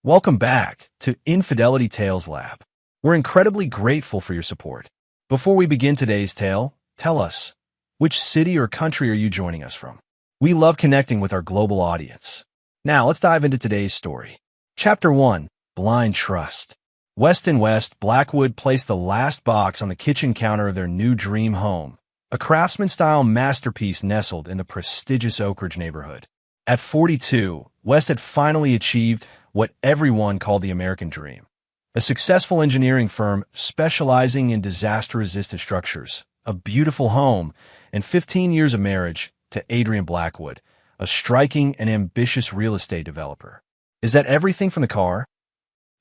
Welcome back to Infidelity Tales Lab. We're incredibly grateful for your support. Before we begin today's tale, tell us, which city or country are you joining us from? We love connecting with our global audience. Now, let's dive into today's story. Chapter 1, Blind Trust. West and West Blackwood placed the last box on the kitchen counter of their new dream home, a craftsman-style masterpiece nestled in the prestigious Oak Ridge neighborhood. At 42, West had finally achieved what everyone called the American dream. A successful engineering firm specializing in disaster-resistant structures, a beautiful home, and 15 years of marriage to Adrian Blackwood, a striking and ambitious real estate developer. "Is that everything from the car?"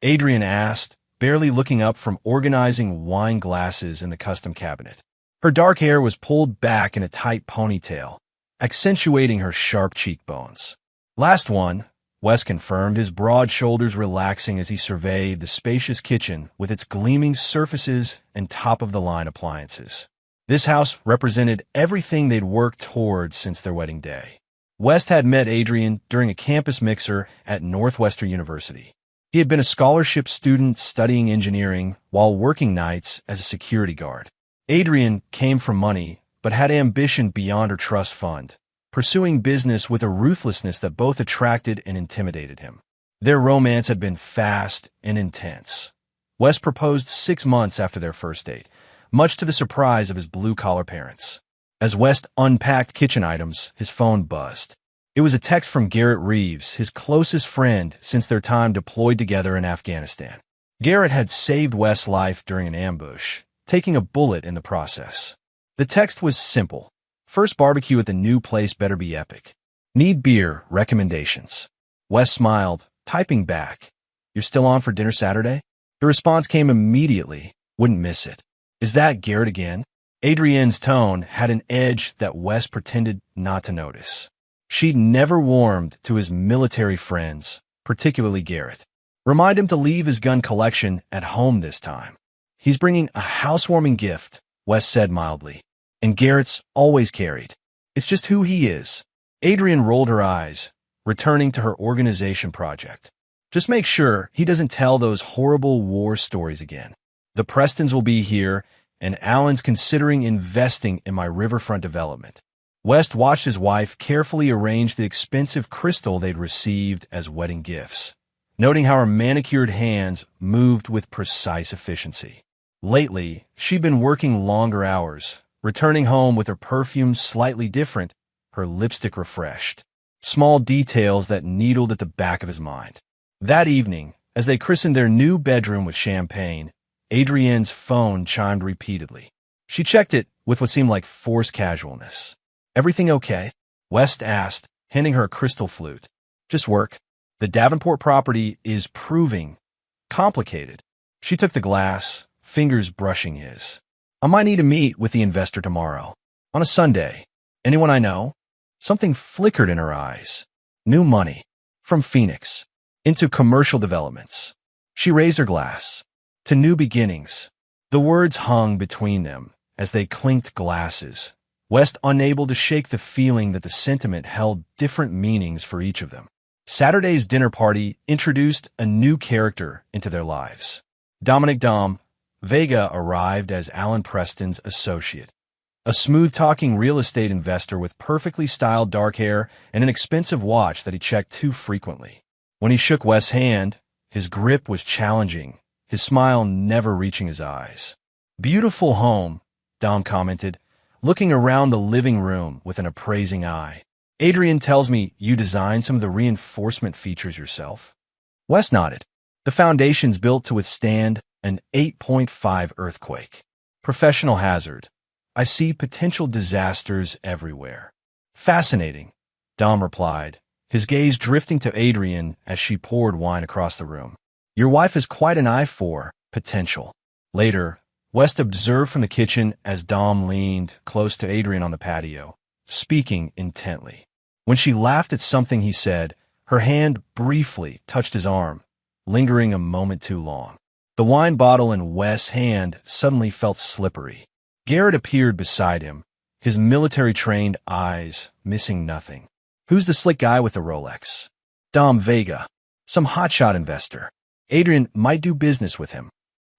Adrian asked, barely looking up from organizing wine glasses in the custom cabinet. Her dark hair was pulled back in a tight ponytail, accentuating her sharp cheekbones. "Last one," Wes confirmed, his broad shoulders relaxing as he surveyed the spacious kitchen with its gleaming surfaces and top-of-the-line appliances. This house represented everything they'd worked towards since their wedding day. West had met Adrian during a campus mixer at Northwestern University. He had been a scholarship student studying engineering while working nights as a security guard. Adrian came from money, but had ambition beyond her trust fund, pursuing business with a ruthlessness that both attracted and intimidated him. Their romance had been fast and intense. West proposed 6 months after their first date, much to the surprise of his blue-collar parents. As West unpacked kitchen items, his phone buzzed. It was a text from Garrett Reeves, his closest friend since their time deployed together in Afghanistan. Garrett had saved West's life during an ambush, taking a bullet in the process. The text was simple. "First barbecue at the new place better be epic. Need beer, recommendations." West smiled, typing back, "You're still on for dinner Saturday?" The response came immediately. "Wouldn't miss it." "Is that Garrett again?" Adrienne's tone had an edge that West pretended not to notice. She'd never warmed to his military friends, particularly Garrett. "Remind him to leave his gun collection at home this time. He's bringing a housewarming gift," West said mildly. "And Garrett's always carried. It's just who he is." Adrienne rolled her eyes, returning to her organization project. "Just make sure he doesn't tell those horrible war stories again. The Prestons will be here, and Alan's considering investing in my riverfront development." West watched his wife carefully arrange the expensive crystal they'd received as wedding gifts, noting how her manicured hands moved with precise efficiency. Lately, she'd been working longer hours, returning home with her perfume slightly different, her lipstick refreshed. Small details that needled at the back of his mind. That evening, as they christened their new bedroom with champagne, Adrienne's phone chimed repeatedly. She checked it with what seemed like forced casualness. "Everything okay?" West asked, handing her a crystal flute. "Just work. The Davenport property is proving complicated." She took the glass, fingers brushing his. "I might need to meet with the investor tomorrow. On a Sunday. Anyone I know?" Something flickered in her eyes. "New money. From Phoenix. Into commercial developments." She raised her glass. "To new beginnings." The words hung between them as they clinked glasses, West unable to shake the feeling that the sentiment held different meanings for each of them. Saturday's dinner party introduced a new character into their lives. Dominic Dom Vega arrived as Alan Preston's associate, a smooth-talking real estate investor with perfectly styled dark hair and an expensive watch that he checked too frequently. When he shook West's hand, his grip was challenging, his smile never reaching his eyes. "Beautiful home," Dom commented, looking around the living room with an appraising eye. "Adrienne tells me you designed some of the reinforcement features yourself." West nodded. "The foundation's built to withstand an 8.5 earthquake. Professional hazard. I see potential disasters everywhere." "Fascinating," Dom replied, his gaze drifting to Adrienne as she poured wine across the room. "Your wife has quite an eye for potential." Later, West observed from the kitchen as Dom leaned close to Adrienne on the patio, speaking intently. When she laughed at something he said, her hand briefly touched his arm, lingering a moment too long. The wine bottle in West's hand suddenly felt slippery. Garrett appeared beside him, his military-trained eyes missing nothing. "Who's the slick guy with the Rolex?" "Dom Vega." Some hotshot investor. Adrian might do business with him.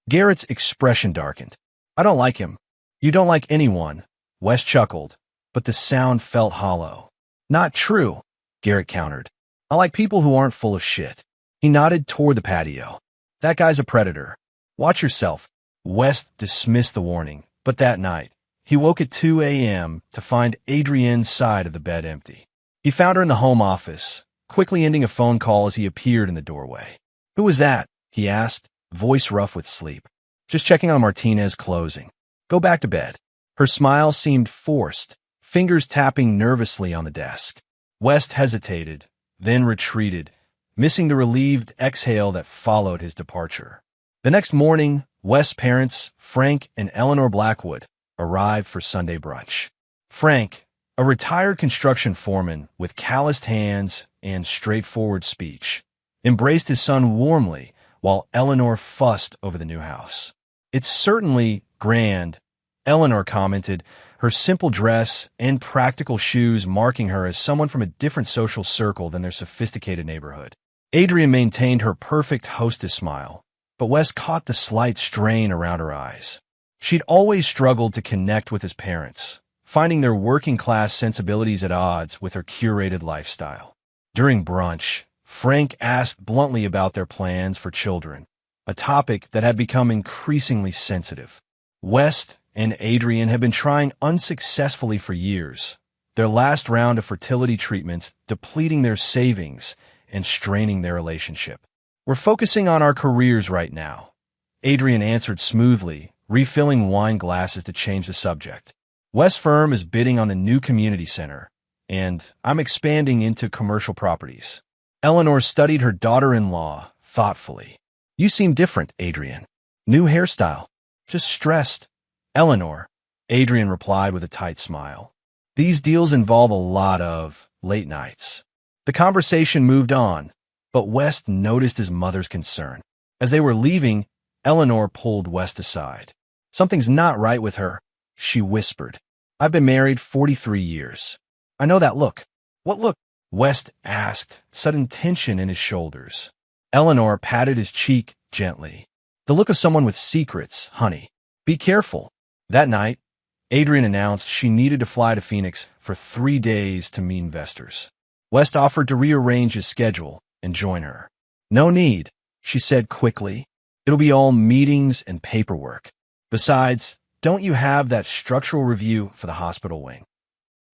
Garrett's expression darkened. I don't like him. You don't like anyone. West chuckled, but the sound felt hollow. Not true, Garrett countered. I like people who aren't full of shit. He nodded toward the patio. That guy's a predator. Watch yourself. West dismissed the warning, but that night, he woke at 2 a.m. to find Adrienne's side of the bed empty. He found her in the home office, quickly ending a phone call as he appeared in the doorway. Who was that? He asked, voice rough with sleep. Just checking on Martinez closing. Go back to bed. Her smile seemed forced, fingers tapping nervously on the desk. West hesitated, then retreated, missing the relieved exhale that followed his departure. The next morning, West's parents, Frank and Eleanor Blackwood, arrived for Sunday brunch. Frank, a retired construction foreman with calloused hands and straightforward speech, embraced his son warmly while Eleanor fussed over the new house. It's certainly grand, Eleanor commented, her simple dress and practical shoes marking her as someone from a different social circle than their sophisticated neighborhood. Adrian maintained her perfect hostess smile, but West caught the slight strain around her eyes. She'd always struggled to connect with his parents, finding their working-class sensibilities at odds with her curated lifestyle. During brunch, Frank asked bluntly about their plans for children, a topic that had become increasingly sensitive. West and Adrian had been trying unsuccessfully for years, their last round of fertility treatments depleting their savings and straining their relationship. We're focusing on our careers right now, Adrian answered smoothly, refilling wine glasses to change the subject. West's firm is bidding on the new community center, and I'm expanding into commercial properties. Eleanor studied her daughter-in-law thoughtfully. You seem different, Adrian. New hairstyle. Just stressed. Eleanor, Adrian replied with a tight smile. These deals involve a lot of late nights. The conversation moved on, but West noticed his mother's concern. As they were leaving, Eleanor pulled West aside. Something's not right with her, she whispered. I've been married 43 years. I know that look. What look? West asked, sudden tension in his shoulders. Eleanor patted his cheek gently. The look of someone with secrets, honey. Be careful. That night, Adrian announced she needed to fly to Phoenix for 3 days to meet investors. West offered to rearrange his schedule and join her. No need, she said quickly. It'll be all meetings and paperwork. Besides, don't you have that structural review for the hospital wing?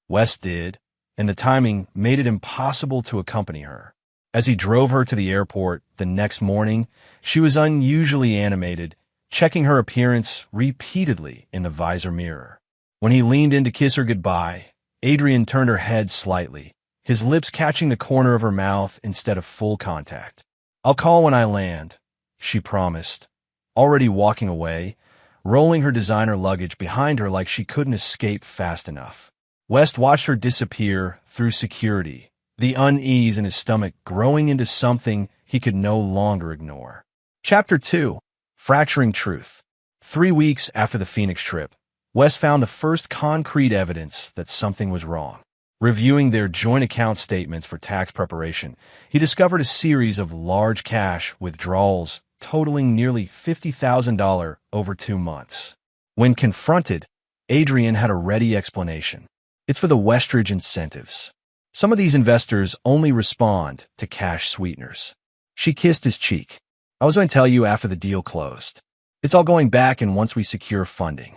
West did, and the timing made it impossible to accompany her. As he drove her to the airport the next morning, she was unusually animated, checking her appearance repeatedly in the visor mirror. When he leaned in to kiss her goodbye, Adrian turned her head slightly, his lips catching the corner of her mouth instead of full contact. I'll call when I land, she promised, already walking away, rolling her designer luggage behind her like she couldn't escape fast enough. West watched her disappear through security, the unease in his stomach growing into something he could no longer ignore. Chapter 2. Fracturing Truth. 3 weeks after the Phoenix trip, West found the first concrete evidence that something was wrong. Reviewing their joint account statements for tax preparation, he discovered a series of large cash withdrawals totaling nearly $50,000 over 2 months. When confronted, Adrian had a ready explanation. It's for the Westridge incentives. Some of these investors only respond to cash sweeteners. She kissed his cheek. I was going to tell you after the deal closed. It's all going back in once we secure funding.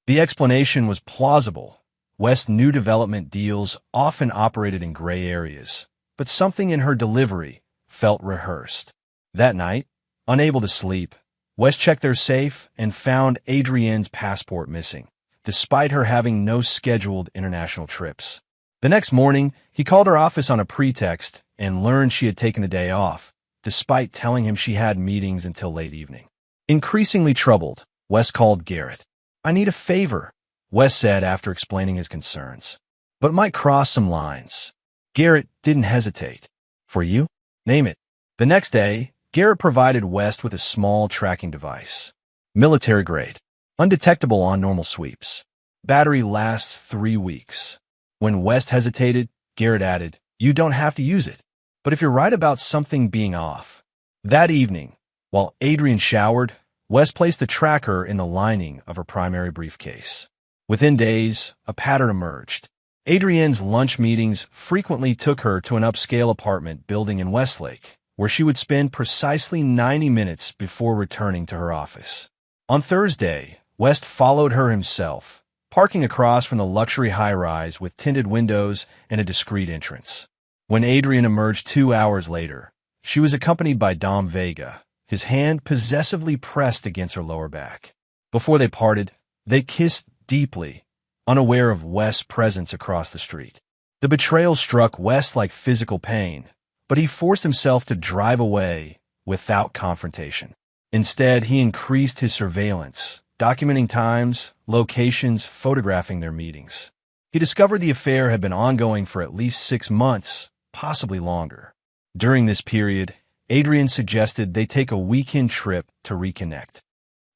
The explanation was plausible. West's new development deals often operated in gray areas, but something in her delivery felt rehearsed. That night, unable to sleep, West checked their safe and found Adrienne's passport missing, despite her having no scheduled international trips. The next morning, he called her office on a pretext and learned she had taken a day off, despite telling him she had meetings until late evening. Increasingly troubled, West called Garrett. I need a favor, West said after explaining his concerns, but it might cross some lines. Garrett didn't hesitate. For you? Name it. The next day, Garrett provided West with a small tracking device. Military grade. Undetectable on normal sweeps. Battery lasts 3 weeks. When West hesitated, Garrett added, You don't have to use it. but if you're right about something being off. That evening, while Adrian showered, Wes placed the tracker in the lining of her primary briefcase. Within days, a pattern emerged. Adrienne's lunch meetings frequently took her to an upscale apartment building in Westlake, where she would spend precisely 90 minutes before returning to her office. On Thursday, West followed her himself, parking across from the luxury high-rise with tinted windows and a discreet entrance. When Adrian emerged 2 hours later, she was accompanied by Dom Vega, his hand possessively pressed against her lower back. Before they parted, they kissed deeply, unaware of West's presence across the street. The betrayal struck West like physical pain, but he forced himself to drive away without confrontation. Instead, he increased his surveillance, documenting times, locations, photographing their meetings. He discovered the affair had been ongoing for at least 6 months, possibly longer. During this period, Adrian suggested they take a weekend trip to reconnect.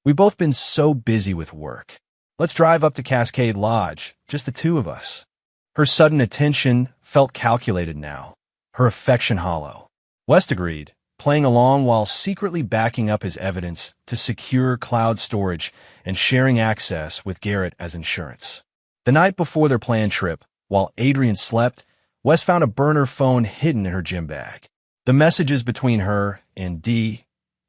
"We've both been so busy with work. Let's drive up to Cascade Lodge, just the two of us." Her sudden attention felt calculated now, her affection hollow. West agreed, playing along while secretly backing up his evidence to secure cloud storage and sharing access with Garrett as insurance. The night before their planned trip, while Adrian slept, West found a burner phone hidden in her gym bag. The messages between her and Dee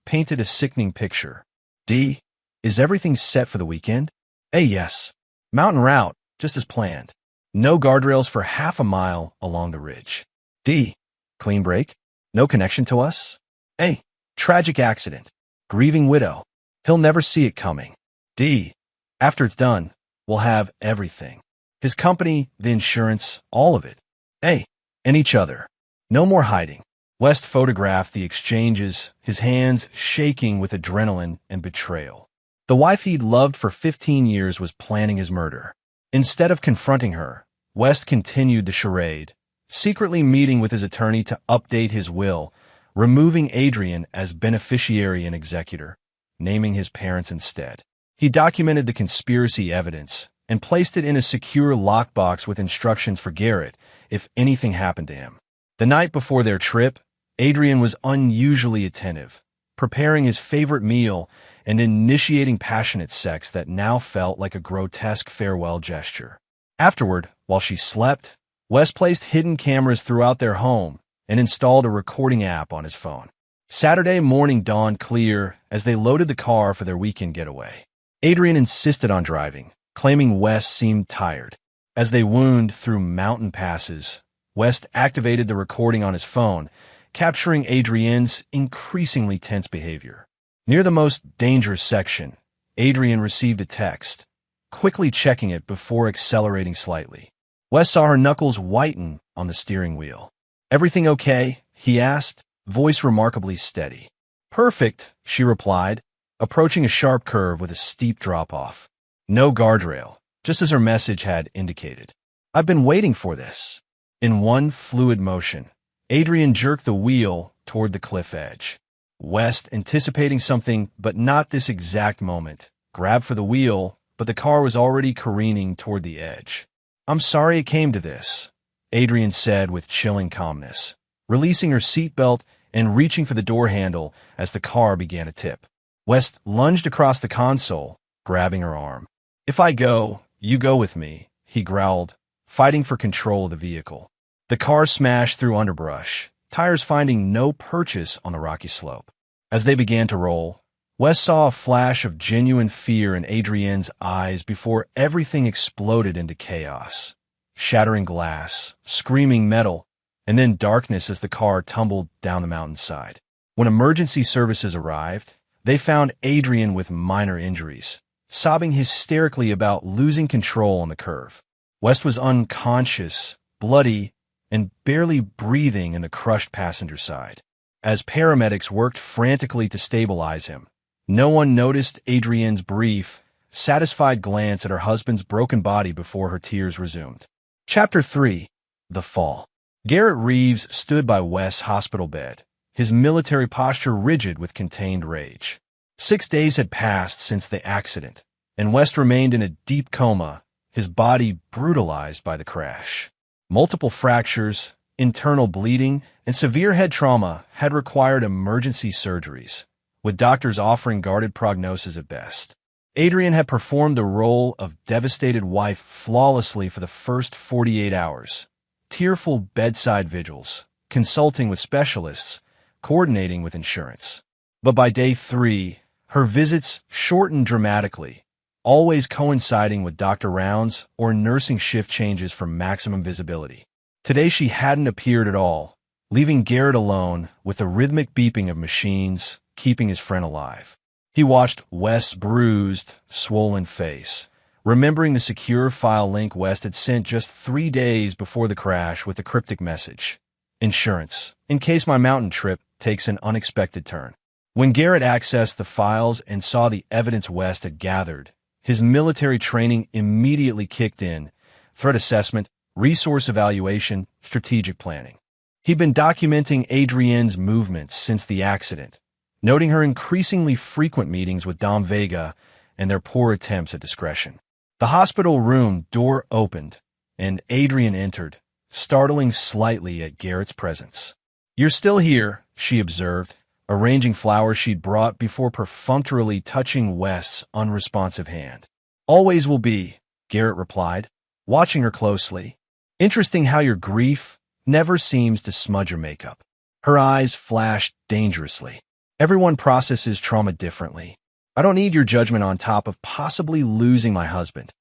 painted a sickening picture. "Dee, is everything set for the weekend?" "Hey, yes. Mountain route, just as planned. No guardrails for half a mile along the ridge." "Dee, clean break? No connection to us?" "Hey, tragic accident. Grieving widow. He'll never see it coming." "Dee, after it's done, we'll have everything. His company, the insurance, all of it. Hey, and each other. No more hiding." West photographed the exchanges, his hands shaking with adrenaline and betrayal. The wife he'd loved for 15 years was planning his murder. Instead of confronting her, West continued the charade, secretly meeting with his attorney to update his will, removing Adrian as beneficiary and executor, naming his parents instead. He documented the conspiracy evidence and placed it in a secure lockbox with instructions for Garrett if anything happened to him. The night before their trip, Adrian was unusually attentive, preparing his favorite meal and initiating passionate sex that now felt like a grotesque farewell gesture. Afterward, while she slept, Wes placed hidden cameras throughout their home and installed a recording app on his phone. Saturday morning dawned clear as they loaded the car for their weekend getaway. Adrian insisted on driving, claiming Wes seemed tired. As they wound through mountain passes, West activated the recording on his phone, capturing Adrienne's increasingly tense behavior. Near the most dangerous section, Adrian received a text, quickly checking it before accelerating slightly. Wes saw her knuckles whiten on the steering wheel. "Everything okay?" he asked, voice remarkably steady. "Perfect," she replied, approaching a sharp curve with a steep drop-off. No guardrail, just as her message had indicated. "I've been waiting for this." In one fluid motion, Adrian jerked the wheel toward the cliff edge. West, anticipating something but not this exact moment, grabbed for the wheel, but the car was already careening toward the edge. "I'm sorry it came to this," Adrian said with chilling calmness, releasing her seatbelt and reaching for the door handle as the car began to tip. West lunged across the console, grabbing her arm. "If I go, you go with me," he growled, fighting for control of the vehicle. The car smashed through underbrush, tires finding no purchase on the rocky slope. As they began to roll, Wes saw a flash of genuine fear in Adrienne's eyes before everything exploded into chaos. Shattering glass, screaming metal, and then darkness as the car tumbled down the mountainside. When emergency services arrived, they found Adrian with minor injuries, sobbing hysterically about losing control on the curve. West was unconscious, bloody, and barely breathing in the crushed passenger side. As paramedics worked frantically to stabilize him, no one noticed Adrienne's brief, satisfied glance at her husband's broken body before her tears resumed. Chapter 3. The Fall. Garrett Reeves stood by Wes' hospital bed, his military posture rigid with contained rage. 6 days had passed since the accident, and West remained in a deep coma, his body brutalized by the crash. Multiple fractures, internal bleeding, and severe head trauma had required emergency surgeries, with doctors offering guarded prognosis at best. Adrienne had performed the role of devastated wife flawlessly for the first 48 hours. Tearful bedside vigils, consulting with specialists, coordinating with insurance. But by day 3, her visits shortened dramatically, always coinciding with doctor rounds or nursing shift changes for maximum visibility. Today she hadn't appeared at all, leaving Garrett alone with the rhythmic beeping of machines keeping his friend alive. He watched West's bruised, swollen face, remembering the secure file link West had sent just 3 days before the crash with a cryptic message. Insurance, in case my mountain trip takes an unexpected turn. When Garrett accessed the files and saw the evidence West had gathered, his military training immediately kicked in: threat assessment, resource evaluation, strategic planning. He'd been documenting Adrienne's movements since the accident, noting her increasingly frequent meetings with Dom Vega and their poor attempts at discretion. The hospital room door opened, and Adrienne entered, startling slightly at Garrett's presence. "You're still here," she observed, arranging flowers she'd brought before perfunctorily touching West's unresponsive hand. "Always will be," Garrett replied, watching her closely. "Interesting how your grief never seems to smudge your makeup." Her eyes flashed dangerously. "Everyone processes trauma differently. I don't need your judgment on top of possibly losing my husband."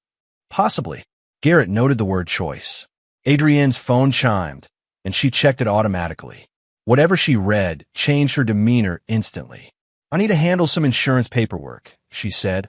"Possibly." Garrett noted the word choice. Adrienne's phone chimed, and she checked it automatically. Whatever she read changed her demeanor instantly. "I need to handle some insurance paperwork," she said,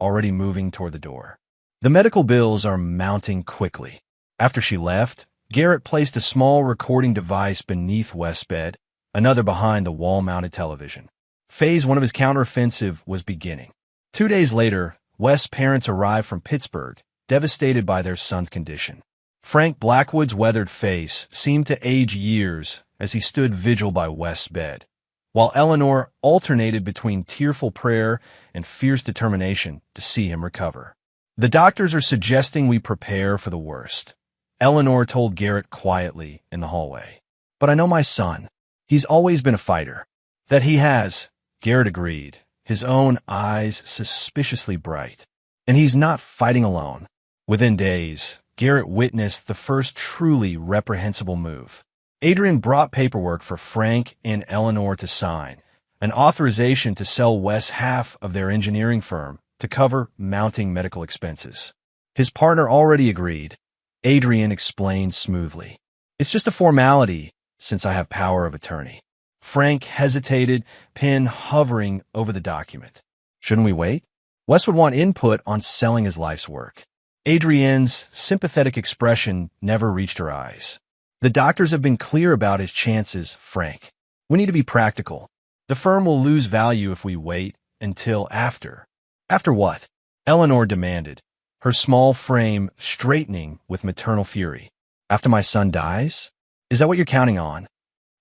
already moving toward the door. "The medical bills are mounting quickly." After she left, Garrett placed a small recording device beneath West's bed, another behind the wall-mounted television. Phase 1 of his counteroffensive was beginning. 2 days later, West's parents arrived from Pittsburgh, devastated by their son's condition. Frank Blackwood's weathered face seemed to age years as he stood vigil by West's bed, while Eleanor alternated between tearful prayer and fierce determination to see him recover. "The doctors are suggesting we prepare for the worst," Eleanor told Garrett quietly in the hallway. "But I know my son. He's always been a fighter." "That he has," Garrett agreed, his own eyes suspiciously bright. "And he's not fighting alone." Within days, Garrett witnessed the first truly reprehensible move. Adrienne brought paperwork for Frank and Eleanor to sign, an authorization to sell West half of their engineering firm to cover mounting medical expenses. His partner already agreed. Adrienne explained smoothly. "It's just a formality, since I have power of attorney." Frank hesitated, pen hovering over the document. "Shouldn't we wait?" West would want input on selling his life's work. Adrienne's sympathetic expression never reached her eyes. "The doctors have been clear about his chances, Frank. We need to be practical. The firm will lose value if we wait until after." "After what?" Eleanor demanded, her small frame straightening with maternal fury. "After my son dies? Is that what you're counting on?"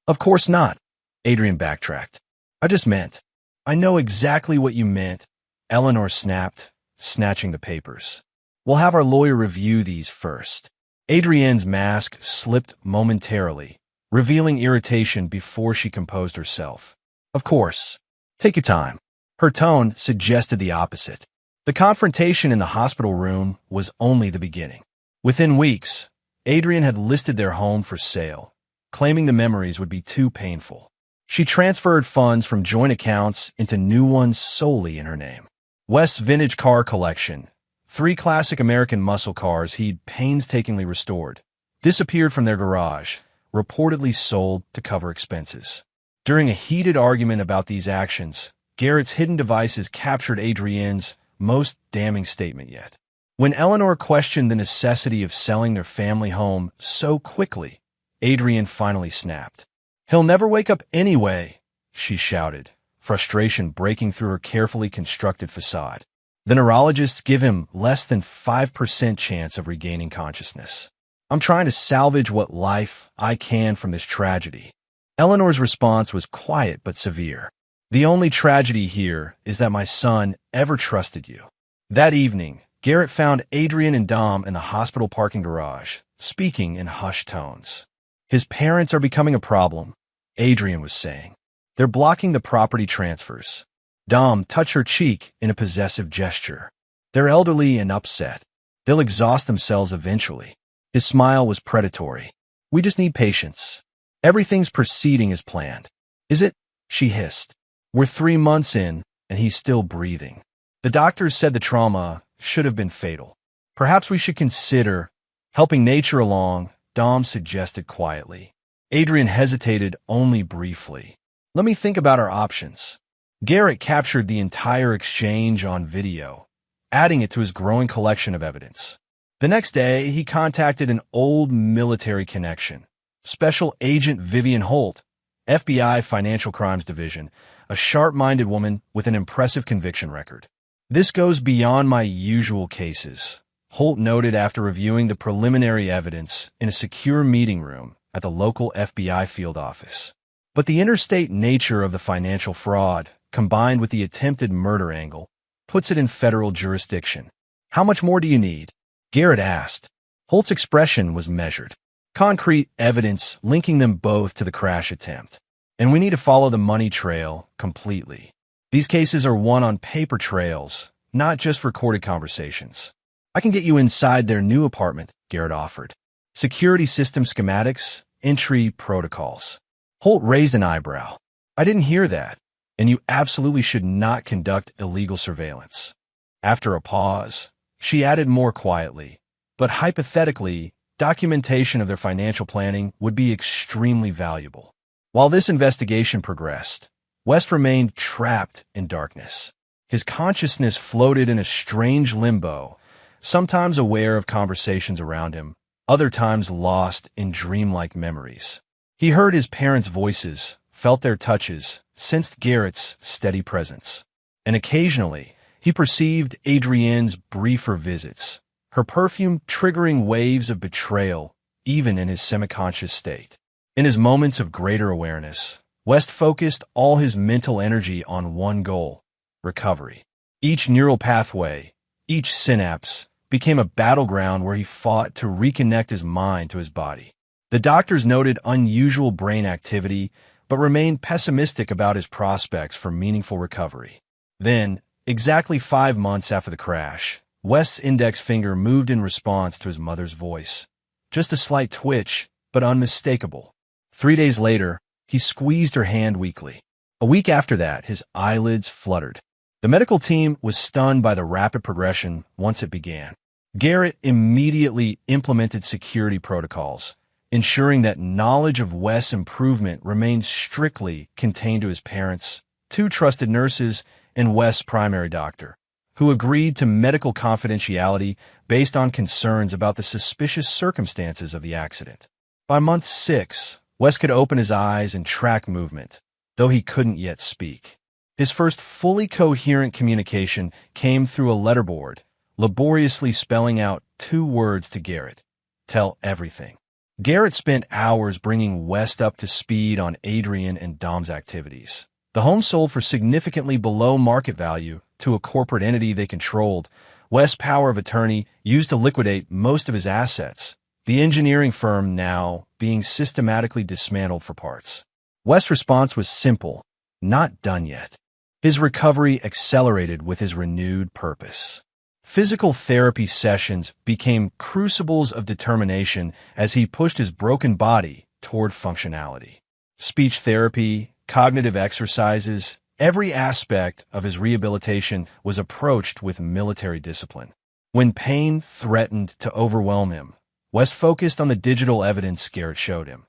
"Of course not," Adrienne backtracked. "I just meant." "I know exactly what you meant," Eleanor snapped, snatching the papers. "We'll have our lawyer review these first." Adrienne's mask slipped momentarily, revealing irritation before she composed herself. "Of course. Take your time." Her tone suggested the opposite. The confrontation in the hospital room was only the beginning. Within weeks, Adrienne had listed their home for sale, claiming the memories would be too painful. She transferred funds from joint accounts into new ones solely in her name. West's vintage car collection, 3 classic American muscle cars he'd painstakingly restored, disappeared from their garage, reportedly sold to cover expenses. During a heated argument about these actions, Garrett's hidden devices captured Adrienne's most damning statement yet. When Eleanor questioned the necessity of selling their family home so quickly, Adrienne finally snapped. "He'll never wake up anyway," she shouted, frustration breaking through her carefully constructed facade. "The neurologists give him less than 5% chance of regaining consciousness. I'm trying to salvage what life I can from this tragedy." Eleanor's response was quiet but severe. "The only tragedy here is that my son ever trusted you." That evening, Garrett found Adrienne and Dom in the hospital parking garage, speaking in hushed tones. His parents are becoming a problem, Adrian was saying. They're blocking the property transfers. Dom touched her cheek in a possessive gesture. They're elderly and upset. They'll exhaust themselves eventually. His smile was predatory. We just need patience. Everything's proceeding as planned. Is it? She hissed. We're 3 months in, and he's still breathing. The doctors said the trauma should have been fatal. Perhaps we should consider helping nature along, Dom suggested quietly. Adrian hesitated only briefly. Let me think about our options. Garrett captured the entire exchange on video, adding it to his growing collection of evidence. The next day, he contacted an old military connection, Special Agent Vivian Holt, FBI Financial Crimes Division, a sharp-minded woman with an impressive conviction record. This goes beyond my usual cases, Holt noted after reviewing the preliminary evidence in a secure meeting room at the local FBI field office. But the interstate nature of the financial fraud, combined with the attempted murder angle, puts it in federal jurisdiction. How much more do you need? Garrett asked. Holt's expression was measured. Concrete evidence linking them both to the crash attempt. And we need to follow the money trail completely. These cases are won on paper trails, not just recorded conversations. I can get you inside their new apartment, Garrett offered. Security system schematics, entry protocols. Holt raised an eyebrow. I didn't hear that, and you absolutely should not conduct illegal surveillance. After a pause, she added more quietly, but hypothetically, documentation of their financial planning would be extremely valuable. While this investigation progressed, West remained trapped in darkness. His consciousness floated in a strange limbo, sometimes aware of conversations around him, other times lost in dreamlike memories. He heard his parents' voices, felt their touches, sensed Garrett's steady presence. And occasionally, he perceived Adrienne's briefer visits, her perfume triggering waves of betrayal, even in his semi-conscious state. In his moments of greater awareness, West focused all his mental energy on one goal: recovery. Each neural pathway, each synapse, became a battleground where he fought to reconnect his mind to his body. The doctors noted unusual brain activity, but remained pessimistic about his prospects for meaningful recovery. Then, exactly 5 months after the crash, West's index finger moved in response to his mother's voice. Just a slight twitch, but unmistakable. 3 days later, he squeezed her hand weakly. A week after that, his eyelids fluttered. The medical team was stunned by the rapid progression once it began. Garrett immediately implemented security protocols, ensuring that knowledge of West's improvement remained strictly contained to his parents, 2 trusted nurses, and West's primary doctor, who agreed to medical confidentiality based on concerns about the suspicious circumstances of the accident. By month 6, West could open his eyes and track movement, though he couldn't yet speak. His first fully coherent communication came through a letterboard, laboriously spelling out 2 words to Garrett: tell everything. Garrett spent hours bringing West up to speed on Adrian and Dom's activities. The home sold for significantly below market value to a corporate entity they controlled. West's power of attorney used to liquidate most of his assets, the engineering firm now being systematically dismantled for parts. West's response was simple: not done yet. His recovery accelerated with his renewed purpose. Physical therapy sessions became crucibles of determination as he pushed his broken body toward functionality. Speech therapy, cognitive exercises, every aspect of his rehabilitation was approached with military discipline. When pain threatened to overwhelm him, West focused on the digital evidence Garrett showed him.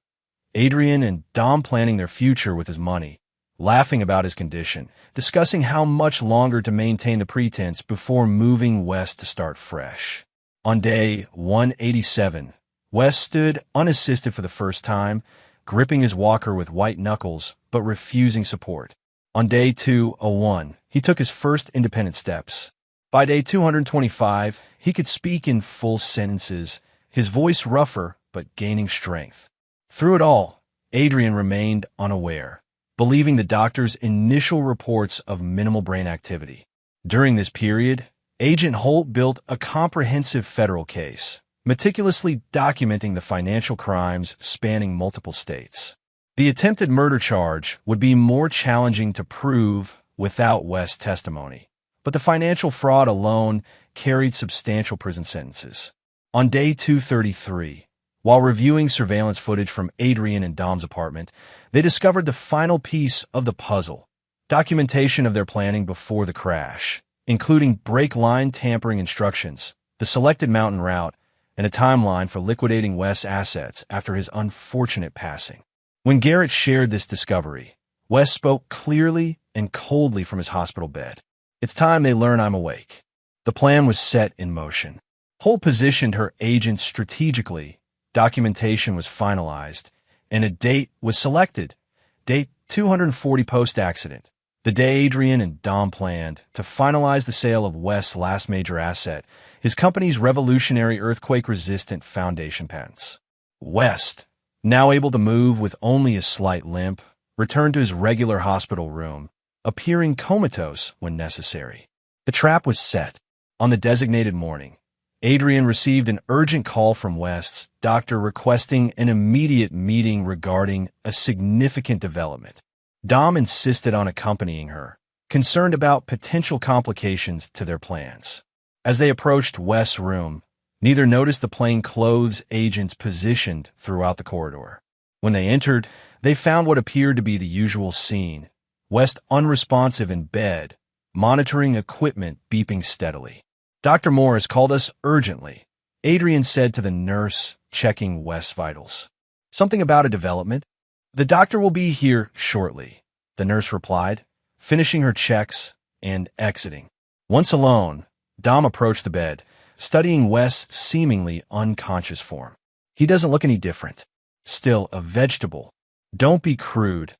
Adrian and Dom planning their future with his money, laughing about his condition, discussing how much longer to maintain the pretense before moving West to start fresh. On day 187, West stood unassisted for the first time, gripping his walker with white knuckles but refusing support. On day 201, he took his first independent steps. By day 225, he could speak in full sentences, his voice rougher but gaining strength. Through it all, Adrian remained unaware, believing the doctor's initial reports of minimal brain activity. During this period, Agent Holt built a comprehensive federal case, meticulously documenting the financial crimes spanning multiple states. The attempted murder charge would be more challenging to prove without West's testimony, but the financial fraud alone carried substantial prison sentences. On day 233, while reviewing surveillance footage from Adrian and Dom's apartment, they discovered the final piece of the puzzle, documentation of their planning before the crash, including brake line tampering instructions, the selected mountain route, and a timeline for liquidating West's assets after his unfortunate passing. When Garrett shared this discovery, West spoke clearly and coldly from his hospital bed. "It's time they learn I'm awake." The plan was set in motion. Holt positioned her agents strategically, documentation was finalized, and a date was selected, date 240 post-accident, the day Adrian and Dom planned to finalize the sale of West's last major asset, his company's revolutionary earthquake-resistant foundation patents. West, now able to move with only a slight limp, returned to his regular hospital room, appearing comatose when necessary. The trap was set. On the designated morning, Adrian received an urgent call from West's doctor requesting an immediate meeting regarding a significant development. Dom insisted on accompanying her, concerned about potential complications to their plans. As they approached West's room, neither noticed the plainclothes agents positioned throughout the corridor. When they entered, they found what appeared to be the usual scene: West unresponsive in bed, monitoring equipment beeping steadily. "Dr. Morris called us urgently," Adrian said to the nurse, checking West's vitals. "Something about a development?" "The doctor will be here shortly," the nurse replied, finishing her checks and exiting. Once alone, Dom approached the bed, studying West's seemingly unconscious form. "He doesn't look any different. Still a vegetable." "Don't be crude,"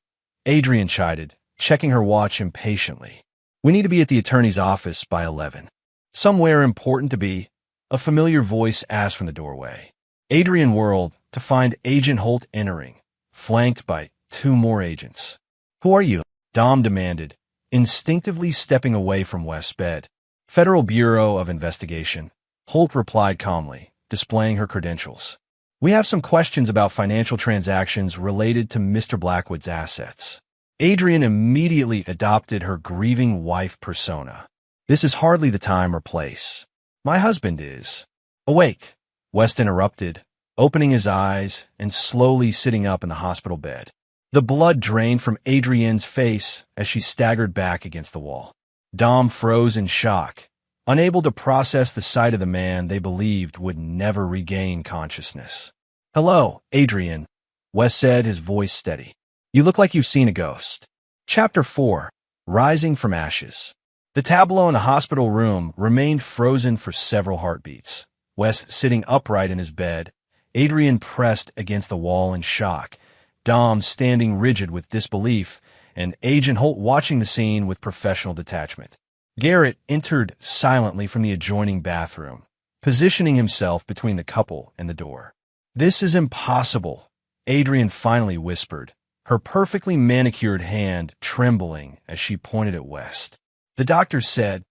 Adrian chided, checking her watch impatiently. "We need to be at the attorney's office by 11. "Somewhere important to be," a familiar voice asked from the doorway. Adrian whirled to find Agent Holt entering, flanked by two more agents. "Who are you?" Dom demanded, instinctively stepping away from West's bed. "Federal Bureau of Investigation," Holt replied calmly, displaying her credentials. "We have some questions about financial transactions related to Mr. Blackwood's assets." Adrian immediately adopted her grieving wife persona. "This is hardly the time or place. My husband is awake," West interrupted, opening his eyes and slowly sitting up in the hospital bed. The blood drained from Adrienne's face as she staggered back against the wall. Dom froze in shock, unable to process the sight of the man they believed would never regain consciousness. "Hello, Adrian," West said, his voice steady. "You look like you've seen a ghost." Chapter 4. Rising from Ashes. The tableau in the hospital room remained frozen for several heartbeats. West sitting upright in his bed, Adrian pressed against the wall in shock, Dom standing rigid with disbelief, and Agent Holt watching the scene with professional detachment. Garrett entered silently from the adjoining bathroom, positioning himself between the couple and the door. "This is impossible," Adrian finally whispered, her perfectly manicured hand trembling as she pointed at West. The doctor said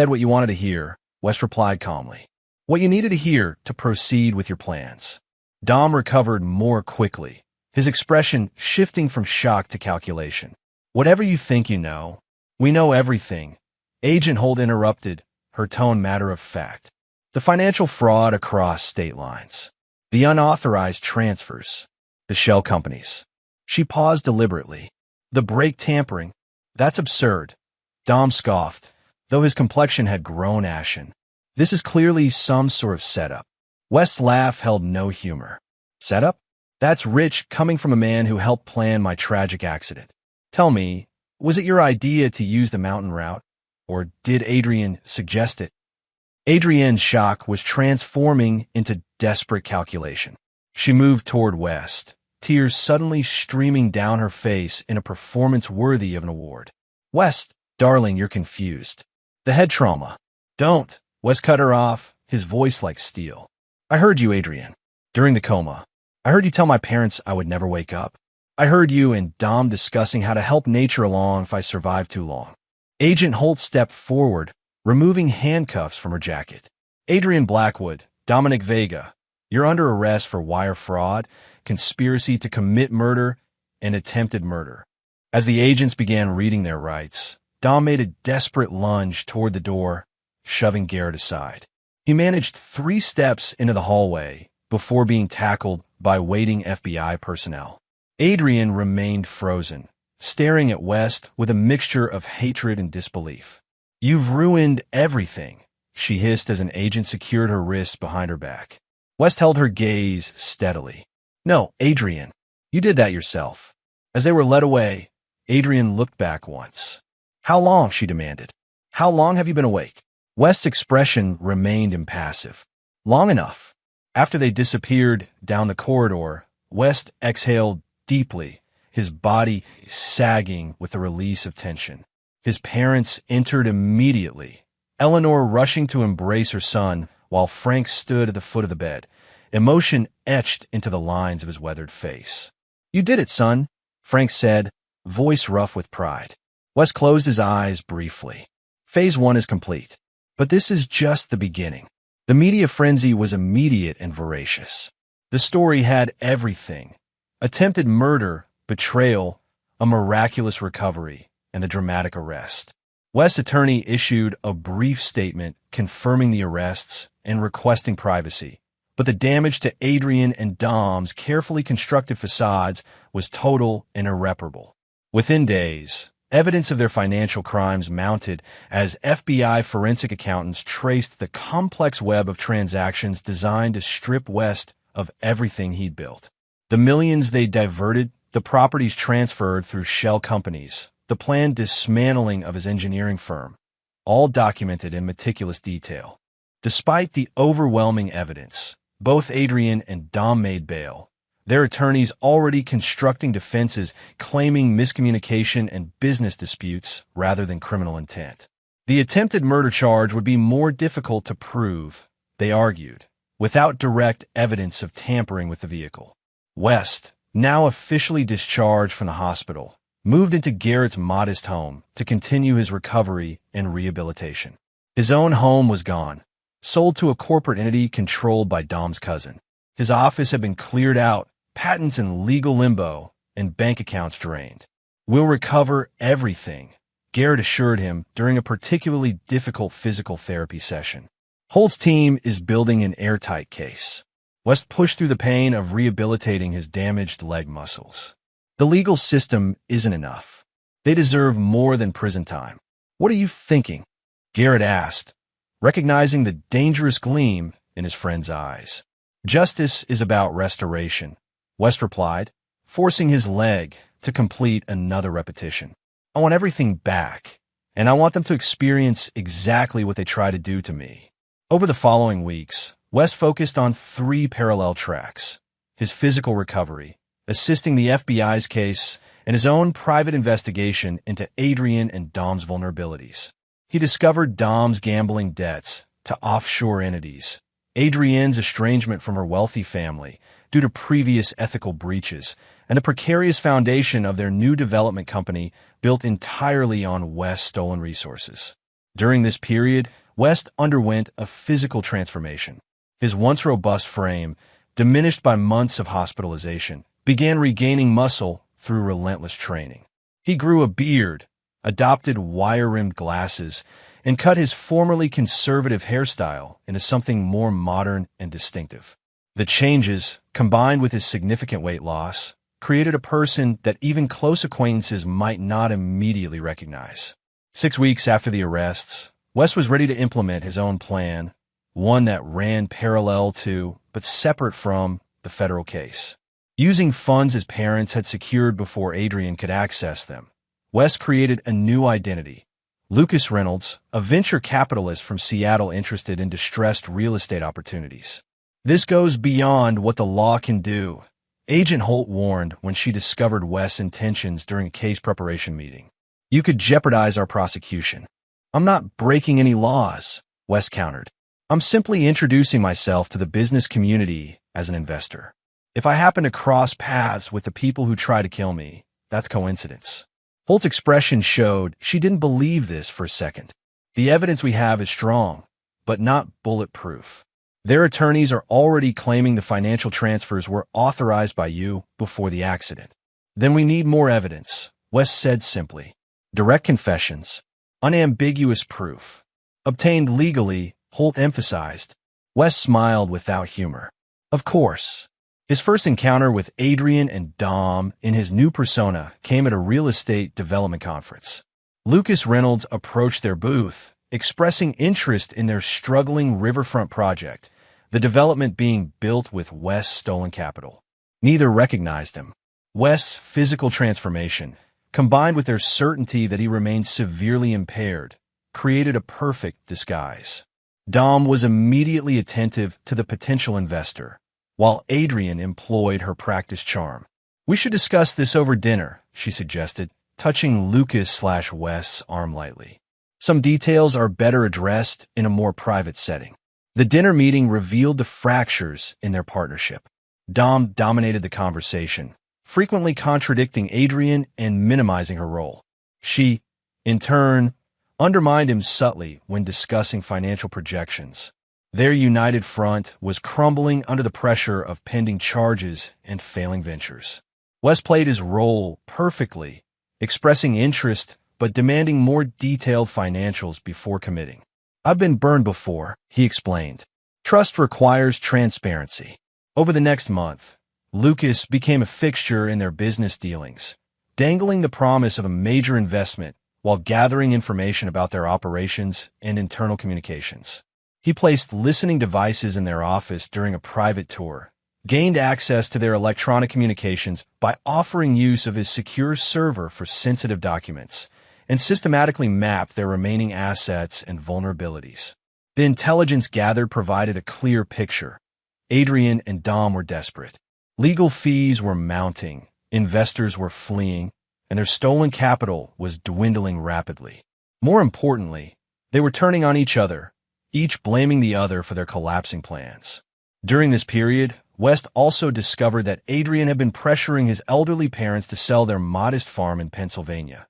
what you wanted to hear," West replied calmly. "What you needed to hear to proceed with your plans." Dom recovered more quickly, his expression shifting from shock to calculation. "Whatever you think you know, we know everything," Agent Holt interrupted, her tone matter-of-fact. "The financial fraud across state lines, the unauthorized transfers, the shell companies." She paused deliberately. "The brake tampering, that's absurd," Dom scoffed, though his complexion had grown ashen. "This is clearly some sort of setup." West's laugh held no humor. "Setup? That's rich coming from a man who helped plan my tragic accident. Tell me, was it your idea to use the mountain route, or did Adrian suggest it?" Adrienne's shock was transforming into desperate calculation. She moved toward West, tears suddenly streaming down her face in a performance worthy of an award. "West, darling, you're confused. The head trauma." "Don't," West cut her off, his voice like steel. "I heard you, Adrian. During the coma, I heard you tell my parents I would never wake up. I heard you and Dom discussing how to help nature along if I survived too long." Agent Holt stepped forward, removing handcuffs from her jacket. "Adrian Blackwood, Dominic Vega, you're under arrest for wire fraud, conspiracy to commit murder, and attempted murder." As the agents began reading their rights, Dom made a desperate lunge toward the door, shoving Garrett aside. He managed 3 steps into the hallway before being tackled by waiting FBI personnel. Adrian remained frozen, staring at West with a mixture of hatred and disbelief. "You've ruined everything," she hissed as an agent secured her wrists behind her back. West held her gaze steadily. "No, Adrian, you did that yourself." As they were led away, Adrian looked back once. "How long?" she demanded. "How long have you been awake?" West's expression remained impassive. "Long enough." After they disappeared down the corridor, West exhaled deeply, his body sagging with the release of tension. His parents entered immediately, Eleanor rushing to embrace her son while Frank stood at the foot of the bed, emotion etched into the lines of his weathered face. "You did it, son," Frank said, voice rough with pride. West closed his eyes briefly. Phase 1 is complete. But this is just the beginning. The media frenzy was immediate and voracious. The story had everything: attempted murder, betrayal, a miraculous recovery, and the dramatic arrest. West's attorney issued a brief statement confirming the arrests and requesting privacy, but the damage to Adrian and Dom's carefully constructed facades was total and irreparable. Within days, evidence of their financial crimes mounted as FBI forensic accountants traced the complex web of transactions designed to strip West of everything he'd built. The millions they diverted, the properties transferred through shell companies, the planned dismantling of his engineering firm, all documented in meticulous detail. Despite the overwhelming evidence, both Adrian and Dom made bail, their attorneys already constructing defenses claiming miscommunication and business disputes rather than criminal intent. The attempted murder charge would be more difficult to prove, they argued, without direct evidence of tampering with the vehicle. West, now officially discharged from the hospital, moved into Garrett's modest home to continue his recovery and rehabilitation. His own home was gone, sold to a corporate entity controlled by Dom's cousin. His office had been cleared out, patents in legal limbo, and bank accounts drained. "We'll recover everything," Garrett assured him during a particularly difficult physical therapy session. Holt's team is building an airtight case. West pushed through the pain of rehabilitating his damaged leg muscles. "The legal system isn't enough. They deserve more than prison time." "What are you thinking?" Garrett asked, recognizing the dangerous gleam in his friend's eyes. "Justice is about restoration," West replied, forcing his leg to complete another repetition. "I want everything back, and I want them to experience exactly what they tried to do to me." Over the following weeks, West focused on 3 parallel tracks: his physical recovery, assisting the FBI's case, and his own private investigation into Adrian and Dom's vulnerabilities. He discovered Dom's gambling debts to offshore entities, Adrienne's estrangement from her wealthy family due to previous ethical breaches, and the precarious foundation of their new development company built entirely on West's stolen resources. During this period, West underwent a physical transformation. His once robust frame, diminished by months of hospitalization, began regaining muscle through relentless training. He grew a beard, adopted wire-rimmed glasses, and cut his formerly conservative hairstyle into something more modern and distinctive. The changes, combined with his significant weight loss, created a person that even close acquaintances might not immediately recognize. 6 weeks after the arrests, West was ready to implement his own plan, one that ran parallel to, but separate from, the federal case. Using funds his parents had secured before Adrian could access them, West created a new identity: Lucas Reynolds, a venture capitalist from Seattle interested in distressed real estate opportunities. "This goes beyond what the law can do," Agent Holt warned when she discovered West's intentions during a case preparation meeting. "You could jeopardize our prosecution." "I'm not breaking any laws," West countered. "I'm simply introducing myself to the business community as an investor. If I happen to cross paths with the people who try to kill me, that's coincidence." Holt's expression showed she didn't believe this for a second. "The evidence we have is strong, but not bulletproof." Their attorneys are already claiming the financial transfers were authorized by you before the accident. Then we need more evidence, West said simply. Direct confessions, unambiguous proof. Obtained legally, Holt emphasized. West smiled without humor. Of course. His first encounter with Adrian and Dom in his new persona came at a real estate development conference. Lucas Reynolds approached their booth, expressing interest in their struggling riverfront project, the development being built with West's stolen capital. Neither recognized him. West's physical transformation, combined with their certainty that he remained severely impaired, created a perfect disguise. Dom was immediately attentive to the potential investor, while Adrian employed her practiced charm. We should discuss this over dinner, she suggested, touching Lucas/West's arm lightly. Some details are better addressed in a more private setting. The dinner meeting revealed the fractures in their partnership. Dom dominated the conversation, frequently contradicting Adrian and minimizing her role. She, in turn, undermined him subtly when discussing financial projections. Their united front was crumbling under the pressure of pending charges and failing ventures. West played his role perfectly, expressing interest but demanding more detailed financials before committing. I've been burned before, he explained. Trust requires transparency. Over the next month, Lucas became a fixture in their business dealings, dangling the promise of a major investment while gathering information about their operations and internal communications. He placed listening devices in their office during a private tour, gained access to their electronic communications by offering use of his secure server for sensitive documents, and systematically mapped their remaining assets and vulnerabilities. The intelligence gathered provided a clear picture. Adrian and Dom were desperate. Legal fees were mounting, investors were fleeing, and their stolen capital was dwindling rapidly. More importantly, they were turning on each other, each blaming the other for their collapsing plans. During this period, West also discovered that Adrian had been pressuring his elderly parents to sell their modest farm in Pennsylvania,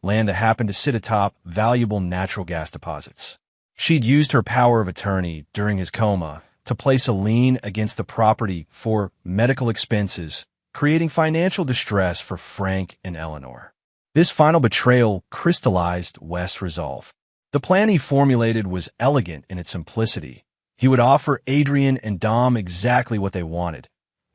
land that happened to sit atop valuable natural gas deposits. She'd used her power of attorney during his coma to place a lien against the property for medical expenses, creating financial distress for Frank and Eleanor. This final betrayal crystallized West's resolve. The plan he formulated was elegant in its simplicity. He would offer Adrian and Dom exactly what they wanted: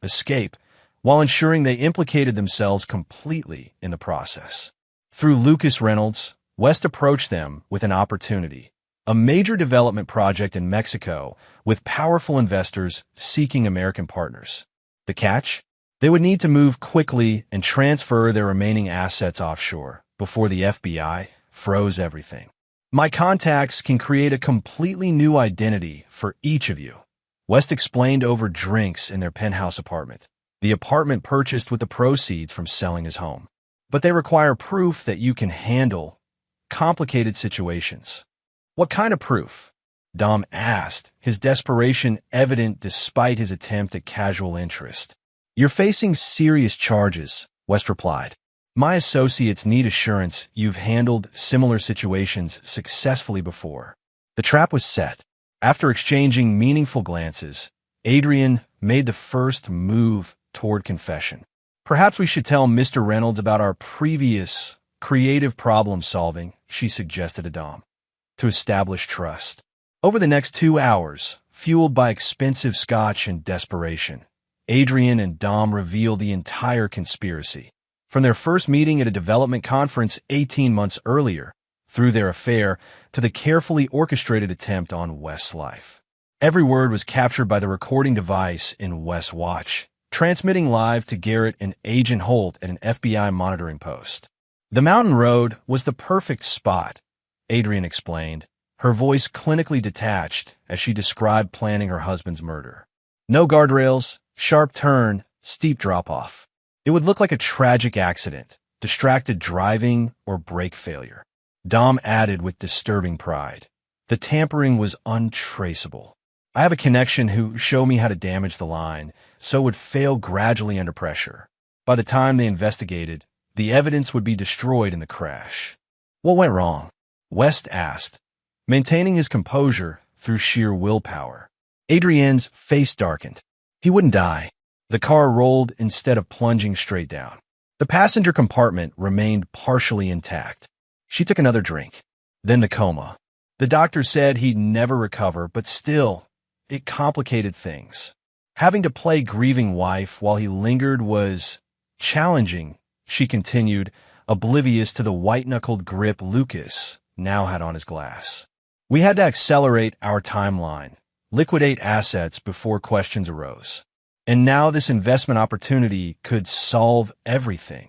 escape, while ensuring they implicated themselves completely in the process. Through Lucas Reynolds, West approached them with an opportunity: a major development project in Mexico with powerful investors seeking American partners. The catch? They would need to move quickly and transfer their remaining assets offshore before the FBI froze everything. My contacts can create a completely new identity for each of you, West explained over drinks in their penthouse apartment, the apartment purchased with the proceeds from selling his home. But they require proof that you can handle complicated situations. What kind of proof? Dom asked, his desperation evident despite his attempt at casual interest. You're facing serious charges, West replied. My associates need assurance you've handled similar situations successfully before. The trap was set. After exchanging meaningful glances, Adrian made the first move toward confession. Perhaps we should tell Mr. Reynolds about our previous creative problem-solving, she suggested to Dom, to establish trust. Over the next 2 hours, fueled by expensive scotch and desperation, Adrian and Dom revealed the entire conspiracy. From their first meeting at a development conference 18 months earlier, through their affair, to the carefully orchestrated attempt on West's life. Every word was captured by the recording device in West's watch, transmitting live to Garrett and Agent Holt at an FBI monitoring post. The mountain road was the perfect spot, Adrian explained, her voice clinically detached as she described planning her husband's murder. No guardrails, sharp turn, steep drop-off. It would look like a tragic accident, distracted driving, or brake failure. Dom added with disturbing pride. The tampering was untraceable. I have a connection who showed me how to damage the line, so it would fail gradually under pressure. By the time they investigated, the evidence would be destroyed in the crash. What went wrong? West asked, maintaining his composure through sheer willpower. Adrienne's face darkened. He wouldn't die. The car rolled instead of plunging straight down. The passenger compartment remained partially intact. She took another drink. Then the coma. The doctor said he'd never recover, but still, it complicated things. Having to play grieving wife while he lingered was challenging, she continued, oblivious to the white-knuckled grip Lucas now had on his glass. We had to accelerate our timeline, liquidate assets before questions arose. And now this investment opportunity could solve everything.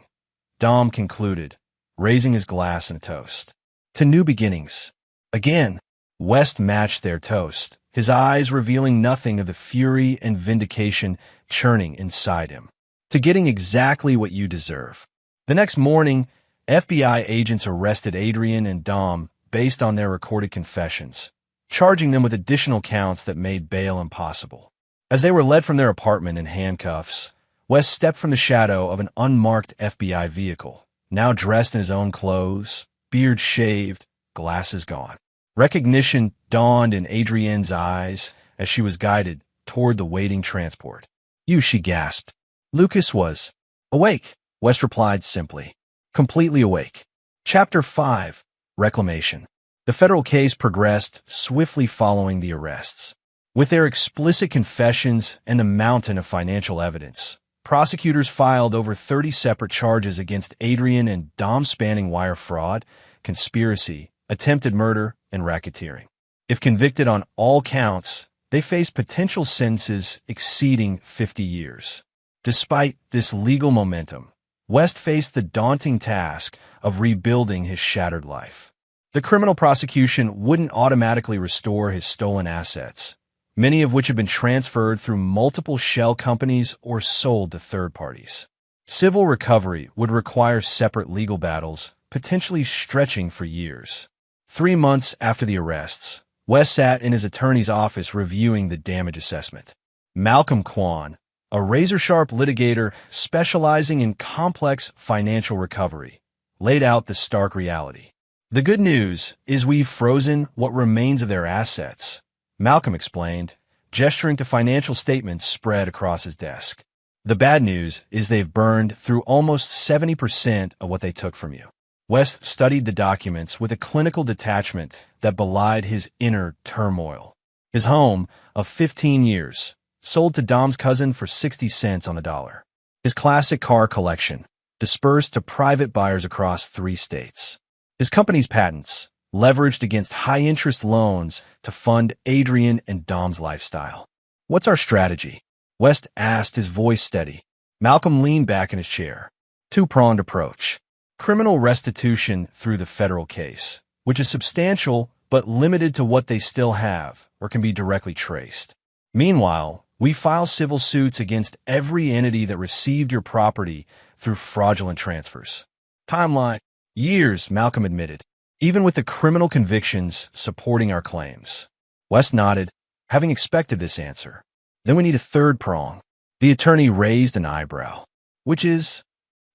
Dom concluded, raising his glass in a toast. To new beginnings. Again, West matched their toast, his eyes revealing nothing of the fury and vindication churning inside him. To getting exactly what you deserve. The next morning, FBI agents arrested Adrian and Dom based on their recorded confessions, charging them with additional counts that made bail impossible. As they were led from their apartment in handcuffs, West stepped from the shadow of an unmarked FBI vehicle, now dressed in his own clothes, beard shaved, glasses gone. Recognition dawned in Adrienne's eyes as she was guided toward the waiting transport. You, she gasped. Lucas was awake, West replied simply. Completely awake. Chapter 5. Reclamation. The federal case progressed swiftly following the arrests. With their explicit confessions and a mountain of financial evidence, prosecutors filed over 30 separate charges against Adrian and Dom spanning wire fraud, conspiracy, attempted murder, and racketeering. If convicted on all counts, they faced potential sentences exceeding 50 years. Despite this legal momentum, West faced the daunting task of rebuilding his shattered life. The criminal prosecution wouldn't automatically restore his stolen assets, many of which had been transferred through multiple shell companies or sold to third parties. Civil recovery would require separate legal battles, potentially stretching for years. 3 months after the arrests, West sat in his attorney's office reviewing the damage assessment. Malcolm Kwan, a razor-sharp litigator specializing in complex financial recovery, laid out the stark reality. The good news is we've frozen what remains of their assets, Malcolm explained, gesturing to financial statements spread across his desk. The bad news is they've burned through almost 70% of what they took from you. West studied the documents with a clinical detachment that belied his inner turmoil. His home, of 15 years, sold to Dom's cousin for 60 cents on the dollar. His classic car collection, dispersed to private buyers across 3 states. His company's patents, leveraged against high-interest loans to fund Adrian and Dom's lifestyle. What's our strategy? West asked, his voice steady. Malcolm leaned back in his chair. 2-pronged approach. Criminal restitution through the federal case, which is substantial but limited to what they still have or can be directly traced. Meanwhile, we file civil suits against every entity that received your property through fraudulent transfers. Timeline. Years, Malcolm admitted, even with the criminal convictions supporting our claims. West nodded, having expected this answer. Then we need a 3rd prong. The attorney raised an eyebrow. Which is?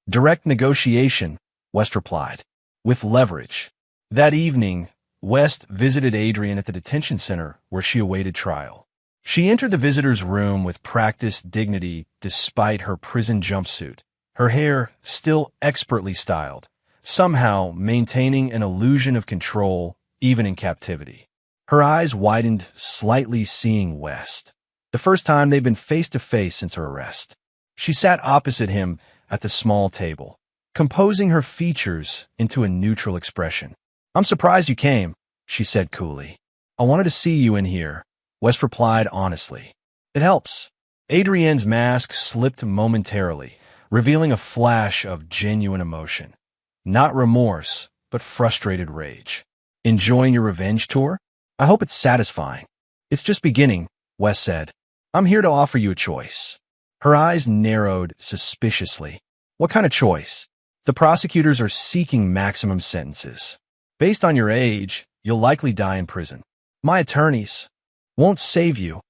Direct negotiation, West replied, with leverage. That evening, West visited Adrian at the detention center where she awaited trial. She entered the visitor's room with practiced dignity despite her prison jumpsuit, her hair still expertly styled, somehow maintaining an illusion of control even in captivity. Her eyes widened slightly, seeing West. The first time they'd been face-to-face since her arrest. She sat opposite him at the small table, composing her features into a neutral expression. I'm surprised you came, she said coolly. I wanted to see you in here, West replied honestly. It helps. Adrienne's mask slipped momentarily, revealing a flash of genuine emotion. Not remorse, but frustrated rage. Enjoying your revenge tour? I hope it's satisfying. It's just beginning, West said. I'm here to offer you a choice. Her eyes narrowed suspiciously. What kind of choice? The prosecutors are seeking maximum sentences. Based on your age, you'll likely die in prison. My attorneys won't save you,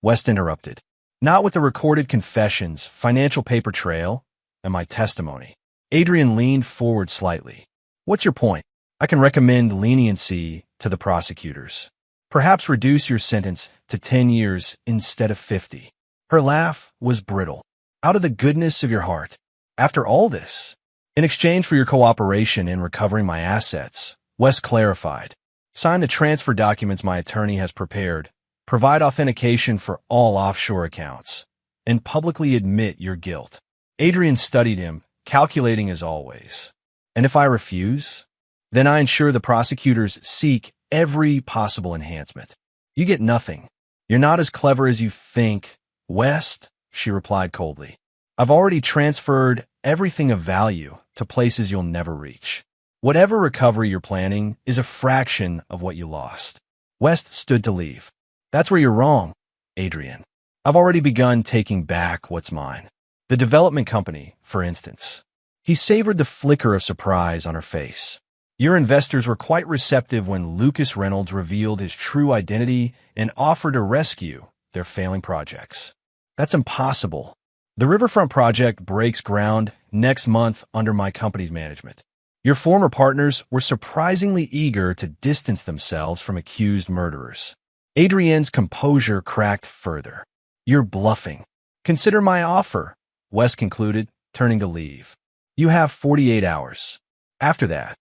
West interrupted. Not with the recorded confessions, financial paper trail, and my testimony. Adrian leaned forward slightly. What's your point? I can recommend leniency to the prosecutors. Perhaps reduce your sentence to 10 years instead of 50. Her laugh was brittle. Out of the goodness of your heart. After all this, in exchange for your cooperation in recovering my assets, West clarified. Sign the transfer documents my attorney has prepared, provide authentication for all offshore accounts, and publicly admit your guilt. Adrian studied him, calculating as always. And if I refuse, then I ensure the prosecutors seek every possible enhancement. You get nothing. You're not as clever as you think, West, she replied coldly. I've already transferred everything of value to places you'll never reach. Whatever recovery you're planning is a fraction of what you lost. West stood to leave. That's where you're wrong, Adrian. I've already begun taking back what's mine. The development company, for instance. He savored the flicker of surprise on her face. Your investors were quite receptive when Lucas Reynolds revealed his true identity and offered to rescue their failing projects. That's impossible. The Riverfront project breaks ground next month under my company's management. Your former partners were surprisingly eager to distance themselves from accused murderers. Adrienne's composure cracked further. You're bluffing. Consider my offer, West concluded, turning to leave. You have 48 hours. After that,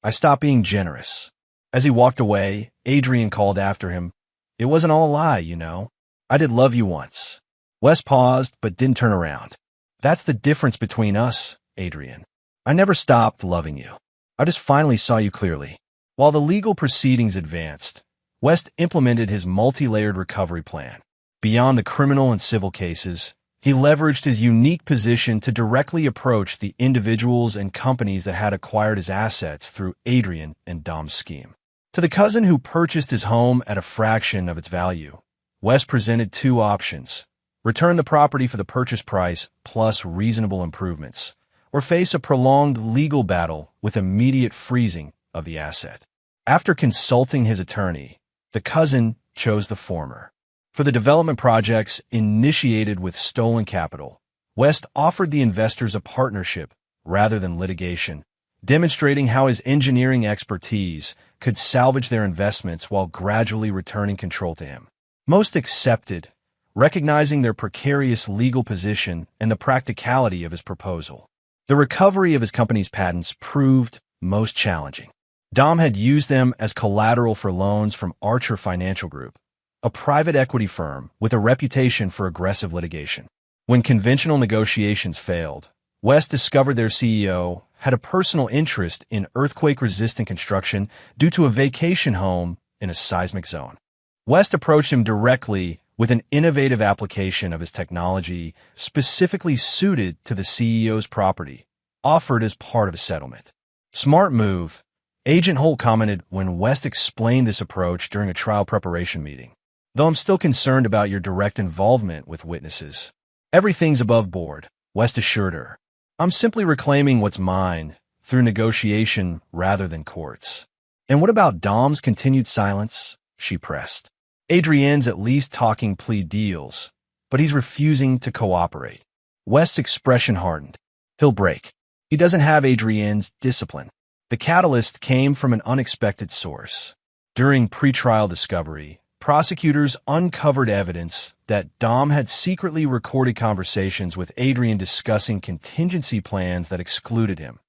I stop being generous. As he walked away, Adrian called after him. It wasn't all a lie, you know. I did love you once. West paused, but didn't turn around. That's the difference between us, Adrian. I never stopped loving you. I just finally saw you clearly. While the legal proceedings advanced, West implemented his multi-layered recovery plan. Beyond the criminal and civil cases, he leveraged his unique position to directly approach the individuals and companies that had acquired his assets through Adrian and Dom's scheme. To the cousin who purchased his home at a fraction of its value, West presented two options. Return the property for the purchase price plus reasonable improvements, or face a prolonged legal battle with immediate freezing of the asset. After consulting his attorney, the cousin chose the former. For the development projects initiated with stolen capital, West offered the investors a partnership rather than litigation, demonstrating how his engineering expertise could salvage their investments while gradually returning control to him. Most accepted, recognizing their precarious legal position and the practicality of his proposal. The recovery of his company's patents proved most challenging. Dom had used them as collateral for loans from Archer Financial Group, a private equity firm with a reputation for aggressive litigation. When conventional negotiations failed, West discovered their CEO had a personal interest in earthquake-resistant construction due to a vacation home in a seismic zone. West approached him directly with an innovative application of his technology specifically suited to the CEO's property, offered as part of a settlement. Smart move, Agent Holt commented when West explained this approach during a trial preparation meeting. Though I'm still concerned about your direct involvement with witnesses. Everything's above board, West assured her. I'm simply reclaiming what's mine through negotiation rather than courts. And what about Dom's continued silence? She pressed. Adrienne's at least talking plea deals, but he's refusing to cooperate. West's expression hardened. He'll break. He doesn't have Adrienne's discipline. The catalyst came from an unexpected source. During pretrial discovery, prosecutors uncovered evidence that Dom had secretly recorded conversations with Adrian discussing contingency plans that excluded him,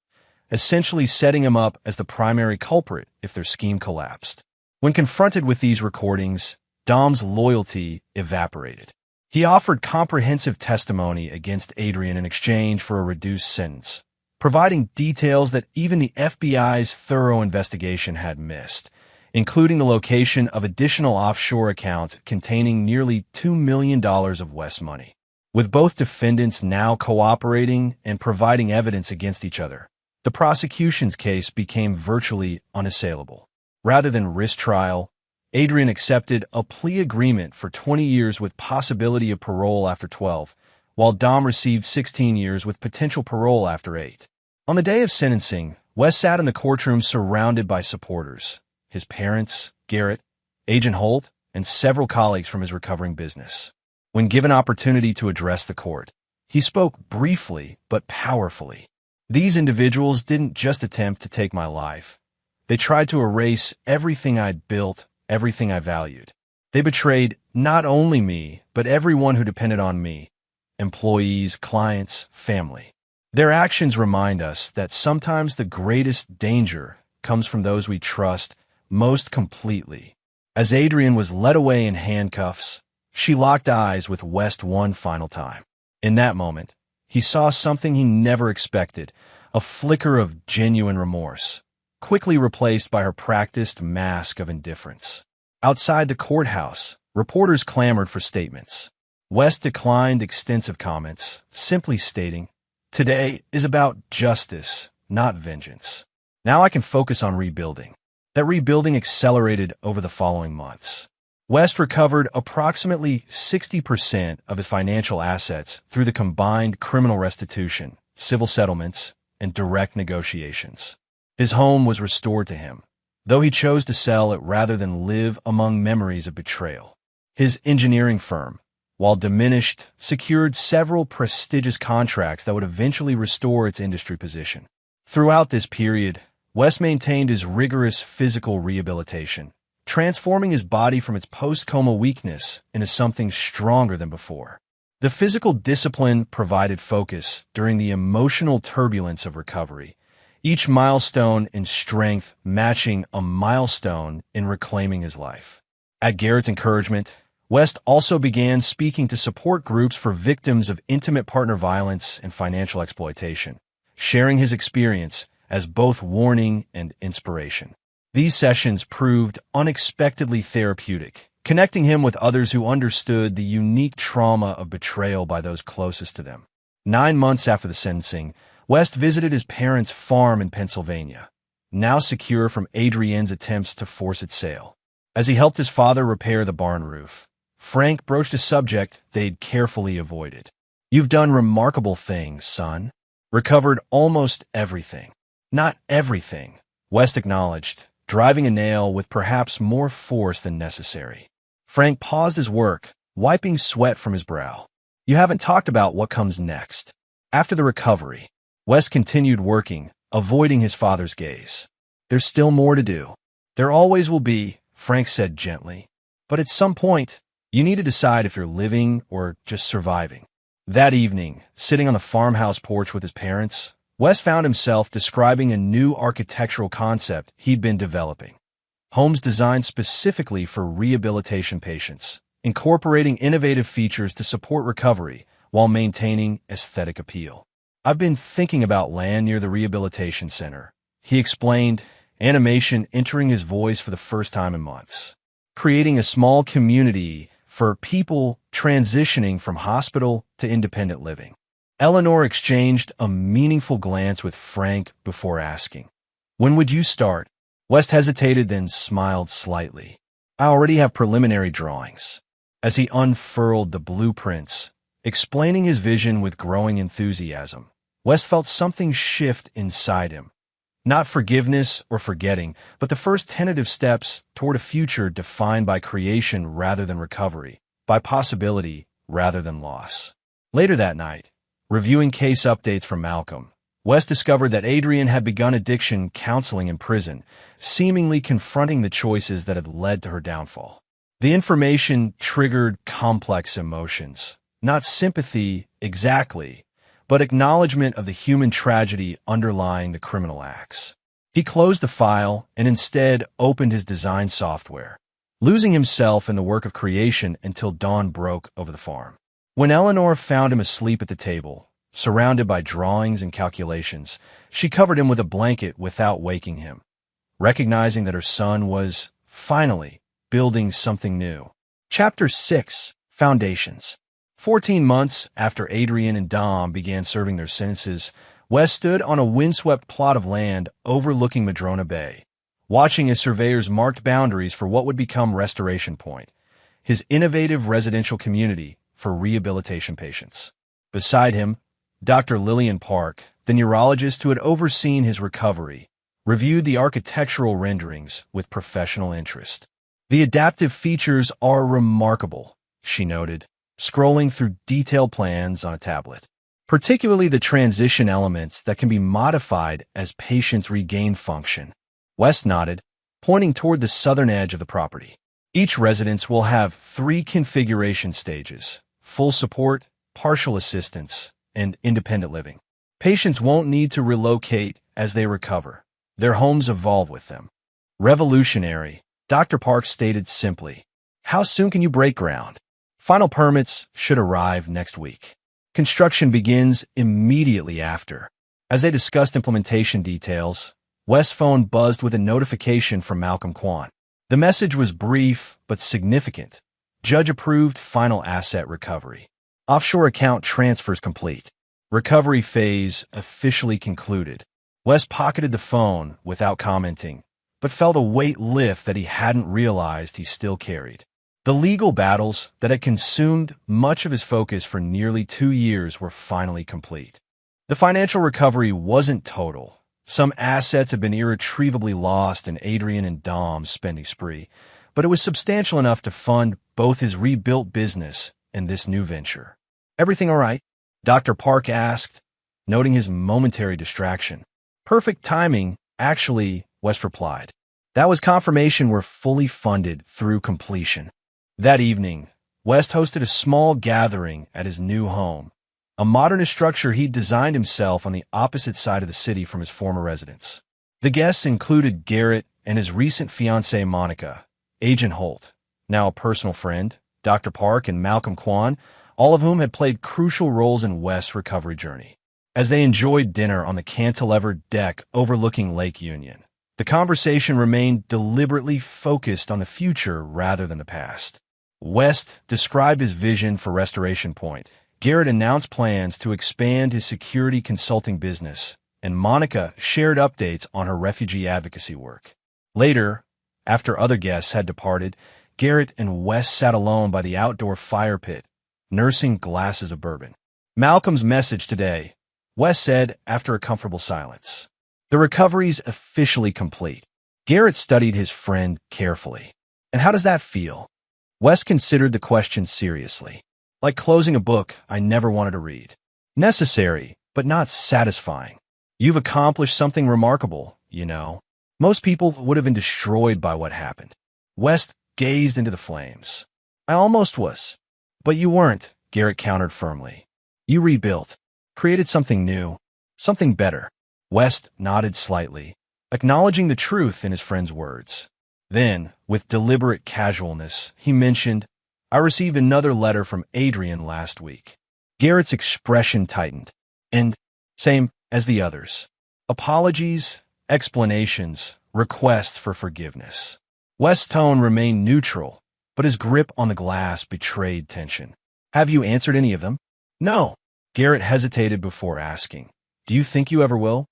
essentially setting him up as the primary culprit if their scheme collapsed. When confronted with these recordings, Dom's loyalty evaporated. He offered comprehensive testimony against Adrian in exchange for a reduced sentence, providing details that even the FBI's thorough investigation had missed, including the location of additional offshore accounts containing nearly $2 million of West's money. With both defendants now cooperating and providing evidence against each other, the prosecution's case became virtually unassailable. Rather than risk trial, Adrian accepted a plea agreement for 20 years with possibility of parole after 12, while Dom received 16 years with potential parole after 8. On the day of sentencing, West sat in the courtroom surrounded by supporters, his parents, Garrett, Agent Holt, and several colleagues from his recovering business. When given opportunity to address the court, he spoke briefly but powerfully. These individuals didn't just attempt to take my life. They tried to erase everything I'd built everything I valued. They betrayed not only me, but everyone who depended on me: employees, clients, family. Their actions remind us that sometimes the greatest danger comes from those we trust most completely. As Adrian was led away in handcuffs, she locked eyes with West one final time. In that moment, he saw something he never expected: a flicker of genuine remorse, quickly replaced by her practiced mask of indifference. Outside the courthouse, reporters clamored for statements. West declined extensive comments, simply stating, "Today is about justice, not vengeance. Now I can focus on rebuilding." That rebuilding accelerated over the following months. West recovered approximately 60% of his financial assets through the combined criminal restitution, civil settlements, and direct negotiations. His home was restored to him, though he chose to sell it rather than live among memories of betrayal. His engineering firm, while diminished, secured several prestigious contracts that would eventually restore its industry position. Throughout this period, West maintained his rigorous physical rehabilitation, transforming his body from its post-coma weakness into something stronger than before. The physical discipline provided focus during the emotional turbulence of recovery, each milestone in strength matching a milestone in reclaiming his life. At Garrett's encouragement, West also began speaking to support groups for victims of intimate partner violence and financial exploitation, sharing his experience as both warning and inspiration. These sessions proved unexpectedly therapeutic, connecting him with others who understood the unique trauma of betrayal by those closest to them. 9 months after the sentencing, West visited his parents' farm in Pennsylvania, now secure from Adrienne's attempts to force its sale. As he helped his father repair the barn roof, Frank broached a subject they'd carefully avoided. "You've done remarkable things, son. Recovered almost everything." "Not everything," West acknowledged, driving a nail with perhaps more force than necessary. Frank paused his work, wiping sweat from his brow. "You haven't talked about what comes next." After the recovery, West continued working, avoiding his father's gaze. "There's still more to do." "There always will be," Frank said gently. "But at some point, you need to decide if you're living or just surviving." That evening, sitting on the farmhouse porch with his parents, West found himself describing a new architectural concept he'd been developing. Homes designed specifically for rehabilitation patients, incorporating innovative features to support recovery while maintaining aesthetic appeal. "I've been thinking about land near the rehabilitation center," he explained, animation entering his voice for the first time in months. "Creating a small community for people transitioning from hospital to independent living." Eleanor exchanged a meaningful glance with Frank before asking, "When would you start?" West hesitated, then smiled slightly. "I already have preliminary drawings." As he unfurled the blueprints, explaining his vision with growing enthusiasm, West felt something shift inside him. Not forgiveness or forgetting, but the first tentative steps toward a future defined by creation rather than recovery, by possibility rather than loss. Later that night, reviewing case updates from Malcolm, West discovered that Adrian had begun addiction counseling in prison, seemingly confronting the choices that had led to her downfall. The information triggered complex emotions, not sympathy exactly, but acknowledgement of the human tragedy underlying the criminal acts. He closed the file and instead opened his design software, losing himself in the work of creation until dawn broke over the farm. When Eleanor found him asleep at the table, surrounded by drawings and calculations, she covered him with a blanket without waking him, recognizing that her son was, finally, building something new. Chapter 6: Foundations. 14 months after Adrian and Dom began serving their sentences, West stood on a windswept plot of land overlooking Madrona Bay, watching as surveyors marked boundaries for what would become Restoration Point, his innovative residential community for rehabilitation patients. Beside him, Dr. Lillian Park, the neurologist who had overseen his recovery, reviewed the architectural renderings with professional interest. "The adaptive features are remarkable," she noted, scrolling through detailed plans on a tablet, particularly the transition elements that can be modified as patients regain function. West nodded, pointing toward the southern edge of the property. Each residence will have 3 configuration stages: full support, partial assistance, and independent living. Patients won't need to relocate as they recover. Their homes evolve with them. Revolutionary, Dr. Park stated simply. How soon can you break ground? Final permits should arrive next week. Construction begins immediately after. As they discussed implementation details, West's phone buzzed with a notification from Malcolm Kwan. The message was brief but significant. Judge-approved final asset recovery. Offshore account transfers complete. Recovery phase officially concluded. West pocketed the phone without commenting, but felt a weight lift that he hadn't realized he still carried. The legal battles that had consumed much of his focus for nearly 2 years were finally complete. The financial recovery wasn't total. Some assets had been irretrievably lost in Adrian and Dom's spending spree, but it was substantial enough to fund both his rebuilt business and this new venture. Everything all right? Dr. Park asked, noting his momentary distraction. Perfect timing, actually, West replied. That was confirmation we're fully funded through completion. That evening, West hosted a small gathering at his new home, a modernist structure he'd designed himself on the opposite side of the city from his former residence. The guests included Garrett and his recent fiancée Monica, Agent Holt, now a personal friend, Dr. Park, and Malcolm Kwan, all of whom had played crucial roles in West's recovery journey. As they enjoyed dinner on the cantilevered deck overlooking Lake Union, the conversation remained deliberately focused on the future rather than the past. West described his vision for Restoration Point. Garrett announced plans to expand his security consulting business, and Monica shared updates on her refugee advocacy work. Later, after other guests had departed, Garrett and West sat alone by the outdoor fire pit, nursing glasses of bourbon. Malcolm's message today, West said after a comfortable silence. The recovery's officially complete. Garrett studied his friend carefully. And how does that feel? West considered the question seriously. Like closing a book I never wanted to read. Necessary, but not satisfying. You've accomplished something remarkable, you know. Most people would have been destroyed by what happened. West gazed into the flames. I almost was. But you weren't, Garrett countered firmly. You rebuilt, created something new, something better. West nodded slightly, acknowledging the truth in his friend's words. Then, with deliberate casualness, he mentioned, I received another letter from Adrian last week. Garrett's expression tightened. And, same as the others. Apologies, explanations, requests for forgiveness. West's tone remained neutral, but his grip on the glass betrayed tension. Have you answered any of them? No. Garrett hesitated before asking. Do you think you ever will?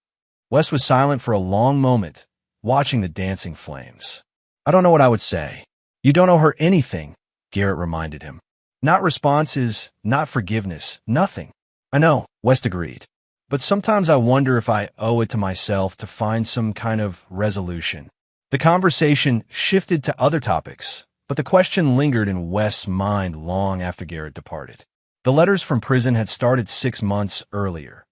West was silent for a long moment, watching the dancing flames. I don't know what I would say. You don't owe her anything, Garrett reminded him. Not responses, not forgiveness, nothing. I know, West agreed. But sometimes I wonder if I owe it to myself to find some kind of resolution. The conversation shifted to other topics, but the question lingered in West's mind long after Garrett departed. The letters from prison had started 6 months earlier.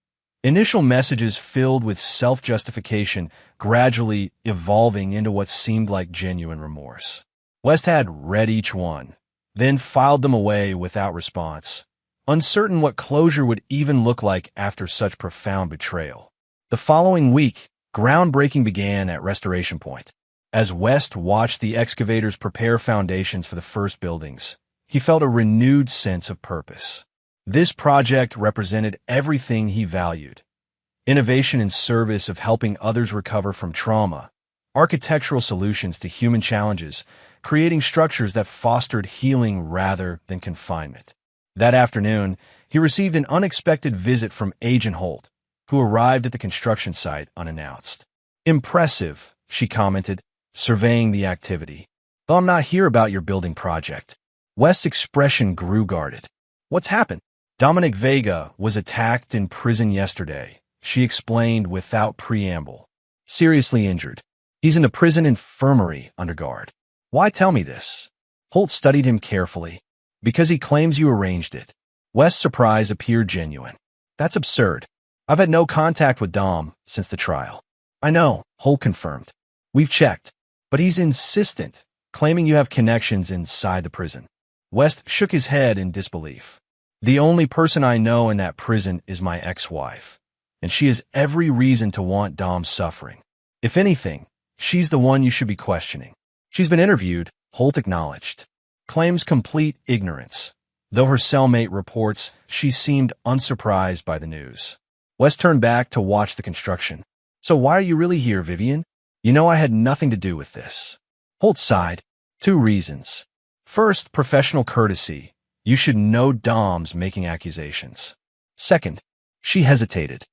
Initial messages filled with self-justification, gradually evolving into what seemed like genuine remorse. West had read each one, then filed them away without response, uncertain what closure would even look like after such profound betrayal. The following week, groundbreaking began at Restoration Point. As West watched the excavators prepare foundations for the first buildings, he felt a renewed sense of purpose. This project represented everything he valued: innovation in service of helping others recover from trauma, architectural solutions to human challenges, creating structures that fostered healing rather than confinement. That afternoon, he received an unexpected visit from Agent Holt, who arrived at the construction site unannounced. Impressive, she commented, surveying the activity. Though I'm not here about your building project. West's expression grew guarded. What's happened? Dominic Vega was attacked in prison yesterday, she explained without preamble. Seriously injured. He's in the prison infirmary under guard. Why tell me this? Holt studied him carefully. Because he claims you arranged it. West's surprise appeared genuine. That's absurd. I've had no contact with Dom since the trial. I know, Holt confirmed. We've checked. But he's insistent, claiming you have connections inside the prison. West shook his head in disbelief. The only person I know in that prison is my ex-wife, and she has every reason to want Dom's suffering. If anything, she's the one you should be questioning. She's been interviewed, Holt acknowledged. Claims complete ignorance, though her cellmate reports she seemed unsurprised by the news. West turned back to watch the construction. So why are you really here, Vivian? You know I had nothing to do with this. Holt sighed. 2 reasons. First, professional courtesy. You should know Dom's making accusations. Second, she hesitated.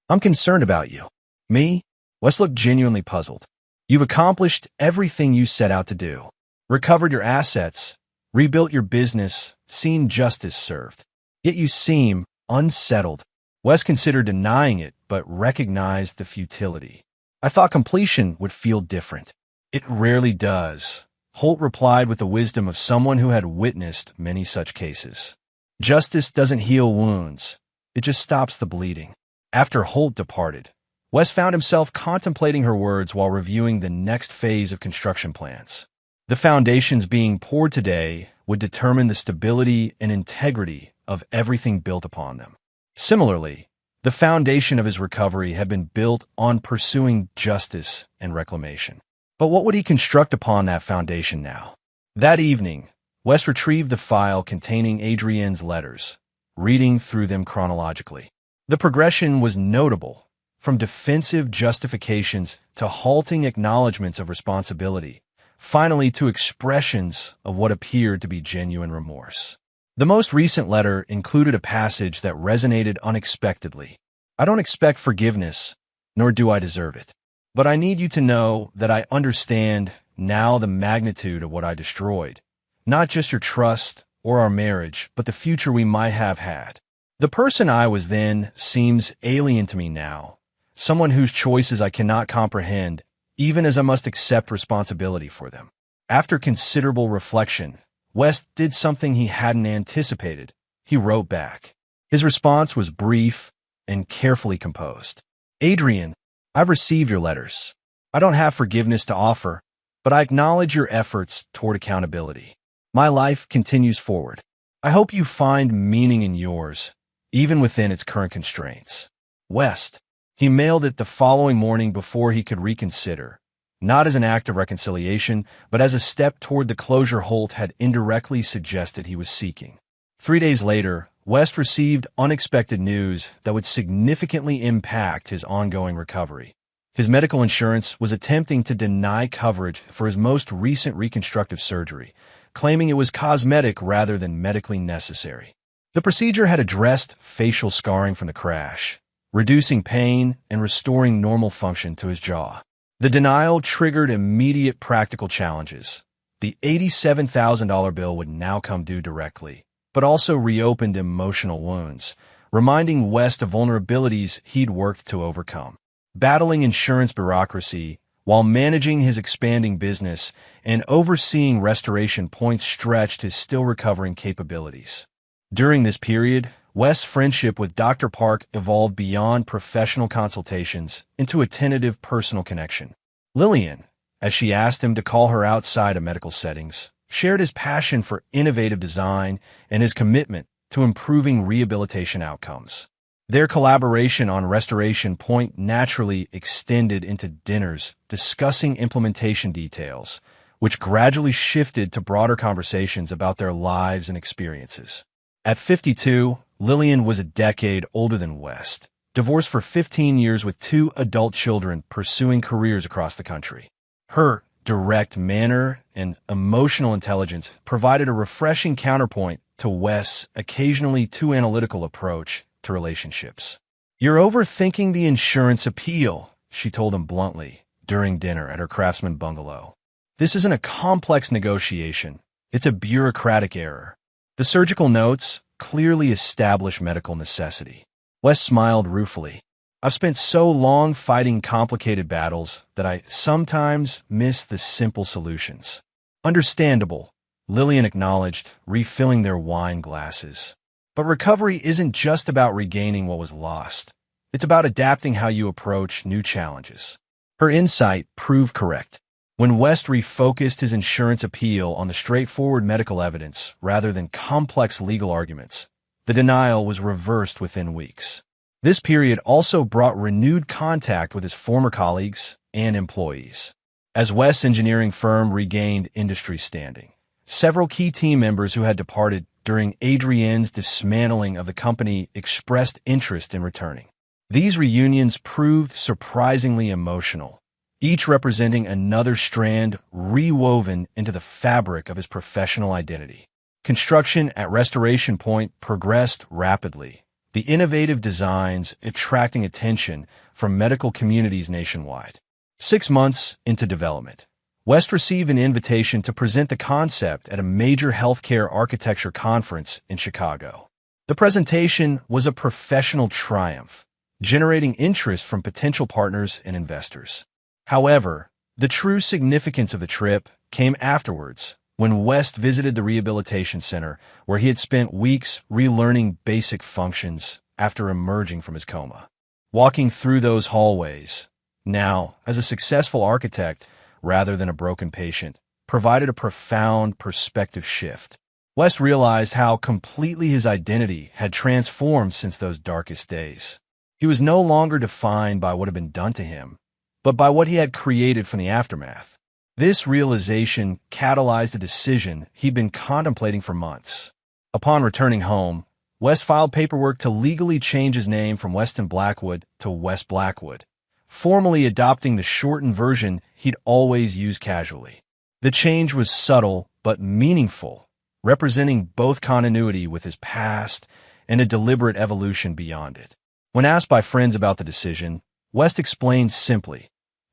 I'm concerned about you. Me? West looked genuinely puzzled. You've accomplished everything you set out to do. Recovered your assets, rebuilt your business, seen justice served. Yet you seem unsettled. West considered denying it, but recognized the futility. I thought completion would feel different. It rarely does. Holt replied with the wisdom of someone who had witnessed many such cases. Justice doesn't heal wounds. It just stops the bleeding. After Holt departed, West found himself contemplating her words while reviewing the next phase of construction plans. The foundations being poured today would determine the stability and integrity of everything built upon them. Similarly, the foundation of his recovery had been built on pursuing justice and reclamation. But what would he construct upon that foundation now? That evening, West retrieved the file containing Adrienne's letters, reading through them chronologically. The progression was notable, from defensive justifications to halting acknowledgments of responsibility, finally to expressions of what appeared to be genuine remorse. The most recent letter included a passage that resonated unexpectedly. I don't expect forgiveness, nor do I deserve it. But I need you to know that I understand now the magnitude of what I destroyed. Not just your trust or our marriage, but the future we might have had. The person I was then seems alien to me now, someone whose choices I cannot comprehend, even as I must accept responsibility for them. After considerable reflection, West did something he hadn't anticipated. He wrote back. His response was brief and carefully composed. Adrienne, I've received your letters. I don't have forgiveness to offer, but I acknowledge your efforts toward accountability. My life continues forward. I hope you find meaning in yours, even within its current constraints. West. He mailed it the following morning before he could reconsider, not as an act of reconciliation, but as a step toward the closure Holt had indirectly suggested he was seeking. 3 days later, West received unexpected news that would significantly impact his ongoing recovery. His medical insurance was attempting to deny coverage for his most recent reconstructive surgery, claiming it was cosmetic rather than medically necessary. The procedure had addressed facial scarring from the crash, reducing pain and restoring normal function to his jaw. The denial triggered immediate practical challenges. The $87,000 bill would now come due directly, but also reopened emotional wounds, reminding West of vulnerabilities he'd worked to overcome. Battling insurance bureaucracy while managing his expanding business and overseeing restoration points stretched his still-recovering capabilities. During this period, West's friendship with Dr. Park evolved beyond professional consultations into a tentative personal connection. Lillian, as she asked him to call her outside of medical settings, shared his passion for innovative design and his commitment to improving rehabilitation outcomes. Their collaboration on Restoration Point naturally extended into dinners discussing implementation details, which gradually shifted to broader conversations about their lives and experiences. At 52, Lillian was a decade older than West, divorced for 15 years with 2 adult children pursuing careers across the country. Her direct manner and emotional intelligence provided a refreshing counterpoint to West's occasionally too analytical approach to relationships. "You're overthinking the insurance appeal," she told him bluntly during dinner at her Craftsman bungalow. "This isn't a complex negotiation. It's a bureaucratic error. The surgical notes clearly establish medical necessity." West smiled ruefully. "I've spent so long fighting complicated battles that I sometimes miss the simple solutions." "Understandable," Lillian acknowledged, refilling their wine glasses. "But recovery isn't just about regaining what was lost. It's about adapting how you approach new challenges." Her insight proved correct. When West refocused his insurance appeal on the straightforward medical evidence rather than complex legal arguments, the denial was reversed within weeks. This period also brought renewed contact with his former colleagues and employees. As West's engineering firm regained industry standing, several key team members who had departed during Adrienne's dismantling of the company expressed interest in returning. These reunions proved surprisingly emotional, each representing another strand rewoven into the fabric of his professional identity. Construction at Restoration Point progressed rapidly, the innovative designs attracting attention from medical communities nationwide. 6 months into development, West received an invitation to present the concept at a major healthcare architecture conference in Chicago. The presentation was a professional triumph, generating interest from potential partners and investors. However, the true significance of the trip came afterwards, when West visited the rehabilitation center where he had spent weeks relearning basic functions after emerging from his coma. Walking through those hallways, now as a successful architect rather than a broken patient, provided a profound perspective shift. West realized how completely his identity had transformed since those darkest days. He was no longer defined by what had been done to him, but by what he had created from the aftermath. This realization catalyzed a decision he'd been contemplating for months. Upon returning home, West filed paperwork to legally change his name from Weston Blackwood to West Blackwood, formally adopting the shortened version he'd always used casually. The change was subtle but meaningful, representing both continuity with his past and a deliberate evolution beyond it. When asked by friends about the decision, West explained simply,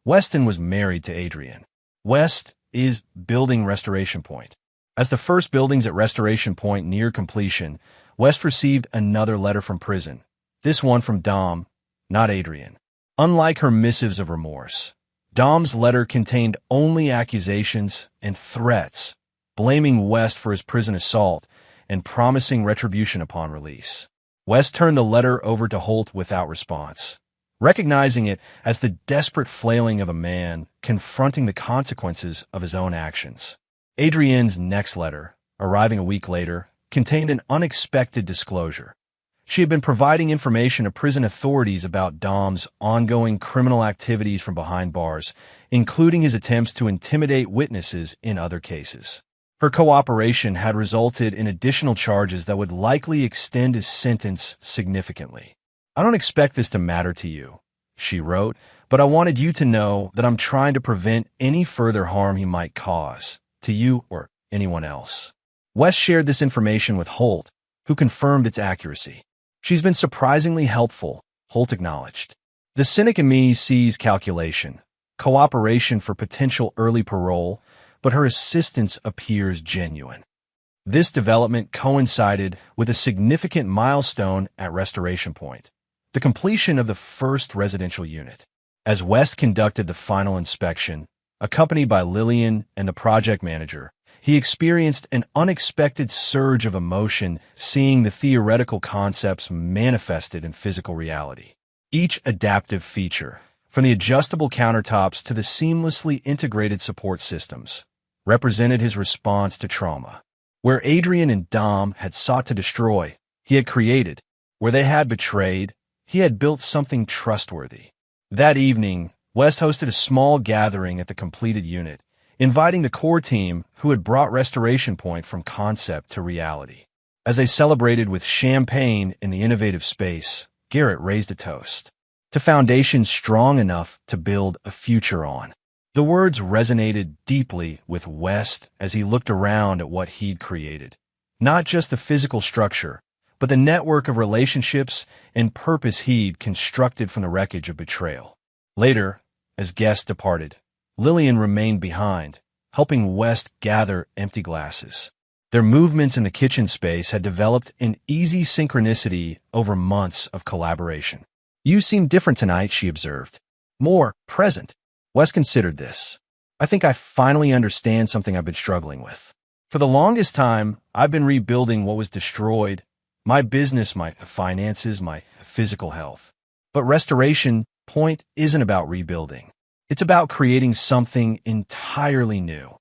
Weston was married to Adrienne. West is building Restoration Point. As the first buildings at Restoration Point neared completion, West received another letter from prison, this one from Dom, not Adrienne. Unlike her missives of remorse, Dom's letter contained only accusations and threats, blaming West for his prison assault and promising retribution upon release. West turned the letter over to Holt without response, recognizing it as the desperate flailing of a man confronting the consequences of his own actions. Adrienne's next letter, arriving a week later, contained an unexpected disclosure. She had been providing information to prison authorities about Dom's ongoing criminal activities from behind bars, including his attempts to intimidate witnesses in other cases. Her cooperation had resulted in additional charges that would likely extend his sentence significantly. I don't expect this to matter to you, she wrote, but I wanted you to know that I'm trying to prevent any further harm he might cause, to you or anyone else. West shared this information with Holt, who confirmed its accuracy. She's been surprisingly helpful, Holt acknowledged. The cynic in me sees calculation, cooperation for potential early parole, but her assistance appears genuine. This development coincided with a significant milestone at Restoration Point, the completion of the first residential unit. As West conducted the final inspection, accompanied by Lillian and the project manager, he experienced an unexpected surge of emotion seeing the theoretical concepts manifested in physical reality. Each adaptive feature, from the adjustable countertops to the seamlessly integrated support systems, represented his response to trauma. Where Adrienne and Dom had sought to destroy, he had created. Where they had betrayed, he had built something trustworthy. That evening, West hosted a small gathering at the completed unit, inviting the core team who had brought Restoration Point from concept to reality. As they celebrated with champagne in the innovative space, Garrett raised a toast to foundations strong enough to build a future on. The words resonated deeply with West as he looked around at what he'd created. Not just the physical structure, but the network of relationships and purpose he'd constructed from the wreckage of betrayal. Later, as guests departed, Lillian remained behind, helping West gather empty glasses. Their movements in the kitchen space had developed an easy synchronicity over months of collaboration. You seem different tonight, she observed. More present. West considered this. I think I finally understand something I've been struggling with. For the longest time, I've been rebuilding what was destroyed. My business, my finances, my physical health. But Restoration Point isn't about rebuilding. It's about creating something entirely new.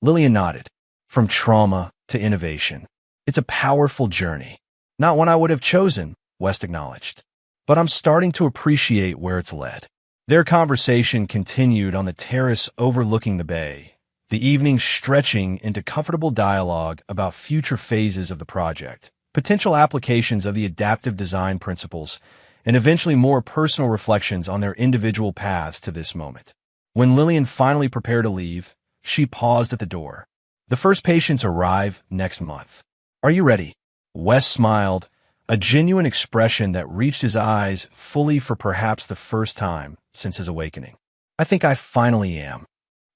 Lillian nodded. From trauma to innovation. It's a powerful journey. Not one I would have chosen, West acknowledged. But I'm starting to appreciate where it's led. Their conversation continued on the terrace overlooking the bay, the evening stretching into comfortable dialogue about future phases of the project, potential applications of the adaptive design principles, and eventually more personal reflections on their individual paths to this moment. When Lillian finally prepared to leave, she paused at the door. The first patients arrive next month. Are you ready? Wes smiled, a genuine expression that reached his eyes fully for perhaps the first time since his awakening. I think I finally am.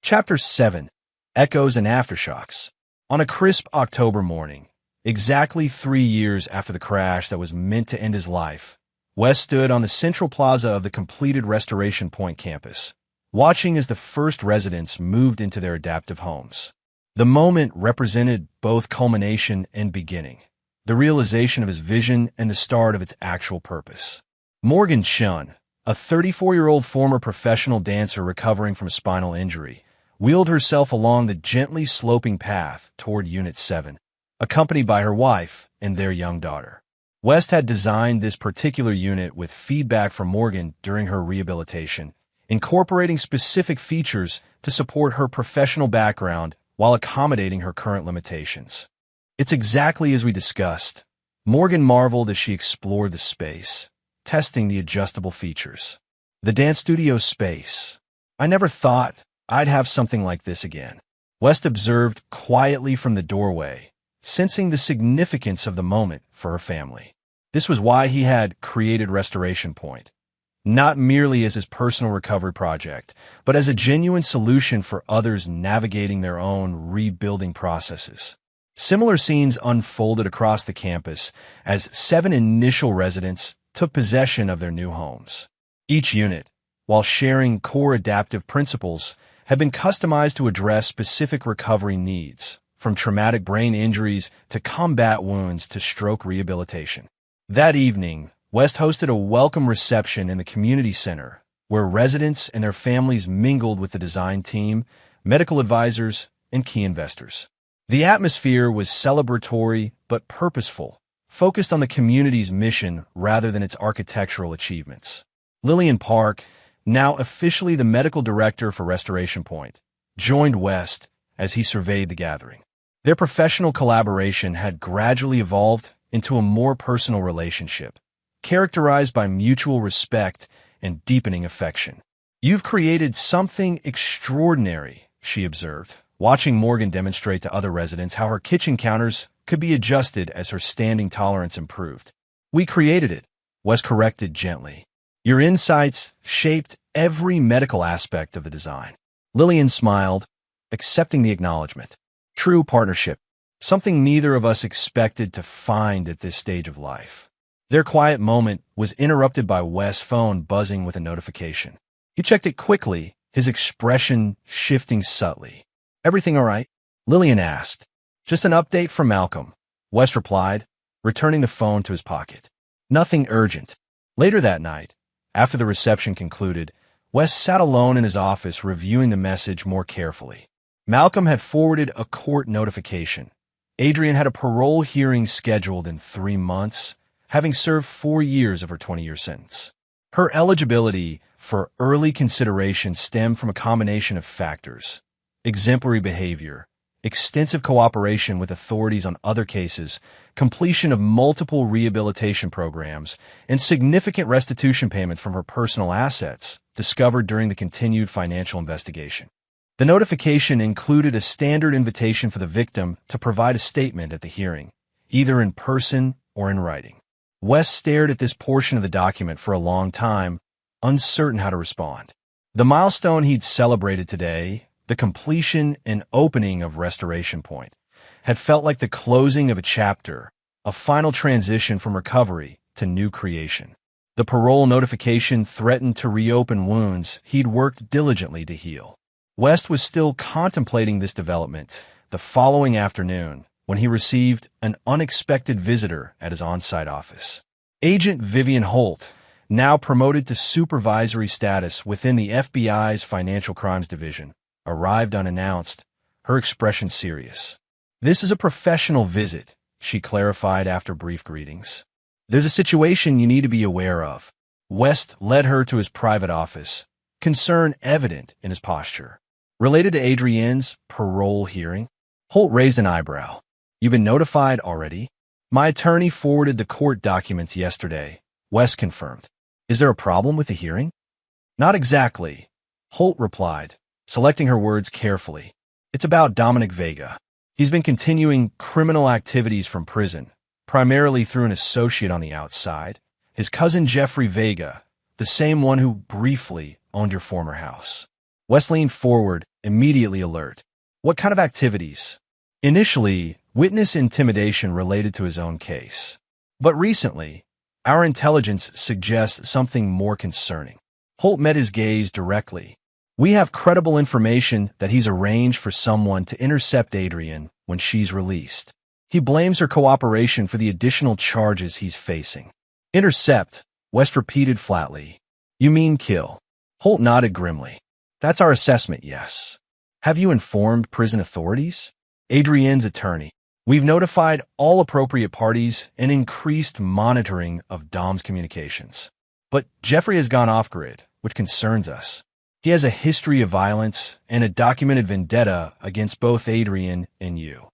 Chapter 7. Echoes and Aftershocks. On a crisp October morning, exactly 3 years after the crash that was meant to end his life, Wes stood on the central plaza of the completed Restoration Point campus, watching as the first residents moved into their adaptive homes. The moment represented both culmination and beginning, the realization of his vision and the start of its actual purpose. Morgan Chun, a 34-year-old former professional dancer recovering from a spinal injury, wheeled herself along the gently sloping path toward Unit 7, accompanied by her wife and their young daughter. West had designed this particular unit with feedback from Morgan during her rehabilitation, incorporating specific features to support her professional background while accommodating her current limitations. It's exactly as we discussed. Morgan marveled as she explored the space, testing the adjustable features. The dance studio space. I never thought I'd have something like this again. West observed quietly from the doorway, sensing the significance of the moment for her family. This was why he had created Restoration Point, not merely as his personal recovery project, but as a genuine solution for others navigating their own rebuilding processes. Similar scenes unfolded across the campus as 7 initial residents took possession of their new homes. Each unit, while sharing core adaptive principles, had been customized to address specific recovery needs, from traumatic brain injuries to combat wounds to stroke rehabilitation. That evening, West hosted a welcome reception in the community center, where residents and their families mingled with the design team, medical advisors, and key investors. The atmosphere was celebratory but purposeful, focused on the community's mission rather than its architectural achievements. Lillian Park, now officially the medical director for Restoration Point, joined West as he surveyed the gathering. Their professional collaboration had gradually evolved into a more personal relationship, characterized by mutual respect and deepening affection. You've created something extraordinary, she observed, watching Morgan demonstrate to other residents how her kitchen counters could be adjusted as her standing tolerance improved. We created it, Wes corrected gently. Your insights shaped every medical aspect of the design. Lillian smiled, accepting the acknowledgement. True partnership, something neither of us expected to find at this stage of life. Their quiet moment was interrupted by Wes' phone buzzing with a notification. He checked it quickly, his expression shifting subtly. Everything all right? Lillian asked. Just an update from Malcolm, Wes replied, returning the phone to his pocket. Nothing urgent. Later that night, after the reception concluded, Wes sat alone in his office reviewing the message more carefully. Malcolm had forwarded a court notification. Adrian had a parole hearing scheduled in 3 months, having served 4 years of her 20-year sentence. Her eligibility for early consideration stemmed from a combination of factors: exemplary behavior, extensive cooperation with authorities on other cases, completion of multiple rehabilitation programs, and significant restitution payment from her personal assets discovered during the continued financial investigation. The notification included a standard invitation for the victim to provide a statement at the hearing, either in person or in writing. Wes stared at this portion of the document for a long time, uncertain how to respond. The milestone he'd celebrated today, the completion and opening of Restoration Point, had felt like the closing of a chapter, a final transition from recovery to new creation. The parole notification threatened to reopen wounds he'd worked diligently to heal. West was still contemplating this development the following afternoon when he received an unexpected visitor at his on-site office. Agent Vivian Holt, now promoted to supervisory status within the FBI's Financial Crimes Division, arrived unannounced, her expression serious. "This is a professional visit," she clarified after brief greetings. "There's a situation you need to be aware of." West led her to his private office, concern evident in his posture. "Related to Adrienne's parole hearing?" Holt raised an eyebrow. "You've been notified already?" "My attorney forwarded the court documents yesterday," West confirmed. "Is there a problem with the hearing?" "Not exactly," Holt replied, selecting her words carefully. "It's about Dominic Vega. He's been continuing criminal activities from prison, primarily through an associate on the outside, his cousin Jeffrey Vega, the same one who briefly owned your former house." West leaned forward, immediately alert. "What kind of activities?" "Initially, witness intimidation related to his own case. But recently, our intelligence suggests something more concerning." Holt met his gaze directly. "We have credible information that he's arranged for someone to intercept Adrienne when she's released. He blames her cooperation for the additional charges he's facing." "Intercept," West repeated flatly. "You mean kill?" Holt nodded grimly. "That's our assessment, yes." "Have you informed prison authorities?" Adrienne's attorney. "We've notified all appropriate parties and increased monitoring of Dom's communications. But Jeffrey has gone off-grid, which concerns us. He has a history of violence and a documented vendetta against both Adrienne and you."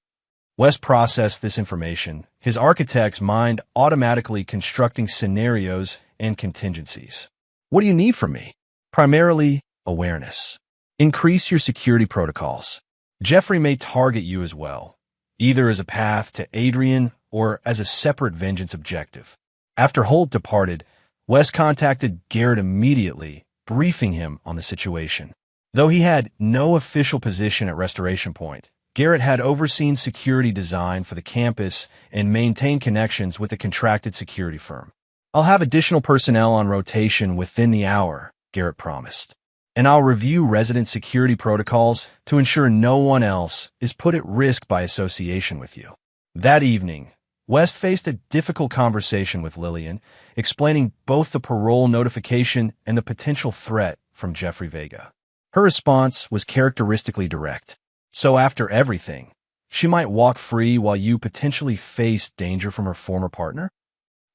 West processed this information, his architect's mind automatically constructing scenarios and contingencies. "What do you need from me?" "Primarily, awareness. Increase your security protocols. Jeffrey may target you as well, either as a path to Adrienne or as a separate vengeance objective." After Holt departed, West contacted Garrett immediately, briefing him on the situation. Though he had no official position at Restoration Point, Garrett had overseen security design for the campus and maintained connections with a contracted security firm. "I'll have additional personnel on rotation within the hour," Garrett promised. "And I'll review resident security protocols to ensure no one else is put at risk by association with you." That evening, West faced a difficult conversation with Lillian, explaining both the parole notification and the potential threat from Jeffrey Vega. Her response was characteristically direct. "So after everything, she might walk free while you potentially face danger from her former partner?"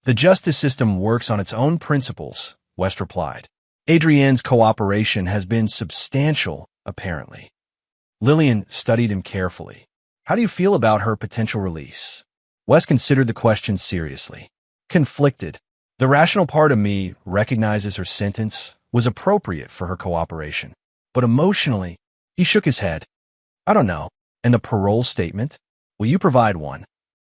"The justice system works on its own principles," West replied. "Adrienne's cooperation has been substantial, apparently." Lillian studied him carefully. "How do you feel about her potential release?" West considered the question seriously. "Conflicted. The rational part of me recognizes her sentence was appropriate for her cooperation. But emotionally," he shook his head. "I don't know. And the parole statement? Will you provide one?"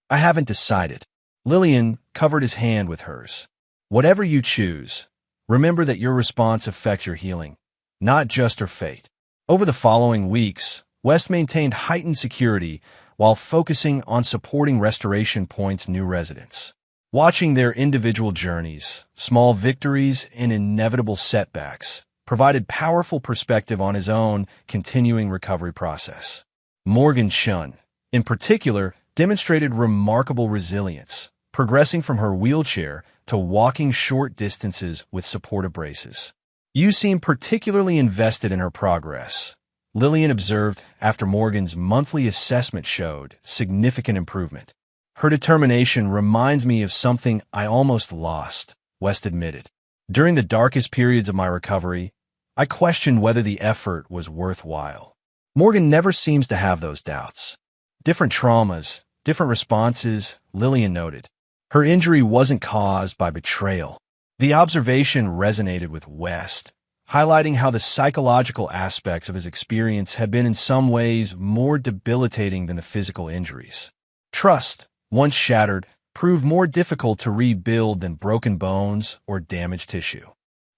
"I haven't decided." Lillian covered his hand with hers. "Whatever you choose, remember that your response affects your healing, not just her fate." Over the following weeks, West maintained heightened security while focusing on supporting Restoration Point's new residents. Watching their individual journeys, small victories, and inevitable setbacks provided powerful perspective on his own continuing recovery process. Morgan Shun, in particular, demonstrated remarkable resilience, progressing from her wheelchair to walking short distances with supportive braces. "You seem particularly invested in her progress," Lillian observed after Morgan's monthly assessment showed significant improvement. "Her determination reminds me of something I almost lost," West admitted. "During the darkest periods of my recovery, I questioned whether the effort was worthwhile." Morgan never seems to have those doubts. "Different traumas, different responses," Lillian noted. Her injury wasn't caused by betrayal. The observation resonated with West, highlighting how the psychological aspects of his experience had been in some ways more debilitating than the physical injuries. Trust, once shattered, proved more difficult to rebuild than broken bones or damaged tissue.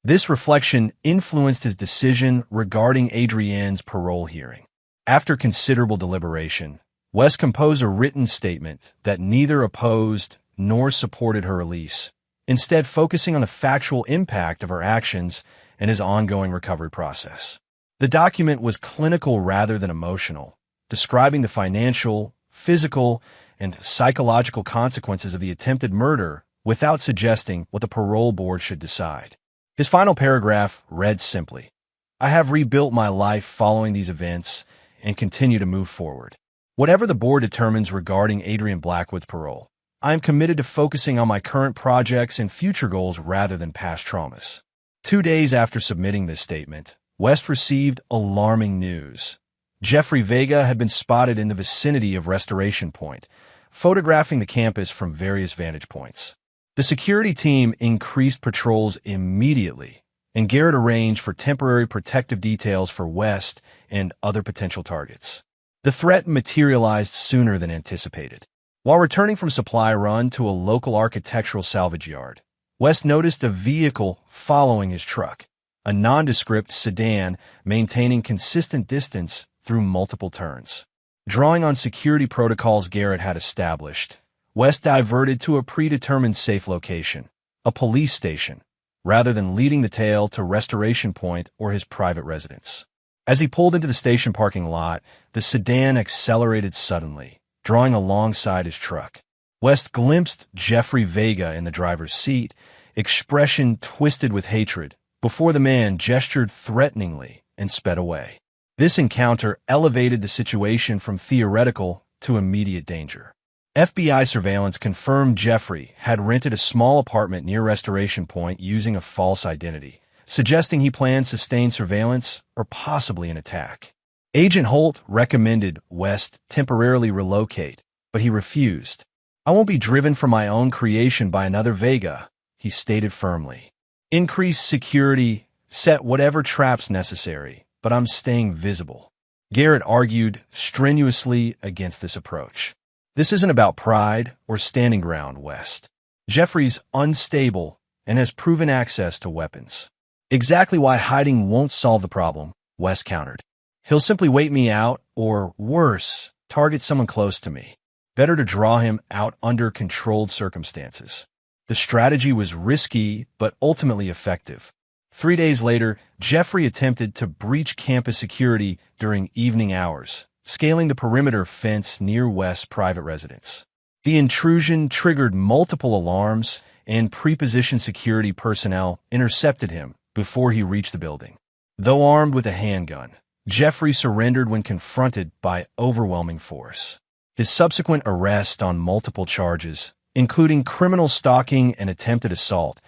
This reflection influenced his decision regarding Adrienne's parole hearing. After considerable deliberation, West composed a written statement that neither opposed nor supported her release, instead focusing on the factual impact of her actions and his ongoing recovery process. The document was clinical rather than emotional, describing the financial, physical, and psychological consequences of the attempted murder without suggesting what the parole board should decide. His final paragraph read simply, "I have rebuilt my life following these events and continue to move forward. Whatever the board determines regarding Adrian Blackwood's parole, I am committed to focusing on my current projects and future goals rather than past traumas." 2 days after submitting this statement, West received alarming news. Jeffrey Vega had been spotted in the vicinity of Restoration Point, photographing the campus from various vantage points. The security team increased patrols immediately, and Garrett arranged for temporary protective details for West and other potential targets. The threat materialized sooner than anticipated. While returning from supply run to a local architectural salvage yard, West noticed a vehicle following his truck, a nondescript sedan maintaining consistent distance through multiple turns. Drawing on security protocols Garrett had established, West diverted to a predetermined safe location, a police station, rather than leading the tail to Restoration Point or his private residence. As he pulled into the station parking lot, the sedan accelerated suddenly, drawing alongside his truck. West glimpsed Jeffrey Vega in the driver's seat, expression twisted with hatred, before the man gestured threateningly and sped away. This encounter elevated the situation from theoretical to immediate danger. FBI surveillance confirmed Jeffrey had rented a small apartment near Restoration Point using a false identity, suggesting he planned sustained surveillance or possibly an attack. Agent Holt recommended West temporarily relocate, but he refused. "I won't be driven from my own creation by another Vega," he stated firmly. "Increase security, set whatever traps necessary, but I'm staying visible." Garrett argued strenuously against this approach. "This isn't about pride or standing ground, West. Jeffrey's unstable and has proven access to weapons." "Exactly why hiding won't solve the problem," West countered. "He'll simply wait me out or, worse, target someone close to me. Better to draw him out under controlled circumstances." The strategy was risky but ultimately effective. 3 days later, Jeffrey attempted to breach campus security during evening hours, scaling the perimeter fence near West's private residence. The intrusion triggered multiple alarms, and prepositioned security personnel intercepted him before he reached the building. Though armed with a handgun, Jeffrey surrendered when confronted by overwhelming force. His subsequent arrest on multiple charges, including criminal stalking and attempted assault,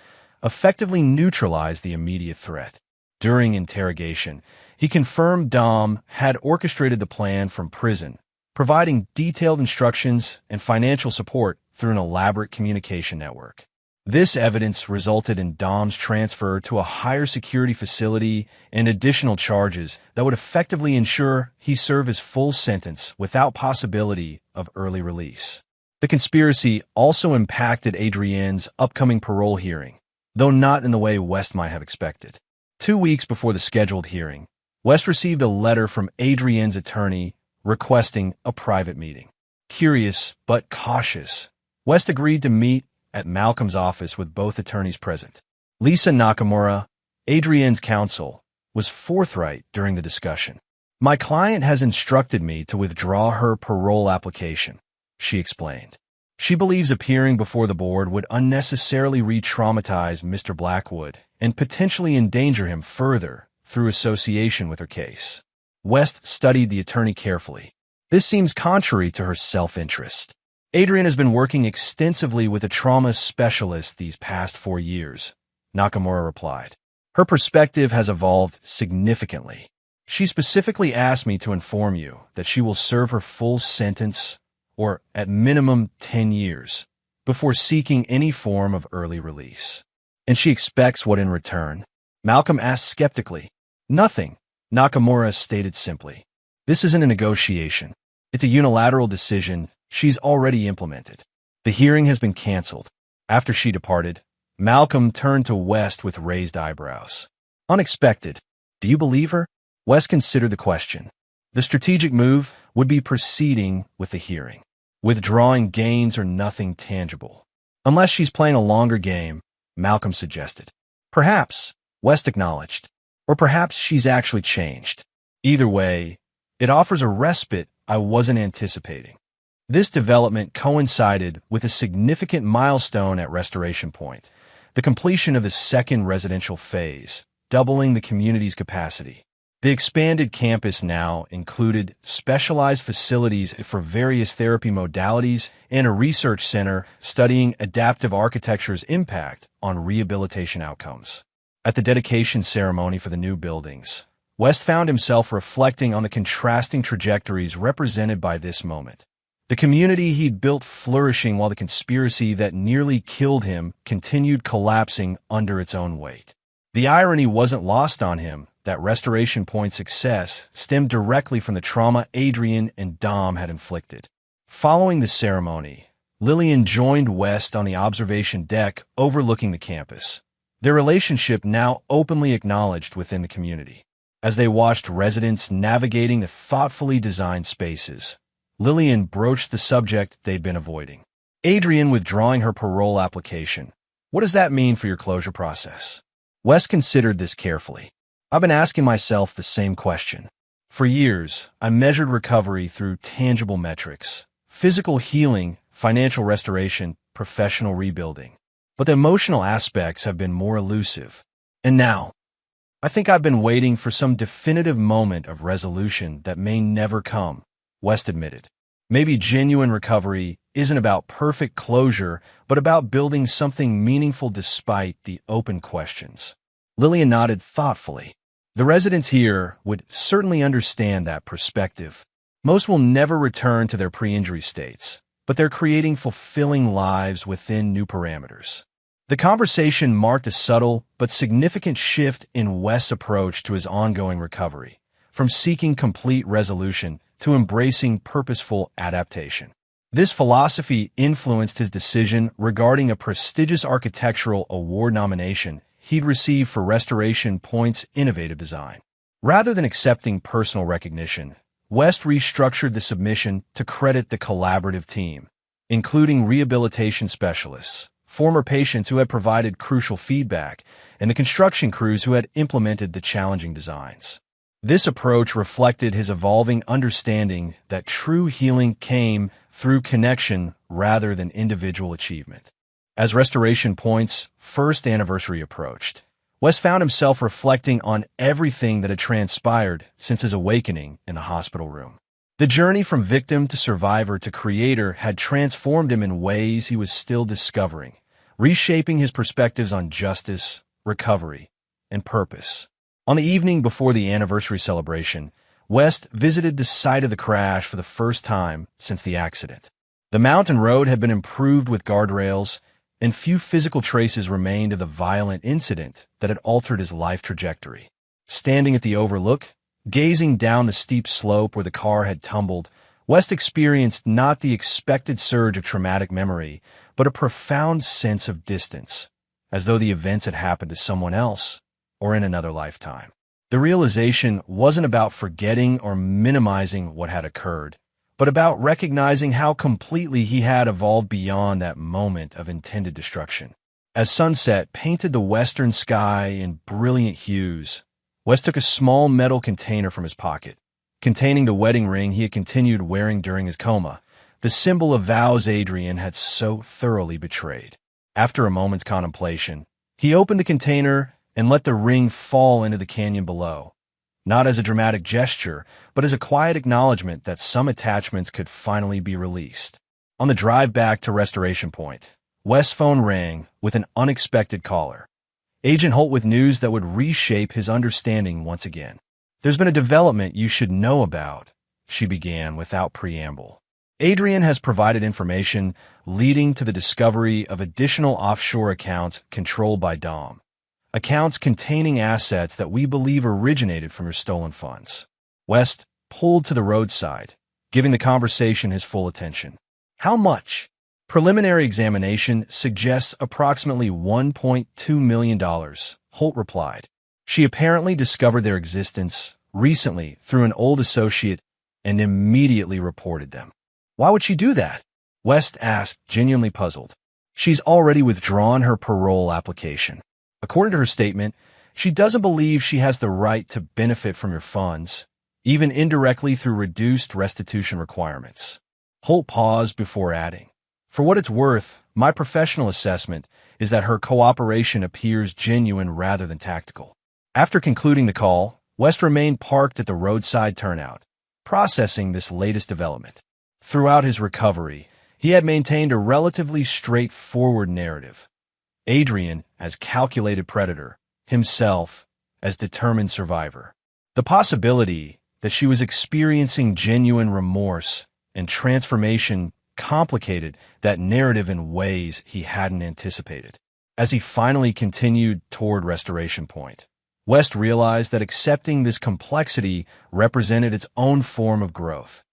effectively neutralized the immediate threat. During interrogation, he confirmed Dom had orchestrated the plan from prison, providing detailed instructions and financial support through an elaborate communication network. This evidence resulted in Dom's transfer to a higher security facility and additional charges that would effectively ensure he serve his full sentence without possibility of early release. The conspiracy also impacted Adrienne's upcoming parole hearing, though not in the way West might have expected. 2 weeks before the scheduled hearing, West received a letter from Adrienne's attorney requesting a private meeting. Curious but cautious, West agreed to meet at Malcolm's office with both attorneys present. Lisa Nakamura, Adrienne's counsel, was forthright during the discussion. "My client has instructed me to withdraw her parole application," she explained. She believes appearing before the board would unnecessarily re-traumatize Mr. Blackwood and potentially endanger him further through association with her case. West studied the attorney carefully. "This seems contrary to her self-interest. Adrienne has been working extensively with a trauma specialist these past 4 years," Nakamura replied. "Her perspective has evolved significantly. She specifically asked me to inform you that she will serve her full sentence, or at minimum 10 years, before seeking any form of early release." "And she expects what in return?" Malcolm asked skeptically. "Nothing," Nakamura stated simply. "This isn't a negotiation. It's a unilateral decision she's already implemented." The hearing has been canceled. After she departed, Malcolm turned to West with raised eyebrows. "Unexpected. Do you believe her?" West considered the question. The strategic move would be proceeding with the hearing. Withdrawing gains are nothing tangible. "Unless she's playing a longer game," Malcolm suggested. "Perhaps," West acknowledged. "Or perhaps she's actually changed. Either way, it offers a respite I wasn't anticipating." This development coincided with a significant milestone at Restoration Point, the completion of the second residential phase, doubling the community's capacity. The expanded campus now included specialized facilities for various therapy modalities and a research center studying adaptive architecture's impact on rehabilitation outcomes. At the dedication ceremony for the new buildings, West found himself reflecting on the contrasting trajectories represented by this moment. The community he'd built flourishing while the conspiracy that nearly killed him continued collapsing under its own weight. The irony wasn't lost on him that Restoration Point's success stemmed directly from the trauma Adrian and Dom had inflicted. Following the ceremony, Lillian joined West on the observation deck overlooking the campus, their relationship now openly acknowledged within the community. As they watched residents navigating the thoughtfully designed spaces, Lillian broached the subject they'd been avoiding. Adrian withdrawing her parole application. What does that mean for your closure process? Wes considered this carefully. I've been asking myself the same question. For years, I measured recovery through tangible metrics: physical healing, financial restoration, professional rebuilding. But the emotional aspects have been more elusive. And now, I think I've been waiting for some definitive moment of resolution that may never come, West admitted. Maybe genuine recovery isn't about perfect closure, but about building something meaningful despite the open questions. Lillian nodded thoughtfully. The residents here would certainly understand that perspective. Most will never return to their pre-injury states, but they're creating fulfilling lives within new parameters. The conversation marked a subtle but significant shift in West's approach to his ongoing recovery, from seeking complete resolution to embracing purposeful adaptation. This philosophy influenced his decision regarding a prestigious architectural award nomination he'd received for Restoration Point's innovative design. Rather than accepting personal recognition, West restructured the submission to credit the collaborative team, including rehabilitation specialists, former patients who had provided crucial feedback, and the construction crews who had implemented the challenging designs. This approach reflected his evolving understanding that true healing came through connection rather than individual achievement. As Restoration Point's first anniversary approached, West found himself reflecting on everything that had transpired since his awakening in the hospital room. The journey from victim to survivor to creator had transformed him in ways he was still discovering, reshaping his perspectives on justice, recovery, and purpose. On the evening before the anniversary celebration, West visited the site of the crash for the first time since the accident. The mountain road had been improved with guardrails, and few physical traces remained of the violent incident that had altered his life trajectory. Standing at the overlook, gazing down the steep slope where the car had tumbled, West experienced not the expected surge of traumatic memory, but a profound sense of distance, as though the events had happened to someone else or in another lifetime. The realization wasn't about forgetting or minimizing what had occurred, but about recognizing how completely he had evolved beyond that moment of intended destruction. As sunset painted the western sky in brilliant hues, West took a small metal container from his pocket, containing the wedding ring he had continued wearing during his coma, the symbol of vows Adrian had so thoroughly betrayed. After a moment's contemplation, he opened the container and let the ring fall into the canyon below, not as a dramatic gesture, but as a quiet acknowledgement that some attachments could finally be released. On the drive back to Restoration Point, West's phone rang with an unexpected caller. Agent Holt with news that would reshape his understanding once again. "There's been a development you should know about," she began without preamble. "Adrian has provided information leading to the discovery of additional offshore accounts controlled by Dom. Accounts containing assets that we believe originated from your stolen funds." West pulled to the roadside, giving the conversation his full attention. "How much?" "Preliminary examination suggests approximately $1.2 million, Holt replied. She apparently discovered their existence recently through an old associate and immediately reported them. "Why would she do that?" West asked, genuinely puzzled. "She's already withdrawn her parole application. According to her statement, she doesn't believe she has the right to benefit from your funds, even indirectly through reduced restitution requirements." Holt paused before adding, "For what it's worth, my professional assessment is that her cooperation appears genuine rather than tactical." After concluding the call, West remained parked at the roadside turnout, processing this latest development. Throughout his recovery, he had maintained a relatively straightforward narrative. Adrian as calculated predator, himself as determined survivor. The possibility that she was experiencing genuine remorse and transformation complicated that narrative in ways he hadn't anticipated. As he finally continued toward Restoration Point, West realized that accepting this complexity represented its own form of growth,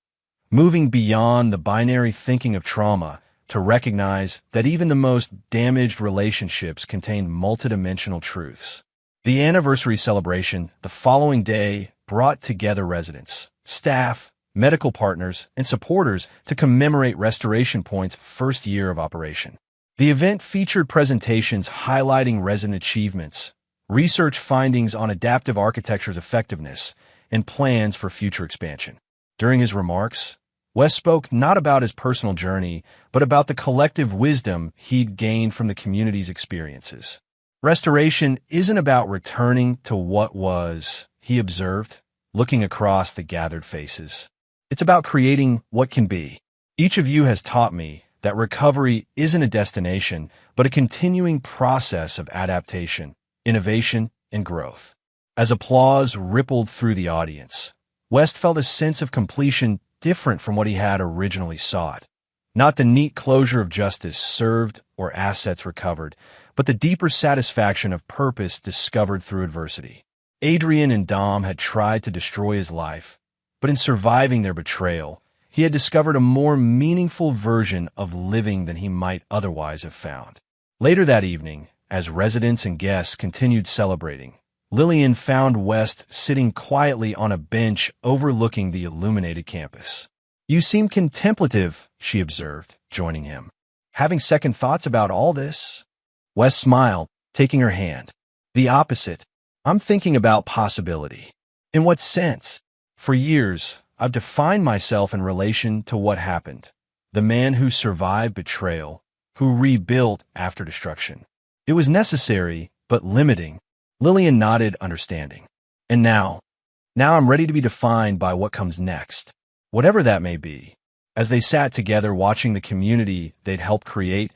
moving beyond the binary thinking of trauma to recognize that even the most damaged relationships contain multidimensional truths. The anniversary celebration the following day brought together residents, staff, medical partners, and supporters to commemorate Restoration Point's first year of operation. The event featured presentations highlighting resident achievements, research findings on adaptive architecture's effectiveness, and plans for future expansion. During his remarks, West spoke not about his personal journey, but about the collective wisdom he'd gained from the community's experiences. Restoration isn't about returning to what was, he observed, looking across the gathered faces. It's about creating what can be. Each of you has taught me that recovery isn't a destination, but a continuing process of adaptation, innovation, and growth. As applause rippled through the audience, West felt a sense of completion different from what he had originally sought. Not the neat closure of justice served or assets recovered, but the deeper satisfaction of purpose discovered through adversity. Adrian and Dom had tried to destroy his life, but in surviving their betrayal, he had discovered a more meaningful version of living than he might otherwise have found. Later that evening, as residents and guests continued celebrating, Lillian found West sitting quietly on a bench overlooking the illuminated campus. "You seem contemplative," she observed, joining him. "Having second thoughts about all this?" West smiled, taking her hand. "The opposite. I'm thinking about possibility." "In what sense?" "For years, I've defined myself in relation to what happened. The man who survived betrayal, who rebuilt after destruction. It was necessary, but limiting." Lillian nodded, understanding. "And now I'm ready to be defined by what comes next, whatever that may be." As they sat together watching the community they'd helped create,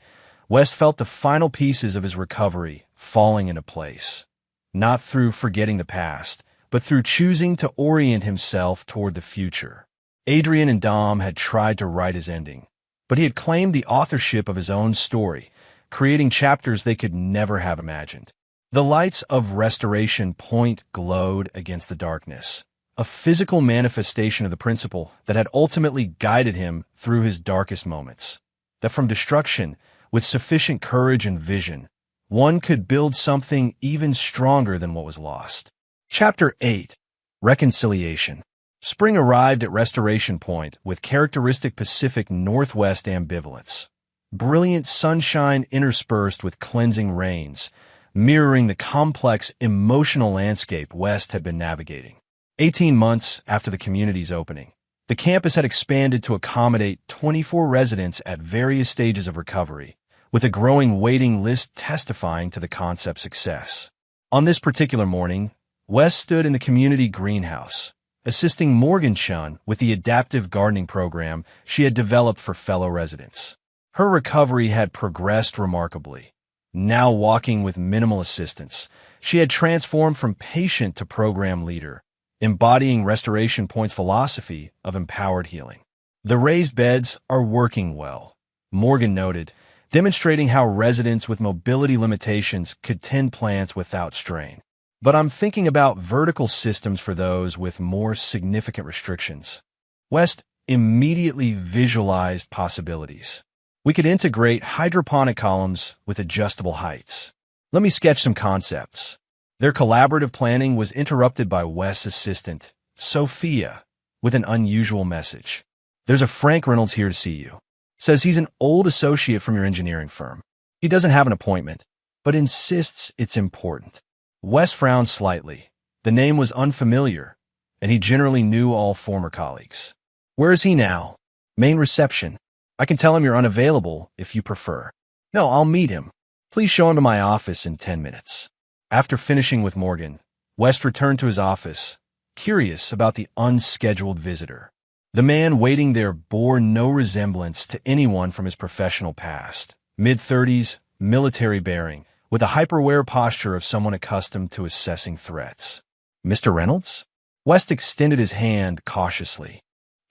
West felt the final pieces of his recovery falling into place. Not through forgetting the past, but through choosing to orient himself toward the future. Adrian and Dom had tried to write his ending, but he had claimed the authorship of his own story, creating chapters they could never have imagined. The lights of Restoration Point glowed against the darkness, a physical manifestation of the principle that had ultimately guided him through his darkest moments. That from destruction, with sufficient courage and vision, one could build something even stronger than what was lost. Chapter 8. Reconciliation. Spring arrived at Restoration Point with characteristic Pacific Northwest ambivalence. Brilliant sunshine interspersed with cleansing rains, mirroring the complex emotional landscape West had been navigating. 18 months after the community's opening, the campus had expanded to accommodate 24 residents at various stages of recovery, with a growing waiting list testifying to the concept's success. On this particular morning, West stood in the community greenhouse, assisting Morgan Chun with the adaptive gardening program she had developed for fellow residents. Her recovery had progressed remarkably. Now walking with minimal assistance, she had transformed from patient to program leader, embodying Restoration Point's philosophy of empowered healing. "The raised beds are working well," Morgan noted, demonstrating how residents with mobility limitations could tend plants without strain. "But I'm thinking about vertical systems for those with more significant restrictions." West immediately visualized possibilities. "We could integrate hydroponic columns with adjustable heights." "Let me sketch some concepts." Their collaborative planning was interrupted by West's assistant, Sophia, with an unusual message. "There's a Frank Reynolds here to see you. Says he's an old associate from your engineering firm. He doesn't have an appointment, but insists it's important." West frowned slightly. The name was unfamiliar, and he generally knew all former colleagues. "Where is he now?" Main reception. I can tell him you're unavailable if you prefer. No, I'll meet him. Please show him to my office in 10 minutes. After finishing with Morgan, West returned to his office, curious about the unscheduled visitor. The man waiting there bore no resemblance to anyone from his professional past. Mid-30s, military bearing, with a hyper-aware posture of someone accustomed to assessing threats. Mr. Reynolds? West extended his hand cautiously.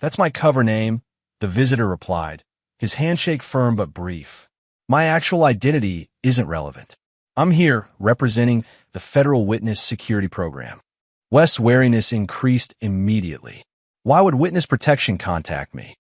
That's my cover name, the visitor replied, his handshake firm but brief. My actual identity isn't relevant. I'm here representing the Federal Witness Security Program. West's wariness increased immediately. Why would Witness Protection contact me?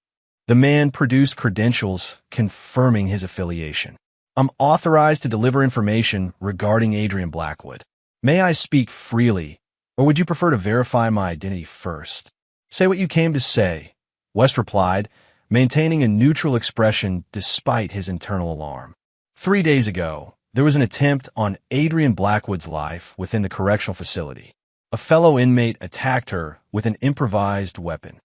The man produced credentials confirming his affiliation. I'm authorized to deliver information regarding Adrian Blackwood. May I speak freely, or would you prefer to verify my identity first? Say what you came to say, West replied, maintaining a neutral expression despite his internal alarm. 3 days ago, there was an attempt on Adrian Blackwood's life within the correctional facility. A fellow inmate attacked her with an improvised weapon.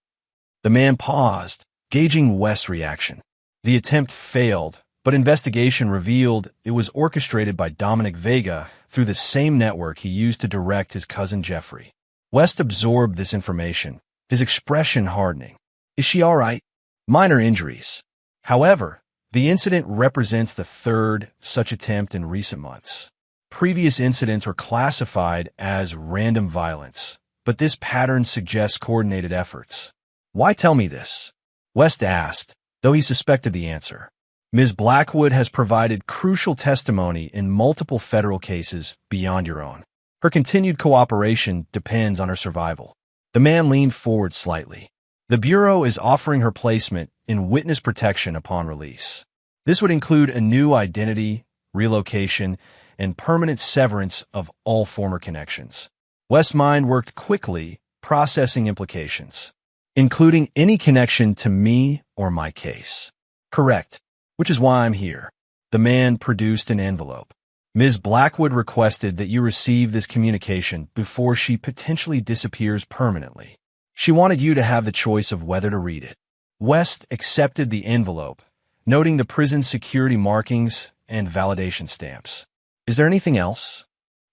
The man paused, gauging West's reaction. The attempt failed, but investigation revealed it was orchestrated by Dominic Vega through the same network he used to direct his cousin Jeffrey. West absorbed this information, his expression hardening. Is she all right? Minor injuries. However, the incident represents the third such attempt in recent months. Previous incidents were classified as random violence, but this pattern suggests coordinated efforts. Why tell me this? West asked, though he suspected the answer. Ms. Blackwood has provided crucial testimony in multiple federal cases beyond your own. Her continued cooperation depends on her survival. The man leaned forward slightly. The Bureau is offering her placement in witness protection upon release. This would include a new identity, relocation, and permanent severance of all former connections. West's mind worked quickly, processing implications, including any connection to me or my case. Correct, which is why I'm here. The man produced an envelope. Ms. Blackwood requested that you receive this communication before she potentially disappears permanently. She wanted you to have the choice of whether to read it. West accepted the envelope, noting the prison security markings and validation stamps. Is there anything else?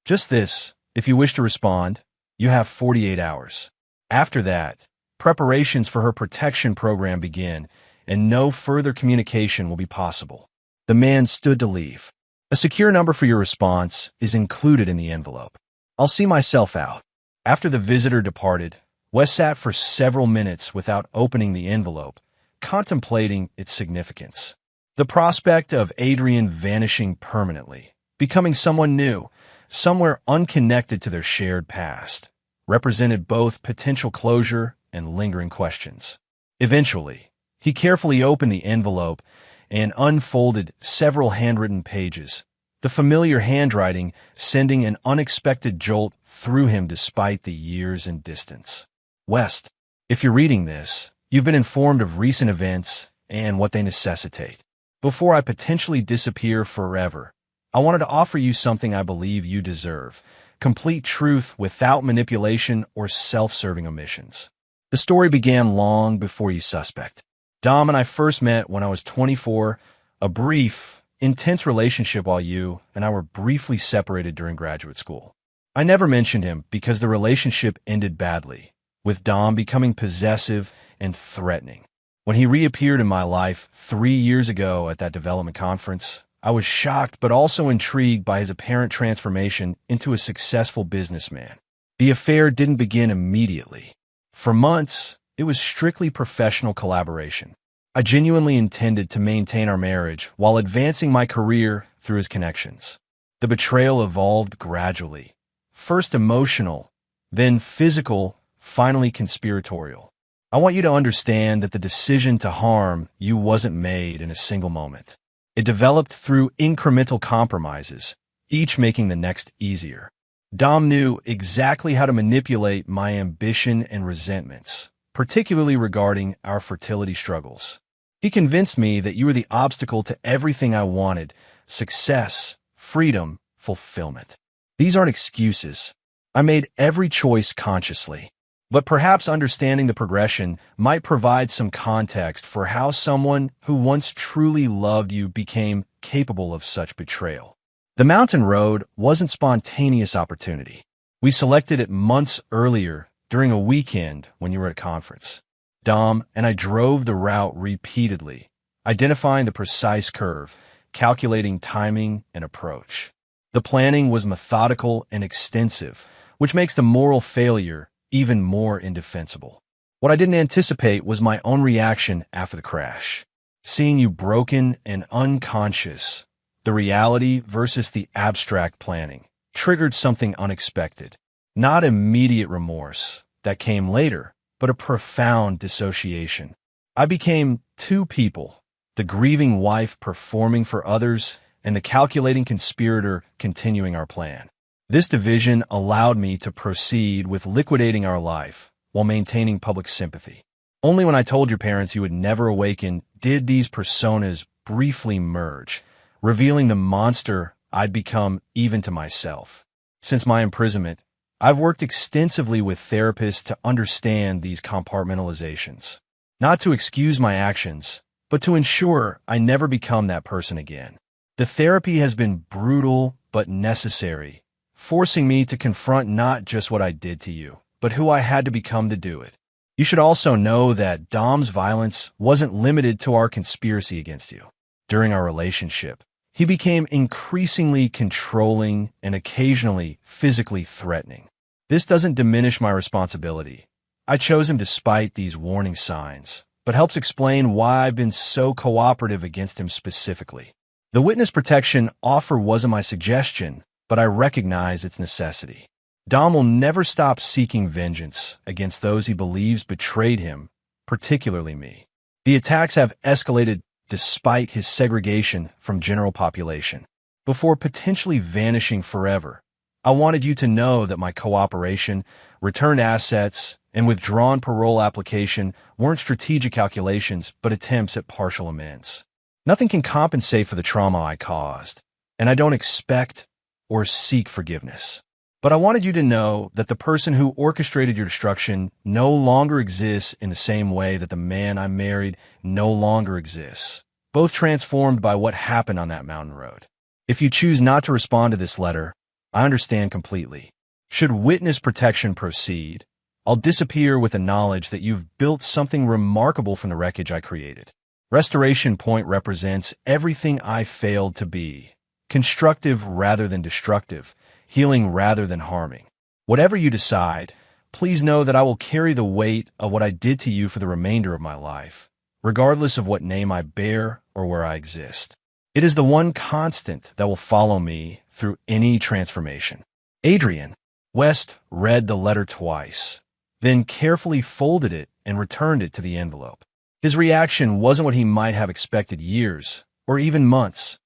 Just this. If you wish to respond, you have 48 hours. After that, preparations for her protection program begin, and no further communication will be possible. The man stood to leave. A secure number for your response is included in the envelope. I'll see myself out. After the visitor departed, West sat for several minutes without opening the envelope, contemplating its significance. The prospect of Adrian vanishing permanently, becoming someone new, somewhere unconnected to their shared past, represented both potential closure and lingering questions. Eventually, he carefully opened the envelope and unfolded several handwritten pages, the familiar handwriting sending an unexpected jolt through him despite the years and distance. West, if you're reading this, you've been informed of recent events and what they necessitate. Before I potentially disappear forever, I wanted to offer you something I believe you deserve: complete truth without manipulation or self-serving omissions. The story began long before you suspect. Dom and I first met when I was 24, a brief, intense relationship while you and I were briefly separated during graduate school. I never mentioned him because the relationship ended badly, with Dom becoming possessive and threatening. When he reappeared in my life 3 years ago at that development conference, I was shocked but also intrigued by his apparent transformation into a successful businessman. The affair didn't begin immediately. For months, it was strictly professional collaboration. I genuinely intended to maintain our marriage while advancing my career through his connections. The betrayal evolved gradually. First emotional, then physical, finally conspiratorial. I want you to understand that the decision to harm you wasn't made in a single moment. It developed through incremental compromises, each making the next easier. Dom knew exactly how to manipulate my ambition and resentments, particularly regarding our fertility struggles. He convinced me that you were the obstacle to everything I wanted: success, freedom, fulfillment. These aren't excuses. I made every choice consciously. But perhaps understanding the progression might provide some context for how someone who once truly loved you became capable of such betrayal. The mountain road wasn't spontaneous opportunity. We selected it months earlier during a weekend when you were at a conference. Dom and I drove the route repeatedly, identifying the precise curve, calculating timing and approach. The planning was methodical and extensive, which makes the moral failure even more indefensible. What I didn't anticipate was my own reaction after the crash. Seeing you broken and unconscious, the reality versus the abstract planning, triggered something unexpected. Not immediate remorse that came later, but a profound dissociation. I became two people, the grieving wife performing for others and the calculating conspirator continuing our plan. This division allowed me to proceed with liquidating our life while maintaining public sympathy. Only when I told your parents you would never awaken did these personas briefly merge, revealing the monster I'd become even to myself. Since my imprisonment, I've worked extensively with therapists to understand these compartmentalizations. Not to excuse my actions, but to ensure I never become that person again. The therapy has been brutal but necessary, forcing me to confront not just what I did to you, but who I had to become to do it. You should also know that Dom's violence wasn't limited to our conspiracy against you. During our relationship, he became increasingly controlling and occasionally physically threatening. This doesn't diminish my responsibility. I chose him despite these warning signs, but helps explain why I've been so cooperative against him specifically. The witness protection offer wasn't my suggestion, but I recognize its necessity. Dom will never stop seeking vengeance against those he believes betrayed him, particularly me. The attacks have escalated despite his segregation from general population. Before potentially vanishing forever, I wanted you to know that my cooperation, returned assets, and withdrawn parole application weren't strategic calculations but attempts at partial amends. Nothing can compensate for the trauma I caused, and I don't expect or seek forgiveness. But I wanted you to know that the person who orchestrated your destruction no longer exists in the same way that the man I married no longer exists, both transformed by what happened on that mountain road. If you choose not to respond to this letter, I understand completely. Should witness protection proceed, I'll disappear with the knowledge that you've built something remarkable from the wreckage I created. Restoration Point represents everything I failed to be, constructive rather than destructive, healing rather than harming. Whatever you decide, please know that I will carry the weight of what I did to you for the remainder of my life, regardless of what name I bear or where I exist. It is the one constant that will follow me through any transformation. Adrian. West read the letter twice, then carefully folded it and returned it to the envelope. His reaction wasn't what he might have expected years, or even months,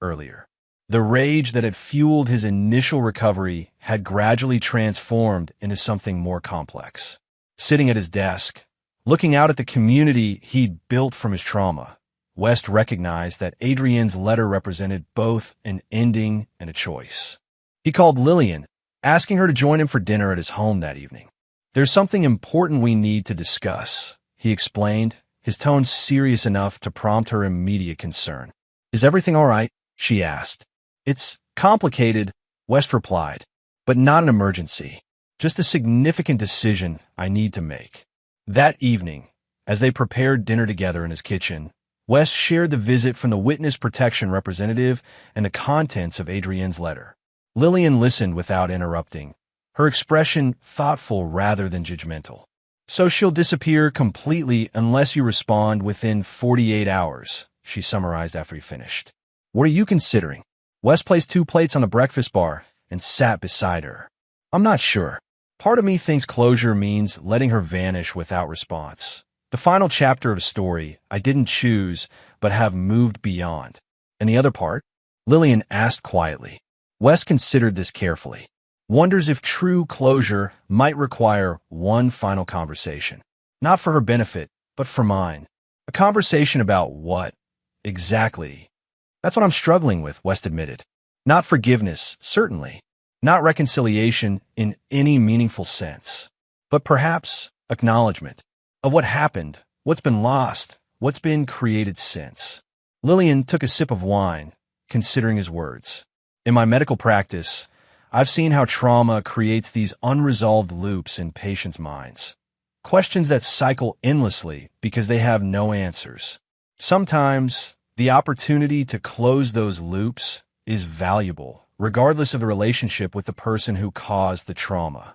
earlier. The rage that had fueled his initial recovery had gradually transformed into something more complex. Sitting at his desk, looking out at the community he'd built from his trauma, West recognized that Adrienne's letter represented both an ending and a choice. He called Lillian, asking her to join him for dinner at his home that evening. "There's something important we need to discuss," he explained, his tone serious enough to prompt her immediate concern. "Is everything all right?" she asked. "It's complicated," West replied, "but not an emergency. Just a significant decision I need to make." That evening, as they prepared dinner together in his kitchen, West shared the visit from the witness protection representative and the contents of Adrienne's letter. Lillian listened without interrupting, her expression thoughtful rather than judgmental. "So she'll disappear completely unless you respond within 48 hours, she summarized after he finished. "What are you considering?" West placed 2 plates on the breakfast bar and sat beside her. "I'm not sure. Part of me thinks closure means letting her vanish without response. The final chapter of a story I didn't choose but have moved beyond. And the other part?" Lillian asked quietly. West considered this carefully. Wonders if true closure might require one final conversation. Not for her benefit, but for mine. A conversation about what? Exactly. "That's what I'm struggling with," West admitted. "Not forgiveness, certainly. Not reconciliation in any meaningful sense. but perhaps acknowledgement of what happened, what's been lost, what's been created since. Lillian took a sip of wine, considering his words. In my medical practice, I've seen how trauma creates these unresolved loops in patients' minds. Questions that cycle endlessly because they have no answers. Sometimes, the opportunity to close those loops is valuable, regardless of the relationship with the person who caused the trauma.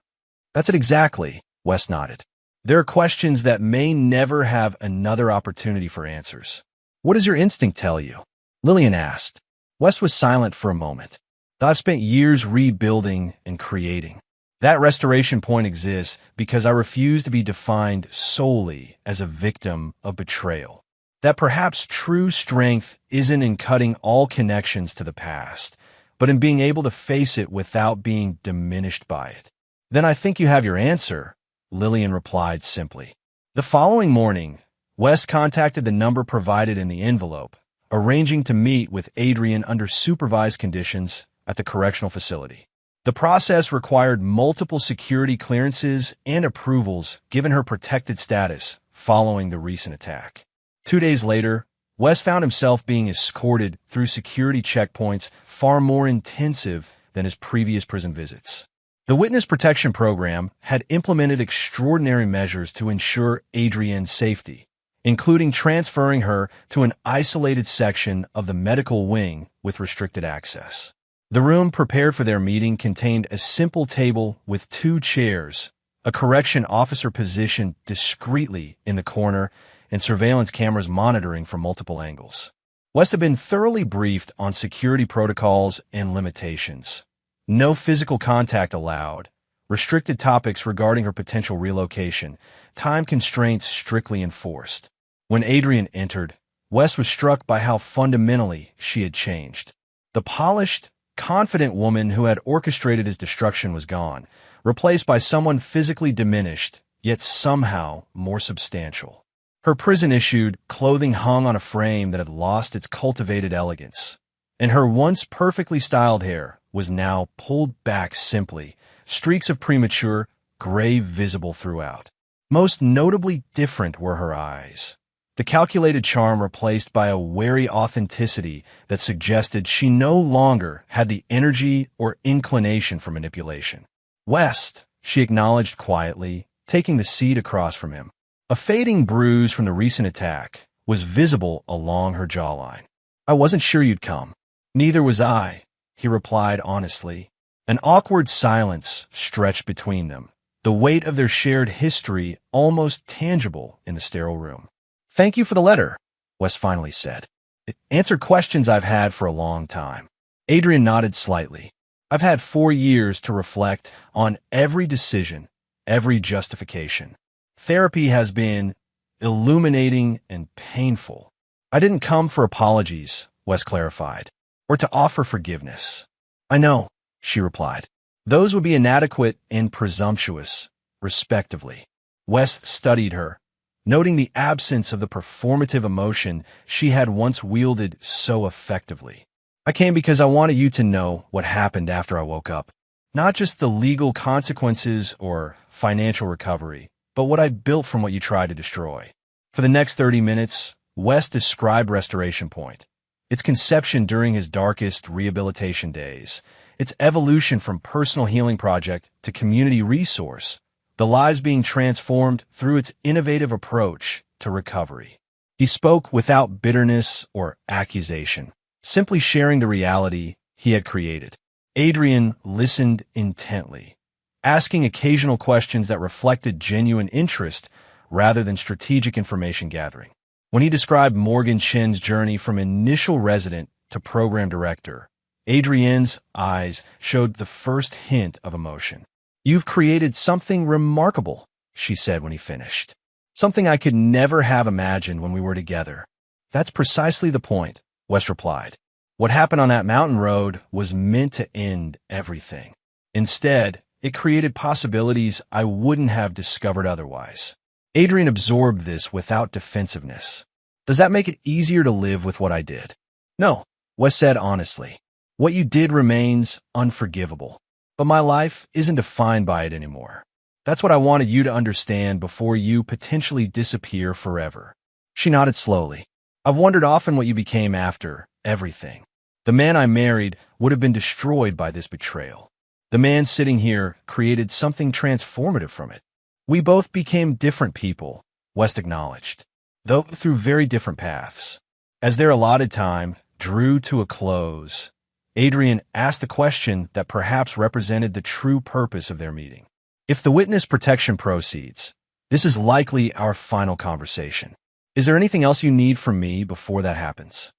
That's it exactly, Wes nodded. There are questions that may never have another opportunity for answers. What does your instinct tell you? Lillian asked. Wes was silent for a moment. I've spent years rebuilding and creating. That restoration point exists because I refuse to be defined solely as a victim of betrayal. That perhaps true strength isn't in cutting all connections to the past, but in being able to face it without being diminished by it. Then I think you have your answer, Lillian replied simply. The following morning, Wes contacted the number provided in the envelope, arranging to meet with Adrian under supervised conditions at the correctional facility. The process required multiple security clearances and approvals given her protected status following the recent attack. 2 days later, Wes found himself being escorted through security checkpoints far more intensive than his previous prison visits. The Witness Protection Program had implemented extraordinary measures to ensure Adrian's safety, including transferring her to an isolated section of the medical wing with restricted access. The room prepared for their meeting contained a simple table with 2 chairs, a correction officer positioned discreetly in the corner, and surveillance cameras monitoring from multiple angles. Wes had been thoroughly briefed on security protocols and limitations. No physical contact allowed, restricted topics regarding her potential relocation, time constraints strictly enforced. When Adrian entered, Wes was struck by how fundamentally she had changed. The polished, confident woman who had orchestrated his destruction was gone, replaced by someone physically diminished, yet somehow more substantial. Her prison-issued clothing hung on a frame that had lost its cultivated elegance, and her once perfectly styled hair was now pulled back simply, streaks of premature gray visible throughout. Most notably different were her eyes. The calculated charm replaced by a wary authenticity that suggested she no longer had the energy or inclination for manipulation. West, she acknowledged quietly, taking the seat across from him. A fading bruise from the recent attack was visible along her jawline. I wasn't sure you'd come. Neither was I, he replied honestly. An awkward silence stretched between them, the weight of their shared history almost tangible in the sterile room. Thank you for the letter, Wes finally said. It answered questions I've had for a long time. Adrian nodded slightly. I've had 4 years to reflect on every decision, every justification. Therapy has been illuminating and painful. I didn't come for apologies, Wes clarified, or to offer forgiveness. I know, she replied. Those would be inadequate and presumptuous, respectively. Wes studied her, noting the absence of the performative emotion she had once wielded so effectively. I came because I wanted you to know what happened after I woke up. Not just the legal consequences or financial recovery, but what I built from what you tried to destroy. For the next 30 minutes, Wes described Restoration Point, its conception during his darkest rehabilitation days, its evolution from personal healing project to community resource, the lives being transformed through its innovative approach to recovery. He spoke without bitterness or accusation, simply sharing the reality he had created. Adrian listened intently, asking occasional questions that reflected genuine interest rather than strategic information gathering. When he described Morgan Chin's journey from initial resident to program director, Adrienne's eyes showed the first hint of emotion. You've created something remarkable, she said when he finished. Something I could never have imagined when we were together. That's precisely the point, Wes replied. What happened on that mountain road was meant to end everything. Instead, it created possibilities I wouldn't have discovered otherwise. Adrian absorbed this without defensiveness. Does that make it easier to live with what I did? No, Wes said honestly. What you did remains unforgivable, but my life isn't defined by it anymore. That's what I wanted you to understand before you potentially disappear forever. She nodded slowly. I've wondered often what you became after everything. The man I married would have been destroyed by this betrayal. The man sitting here created something transformative from it. We both became different people, West acknowledged, though through very different paths. As their allotted time drew to a close, Adrian asked the question that perhaps represented the true purpose of their meeting. If the witness protection proceeds, this is likely our final conversation. Is there anything else you need from me before that happens?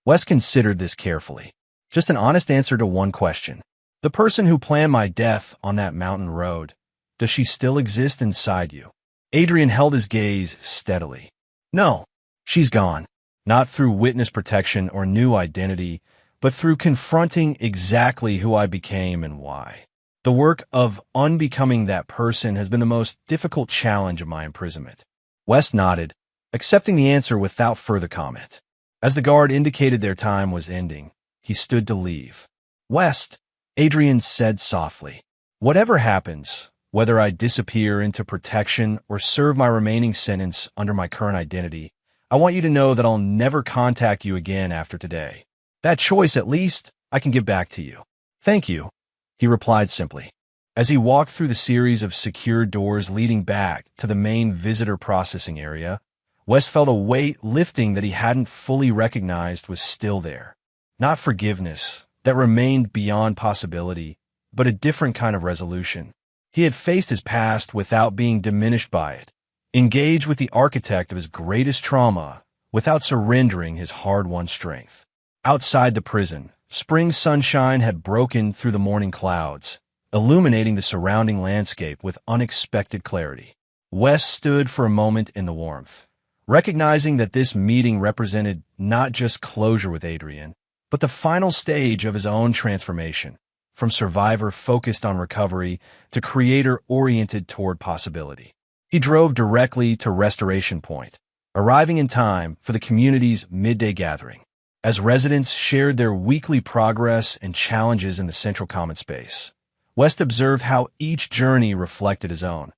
Wes considered this carefully. Just an honest answer to one question. The person who planned my death on that mountain road, does she still exist inside you? Adrian held his gaze steadily. No, she's gone. Not through witness protection or new identity, but through confronting exactly who I became and why. The work of unbecoming that person has been the most difficult challenge of my imprisonment. Wes nodded, accepting the answer without further comment. As the guard indicated their time was ending, he stood to leave. West, Adrian said softly, whatever happens, whether I disappear into protection or serve my remaining sentence under my current identity, I want you to know that I'll never contact you again after today. That choice, at least, I can give back to you. Thank you, he replied simply. As he walked through the series of secure doors leading back to the main visitor processing area, Wes felt a weight lifting that he hadn't fully recognized was still there. Not forgiveness, that remained beyond possibility, but a different kind of resolution. He had faced his past without being diminished by it, engaged with the architect of his greatest trauma without surrendering his hard-won strength. Outside the prison, spring sunshine had broken through the morning clouds, illuminating the surrounding landscape with unexpected clarity. Wes stood for a moment in the warmth, recognizing that this meeting represented not just closure with Adrian, but the final stage of his own transformation, from survivor focused on recovery to creator oriented toward possibility. He drove directly to Restoration Point, arriving in time for the community's midday gathering. As residents shared their weekly progress and challenges in the central common space, West observed how each journey reflected his own,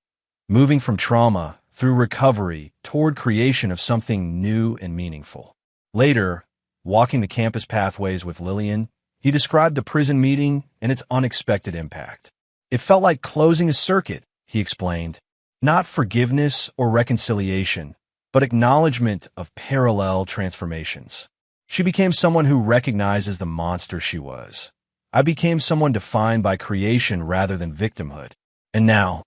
moving from trauma through recovery toward creation of something new and meaningful. Later, walking the campus pathways with Lillian, he described the prison meeting and its unexpected impact. It felt like closing a circuit, he explained, not forgiveness or reconciliation, but acknowledgement of parallel transformations. She became someone who recognizes the monster she was. I became someone defined by creation rather than victimhood. And now?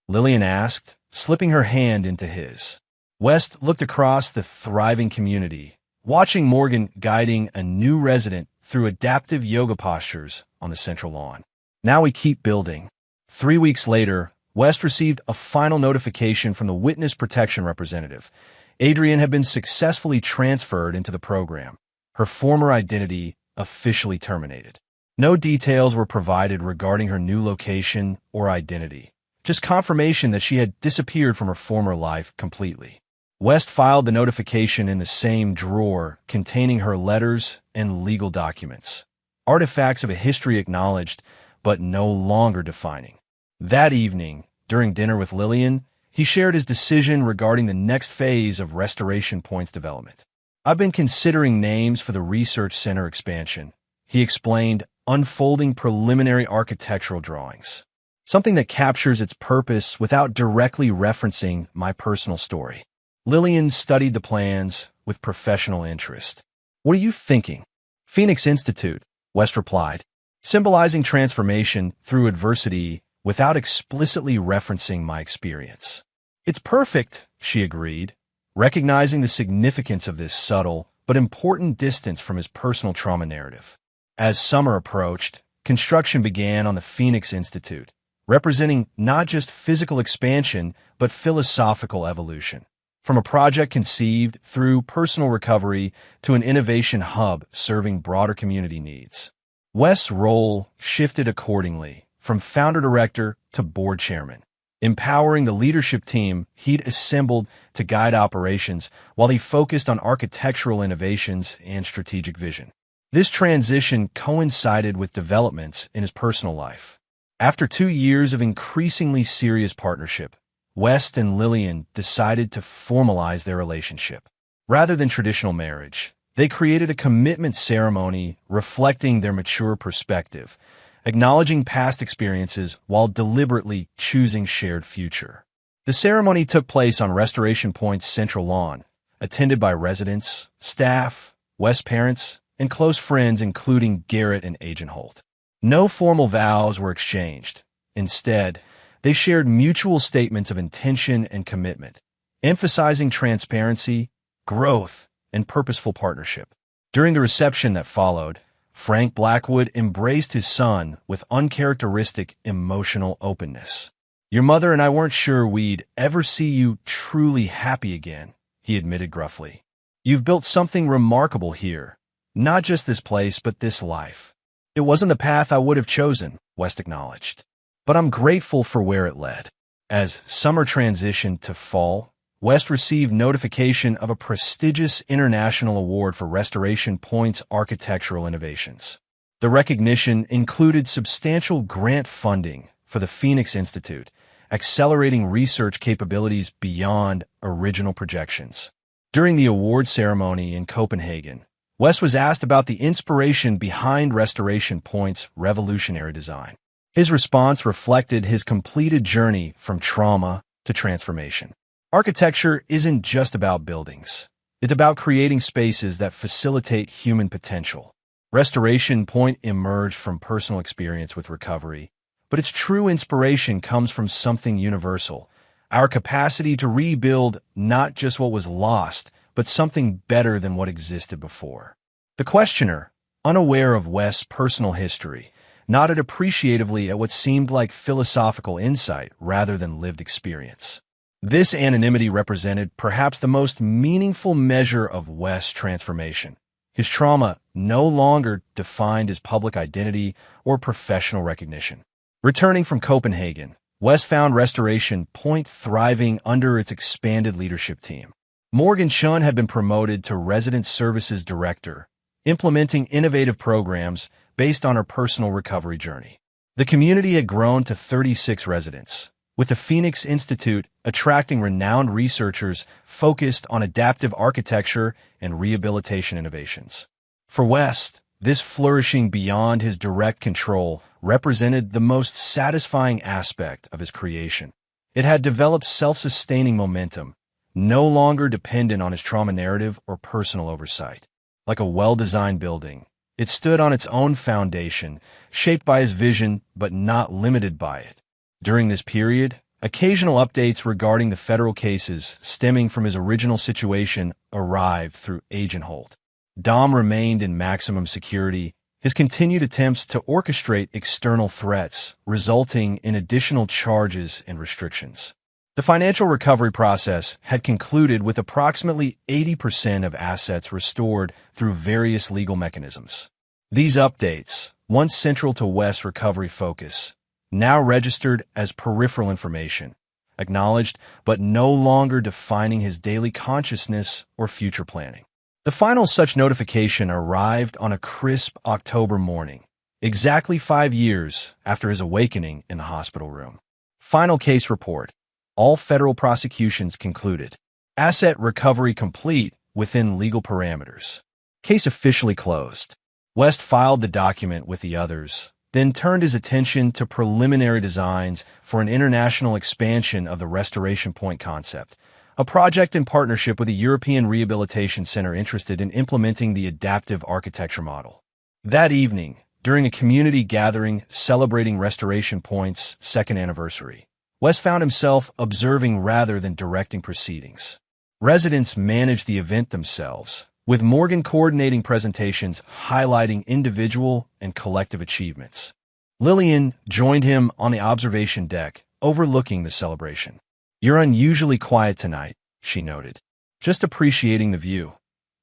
Lillian asked, slipping her hand into his. West looked across the thriving community, watching Morgan guiding a new resident through adaptive yoga postures on the central lawn. Now we keep building. 3 weeks later, West received a final notification from the witness protection representative. Adrian had been successfully transferred into the program, her former identity officially terminated. No details were provided regarding her new location or identity, just confirmation that she had disappeared from her former life completely. West filed the notification in the same drawer containing her letters and legal documents, artifacts of a history acknowledged but no longer defining. That evening, during dinner with Lillian, he shared his decision regarding the next phase of Restoration Point's development. I've been considering names for the research center expansion, he explained, unfolding preliminary architectural drawings, something that captures its purpose without directly referencing my personal story. Lillian studied the plans with professional interest. What are you thinking? Phoenix Institute, West replied, symbolizing transformation through adversity without explicitly referencing my experience. It's perfect, she agreed, recognizing the significance of this subtle but important distance from his personal trauma narrative. As summer approached, construction began on the Phoenix Institute, representing not just physical expansion but philosophical evolution. From a project conceived through personal recovery to an innovation hub serving broader community needs. West's role shifted accordingly, from founder-director to board chairman, empowering the leadership team he'd assembled to guide operations while he focused on architectural innovations and strategic vision. This transition coincided with developments in his personal life. After 2 years of increasingly serious partnership, West and Lillian decided to formalize their relationship. Rather than traditional marriage, they created a commitment ceremony reflecting their mature perspective, acknowledging past experiences while deliberately choosing shared future. The ceremony took place on Restoration Point's central lawn, attended by residents, staff, West parents, and close friends including Garrett and Agent Holt. No formal vows were exchanged. Instead, they shared mutual statements of intention and commitment, emphasizing transparency, growth, and purposeful partnership. During the reception that followed, Frank Blackwood embraced his son with uncharacteristic emotional openness. "Your mother and I weren't sure we'd ever see you truly happy again," he admitted gruffly. "You've built something remarkable here, not just this place, but this life." "It wasn't the path I would have chosen," West acknowledged, "but I'm grateful for where it led." As summer transitioned to fall, West received notification of a prestigious international award for Restoration Point's architectural innovations. The recognition included substantial grant funding for the Phoenix Institute, accelerating research capabilities beyond original projections. During the award ceremony in Copenhagen, West was asked about the inspiration behind Restoration Point's revolutionary design. His response reflected his completed journey from trauma to transformation. Architecture isn't just about buildings. It's about creating spaces that facilitate human potential. Restoration Point emerged from personal experience with recovery, but its true inspiration comes from something universal: our capacity to rebuild not just what was lost, but something better than what existed before. The questioner, unaware of West's personal history, nodded appreciatively at what seemed like philosophical insight rather than lived experience. This anonymity represented perhaps the most meaningful measure of West's transformation. His trauma no longer defined his public identity or professional recognition. Returning from Copenhagen, West found Restoration Point thriving under its expanded leadership team. Morgan Chun had been promoted to Resident Services Director, implementing innovative programs based on her personal recovery journey. The community had grown to 36 residents, with the Phoenix Institute attracting renowned researchers focused on adaptive architecture and rehabilitation innovations. For West, this flourishing beyond his direct control represented the most satisfying aspect of his creation. It had developed self-sustaining momentum, no longer dependent on his trauma narrative or personal oversight. Like a well-designed building, it stood on its own foundation, shaped by his vision but not limited by it. During this period, occasional updates regarding the federal cases stemming from his original situation arrived through Agent Holt. Dom remained in maximum security, his continued attempts to orchestrate external threats, resulting in additional charges and restrictions. The financial recovery process had concluded with approximately 80% of assets restored through various legal mechanisms. These updates, once central to West's recovery focus, now registered as peripheral information, acknowledged but no longer defining his daily consciousness or future planning. The final such notification arrived on a crisp October morning, exactly 5 years after his awakening in the hospital room. Final case report. All federal prosecutions concluded. Asset recovery complete within legal parameters. Case officially closed. West filed the document with the others, then turned his attention to preliminary designs for an international expansion of the Restoration Point concept, a project in partnership with a European rehabilitation center interested in implementing the adaptive architecture model. That evening, during a community gathering celebrating Restoration Point's second anniversary, West found himself observing rather than directing proceedings. Residents managed the event themselves, with Morgan coordinating presentations highlighting individual and collective achievements. Lillian joined him on the observation deck, overlooking the celebration. "You're unusually quiet tonight," she noted. "Just appreciating the view,"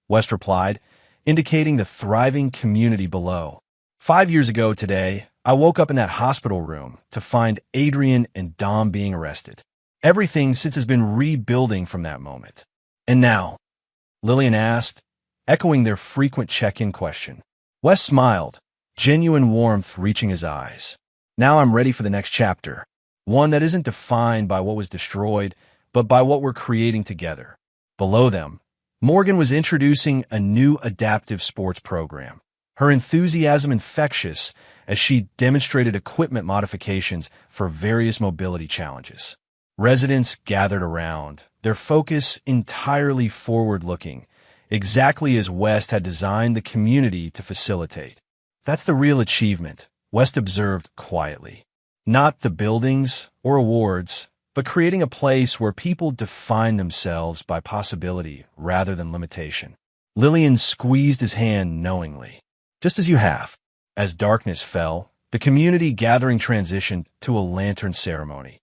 West replied, indicating the thriving community below. 5 years ago today, I woke up in that hospital room to find Adrian and Dom being arrested. Everything since has been rebuilding from that moment. "And now?" Lillian asked, echoing their frequent check-in question. West smiled, genuine warmth reaching his eyes. Now I'm ready for the next chapter. One that isn't defined by what was destroyed, but by what we're creating together. Below them, Morgan was introducing a new adaptive sports program. Her enthusiasm infectious as she demonstrated equipment modifications for various mobility challenges. Residents gathered around, their focus entirely forward-looking, exactly as West had designed the community to facilitate. That's the real achievement, West observed quietly. Not the buildings or awards, but creating a place where people define themselves by possibility rather than limitation. Lillian squeezed his hand knowingly. Just as you have. As darkness fell, the community gathering transitioned to a lantern ceremony.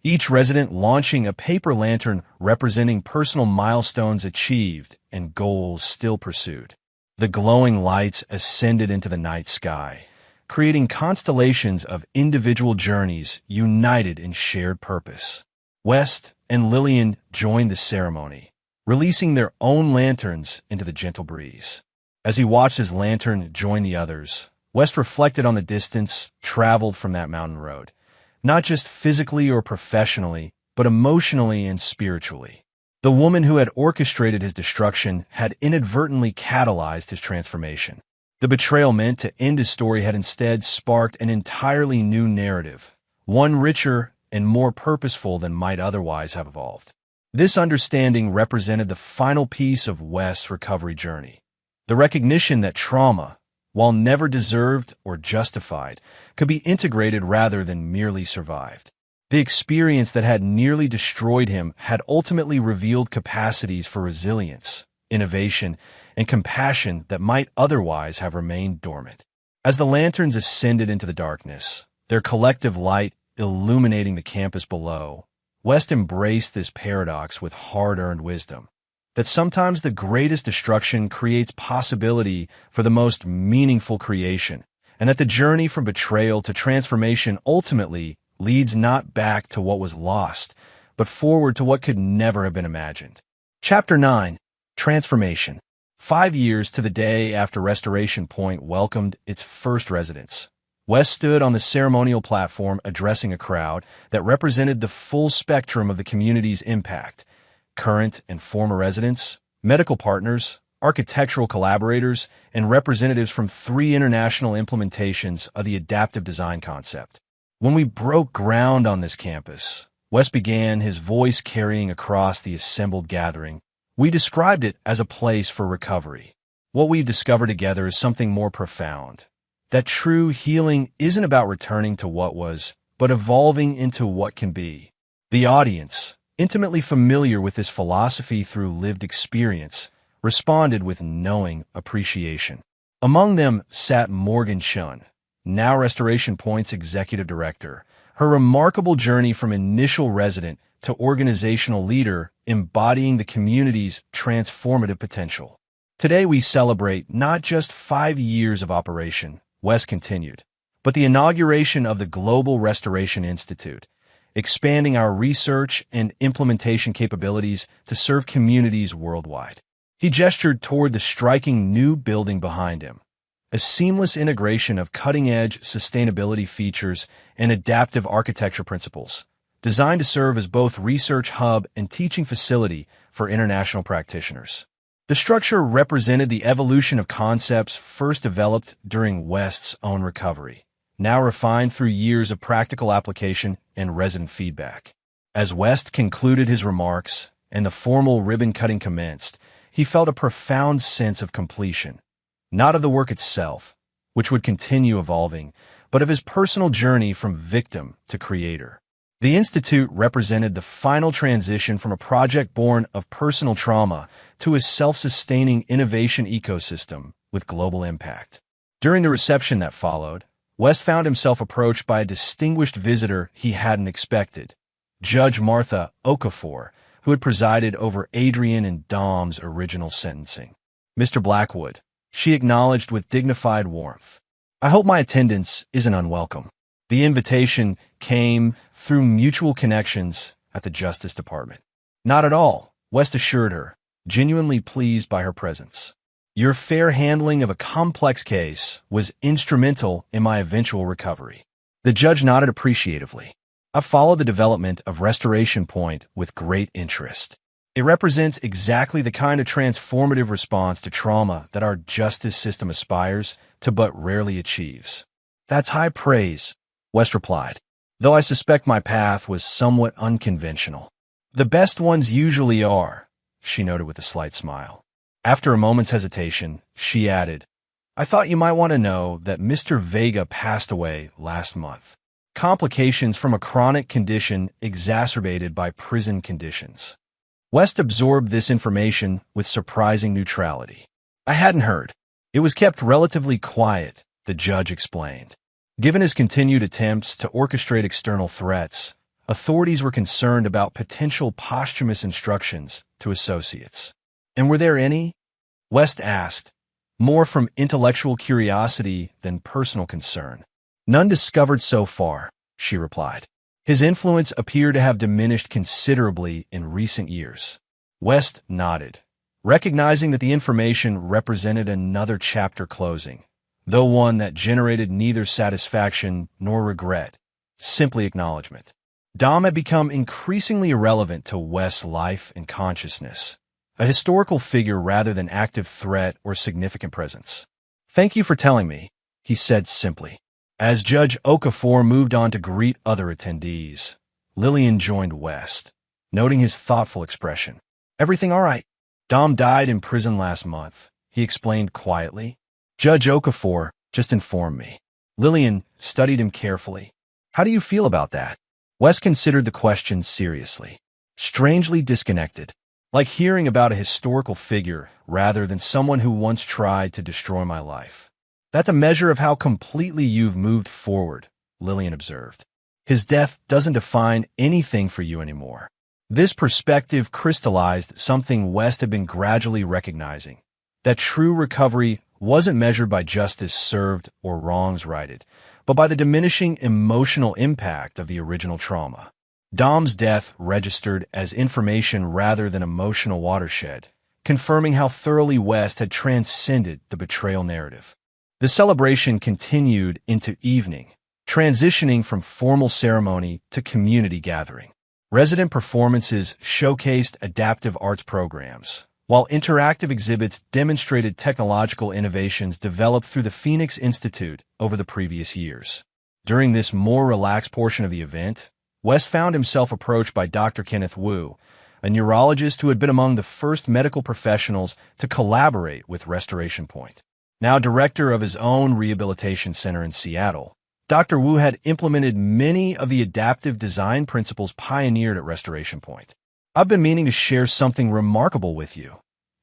Each resident launching a paper lantern representing personal milestones achieved and goals still pursued. The glowing lights ascended into the night sky, creating constellations of individual journeys united in shared purpose. West and Lillian joined the ceremony, releasing their own lanterns into the gentle breeze. As he watched his lantern join the others, West reflected on the distance traveled from that mountain road, not just physically or professionally, but emotionally and spiritually. The woman who had orchestrated his destruction had inadvertently catalyzed his transformation. The betrayal meant to end his story had instead sparked an entirely new narrative, one richer and more purposeful than might otherwise have evolved. This understanding represented the final piece of West's recovery journey, the recognition that trauma, while never deserved or justified, could be integrated rather than merely survived. The experience that had nearly destroyed him had ultimately revealed capacities for resilience, innovation, and compassion that might otherwise have remained dormant. As the lanterns ascended into the darkness, their collective light illuminating the campus below, West embraced this paradox with hard-earned wisdom, that sometimes the greatest destruction creates possibility for the most meaningful creation, and that the journey from betrayal to transformation ultimately leads not back to what was lost, but forward to what could never have been imagined. Chapter 9. Transformation. 5 years to the day after Restoration Point welcomed its first residents, West stood on the ceremonial platform addressing a crowd that represented the full spectrum of the community's impact: current and former residents, medical partners, architectural collaborators, and representatives from 3 international implementations of the adaptive design concept. When we broke ground on this campus, West began, his voice carrying across the assembled gathering. We described it as a place for recovery. What we've discovered together is something more profound. That true healing isn't about returning to what was, but evolving into what can be. The audience, intimately familiar with this philosophy through lived experience, responded with knowing appreciation. Among them sat Morgan Chun, now Restoration Point's executive director, her remarkable journey from initial resident to organizational leader embodying the community's transformative potential. Today we celebrate not just 5 years of operation, West continued, but the inauguration of the Global Restoration Institute, expanding our research and implementation capabilities to serve communities worldwide. He gestured toward the striking new building behind him, a seamless integration of cutting-edge sustainability features and adaptive architecture principles, designed to serve as both research hub and teaching facility for international practitioners. The structure represented the evolution of concepts first developed during West's own recovery, now refined through years of practical application and resident feedback. As West concluded his remarks and the formal ribbon-cutting commenced, he felt a profound sense of completion, not of the work itself, which would continue evolving, but of his personal journey from victim to creator. The Institute represented the final transition from a project born of personal trauma to a self-sustaining innovation ecosystem with global impact. During the reception that followed, West found himself approached by a distinguished visitor he hadn't expected, Judge Martha Okafor, who had presided over Adrian and Dom's original sentencing. "Mr. Blackwood," she acknowledged with dignified warmth, "I hope my attendance isn't unwelcome." The invitation came through mutual connections at the Justice Department. "Not at all," West assured her, genuinely pleased by her presence. "Your fair handling of a complex case was instrumental in my eventual recovery." The judge nodded appreciatively. I followed the development of Restoration Point with great interest. It represents exactly the kind of transformative response to trauma that our justice system aspires to but rarely achieves. That's high praise, West replied, though I suspect my path was somewhat unconventional. The best ones usually are, she noted with a slight smile. After a moment's hesitation, she added, I thought you might want to know that Mr. Vega passed away last month. Complications from a chronic condition exacerbated by prison conditions. West absorbed this information with surprising neutrality. I hadn't heard. It was kept relatively quiet, the judge explained. Given his continued attempts to orchestrate external threats, authorities were concerned about potential posthumous instructions to associates. And were there any? West asked, more from intellectual curiosity than personal concern. None discovered so far, she replied. His influence appeared to have diminished considerably in recent years. West nodded, recognizing that the information represented another chapter closing, though one that generated neither satisfaction nor regret, simply acknowledgement. Dom had become increasingly irrelevant to West's life and consciousness, a historical figure rather than active threat or significant presence. Thank you for telling me, he said simply. As Judge Okafor moved on to greet other attendees, Lillian joined West, noting his thoughtful expression. Everything all right? Dom died in prison last month, he explained quietly. Judge Okafor just informed me. Lillian studied him carefully. How do you feel about that? West considered the question seriously. Strangely disconnected, like hearing about a historical figure rather than someone who once tried to destroy my life. That's a measure of how completely you've moved forward, Lillian observed. His death doesn't define anything for you anymore. This perspective crystallized something West had been gradually recognizing, that true recovery wasn't measured by justice served or wrongs righted, but by the diminishing emotional impact of the original trauma. Dom's death registered as information rather than emotional watershed, confirming how thoroughly West had transcended the betrayal narrative. The celebration continued into evening, transitioning from formal ceremony to community gathering. Resident performances showcased adaptive arts programs, while interactive exhibits demonstrated technological innovations developed through the Phoenix Institute over the previous years. During this more relaxed portion of the event, West found himself approached by Dr. Kenneth Wu, a neurologist who had been among the first medical professionals to collaborate with Restoration Point. Now director of his own rehabilitation center in Seattle, Dr. Wu had implemented many of the adaptive design principles pioneered at Restoration Point. I've been meaning to share something remarkable with you,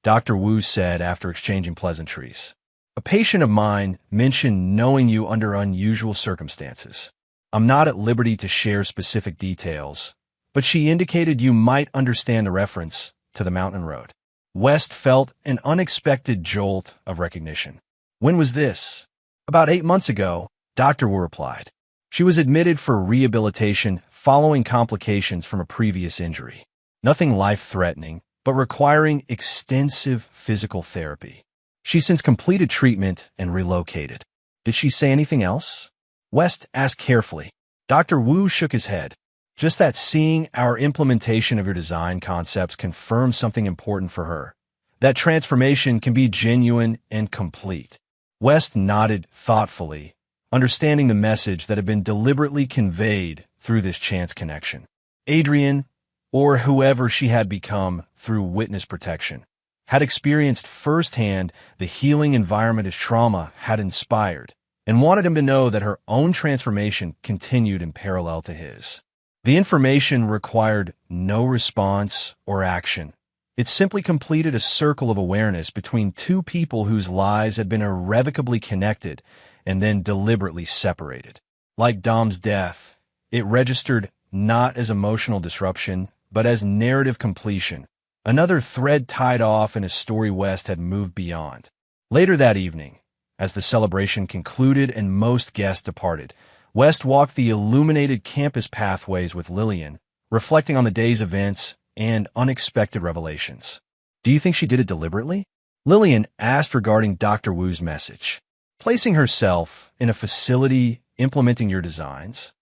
Dr. Wu said after exchanging pleasantries. A patient of mine mentioned knowing you under unusual circumstances. I'm not at liberty to share specific details, but she indicated you might understand the reference to the mountain road. West felt an unexpected jolt of recognition. When was this? About 8 months ago, Dr. Wu replied. She was admitted for rehabilitation following complications from a previous injury. Nothing life-threatening, but requiring extensive physical therapy. She's since completed treatment and relocated. Did she say anything else? West asked carefully. Dr. Wu shook his head. Just that seeing our implementation of your design concepts confirms something important for her. That transformation can be genuine and complete. West nodded thoughtfully, understanding the message that had been deliberately conveyed through this chance connection. Adrian, or whoever she had become through witness protection, had experienced firsthand the healing environment his trauma had inspired, and wanted him to know that her own transformation continued in parallel to his. The information required no response or action. It simply completed a circle of awareness between two people whose lives had been irrevocably connected and then deliberately separated. Like Dom's death, it registered not as emotional disruption, but as narrative completion, another thread tied off in a story West had moved beyond. Later that evening, as the celebration concluded and most guests departed, West walked the illuminated campus pathways with Lillian, reflecting on the day's events and unexpected revelations. Do you think she did it deliberately? Lillian asked regarding Dr. Wu's message. Placing herself in a facility implementing your designs?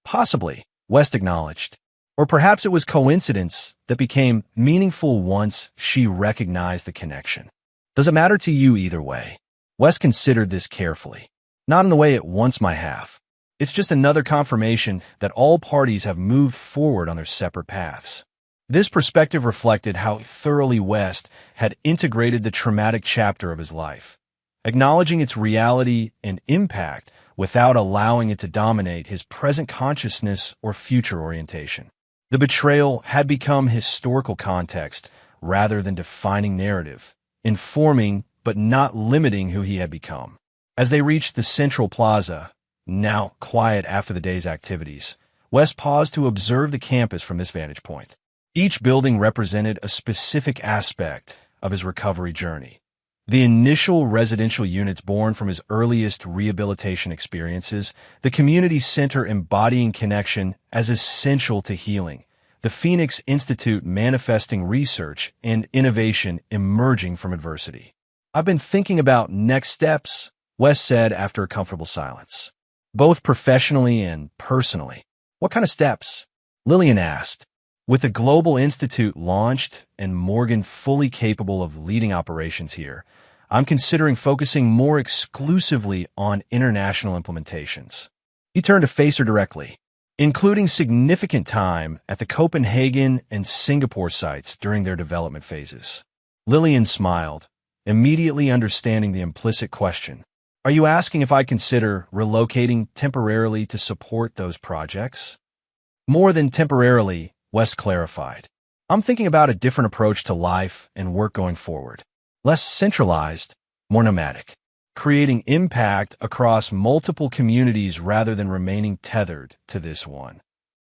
Possibly, West acknowledged. Or perhaps it was coincidence that became meaningful once she recognized the connection. Does it matter to you either way? West considered this carefully. Not in the way it once might have. It's just another confirmation that all parties have moved forward on their separate paths. This perspective reflected how thoroughly West had integrated the traumatic chapter of his life, acknowledging its reality and impact without allowing it to dominate his present consciousness or future orientation. The betrayal had become historical context rather than defining narrative, informing but not limiting who he had become. As they reached the central plaza, now quiet after the day's activities, West paused to observe the campus from this vantage point. Each building represented a specific aspect of his recovery journey. The initial residential units born from his earliest rehabilitation experiences, the community center embodying connection as essential to healing, the Phoenix Institute manifesting research and innovation emerging from adversity. I've been thinking about next steps, West said after a comfortable silence. Both professionally and personally. What kind of steps? Lillian asked. With the Global Institute launched and Morgan fully capable of leading operations here, I'm considering focusing more exclusively on international implementations. He turned to face her directly, including significant time at the Copenhagen and Singapore sites during their development phases. Lillian smiled, immediately understanding the implicit question. Are you asking if I consider relocating temporarily to support those projects? More than temporarily, West clarified. I'm thinking about a different approach to life and work going forward. Less centralized, more nomadic, creating impact across multiple communities rather than remaining tethered to this one.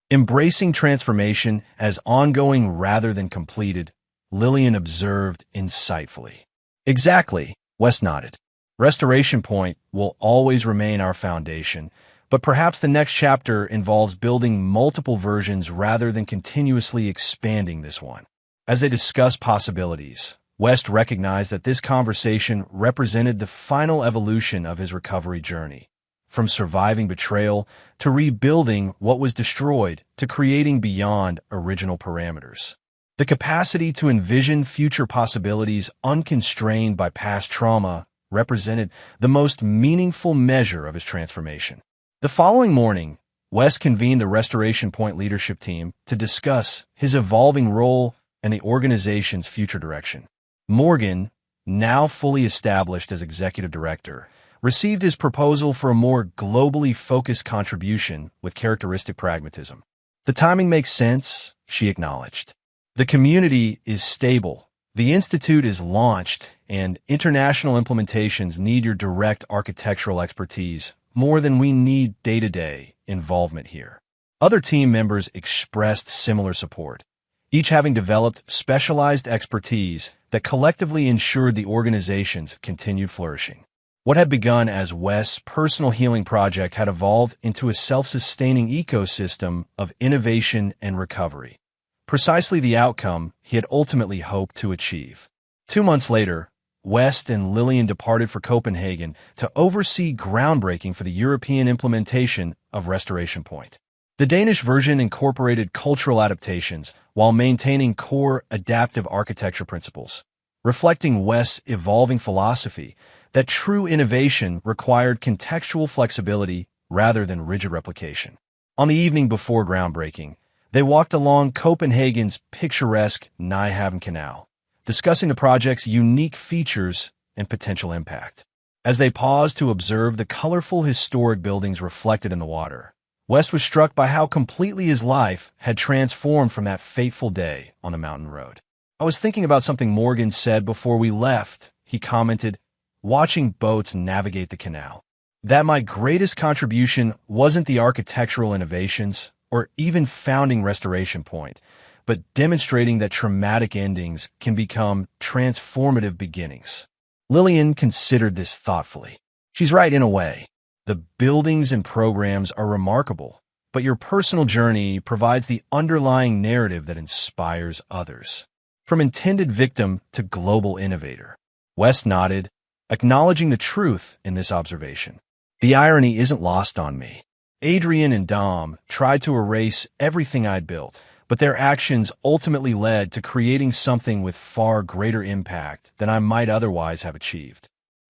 Embracing transformation as ongoing rather than completed, Lillian observed insightfully. Exactly, West nodded. Restoration Point will always remain our foundation, but perhaps the next chapter involves building multiple versions rather than continuously expanding this one. As they discussed possibilities, West recognized that this conversation represented the final evolution of his recovery journey, from surviving betrayal to rebuilding what was destroyed to creating beyond original parameters. The capacity to envision future possibilities unconstrained by past trauma represented the most meaningful measure of his transformation. The following morning, West convened the Restoration Point leadership team to discuss his evolving role and the organization's future direction. Morgan, now fully established as executive director, received his proposal for a more globally focused contribution with characteristic pragmatism. The timing makes sense, she acknowledged. The community is stable, the institute is launched, and international implementations need your direct architectural expertise more than we need day-to-day involvement here. Other team members expressed similar support, each having developed specialized expertise that collectively ensured the organization's continued flourishing. What had begun as West's personal healing project had evolved into a self-sustaining ecosystem of innovation and recovery, precisely the outcome he had ultimately hoped to achieve. 2 months later, West and Lillian departed for Copenhagen to oversee groundbreaking for the European implementation of Restoration Point. The Danish version incorporated cultural adaptations while maintaining core adaptive architecture principles, reflecting West's evolving philosophy that true innovation required contextual flexibility rather than rigid replication. On the evening before groundbreaking, they walked along Copenhagen's picturesque Nyhavn Canal, discussing the project's unique features and potential impact. As they paused to observe the colorful historic buildings reflected in the water, West was struck by how completely his life had transformed from that fateful day on the mountain road. I was thinking about something Morgan said before we left, he commented, watching boats navigate the canal. That my greatest contribution wasn't the architectural innovations or even founding Restoration Point, but demonstrating that traumatic endings can become transformative beginnings. Lillian considered this thoughtfully. She's right in a way. The buildings and programs are remarkable, but your personal journey provides the underlying narrative that inspires others. From intended victim to global innovator. West nodded, acknowledging the truth in this observation. The irony isn't lost on me. Adrian and Dom tried to erase everything I'd built, but their actions ultimately led to creating something with far greater impact than I might otherwise have achieved.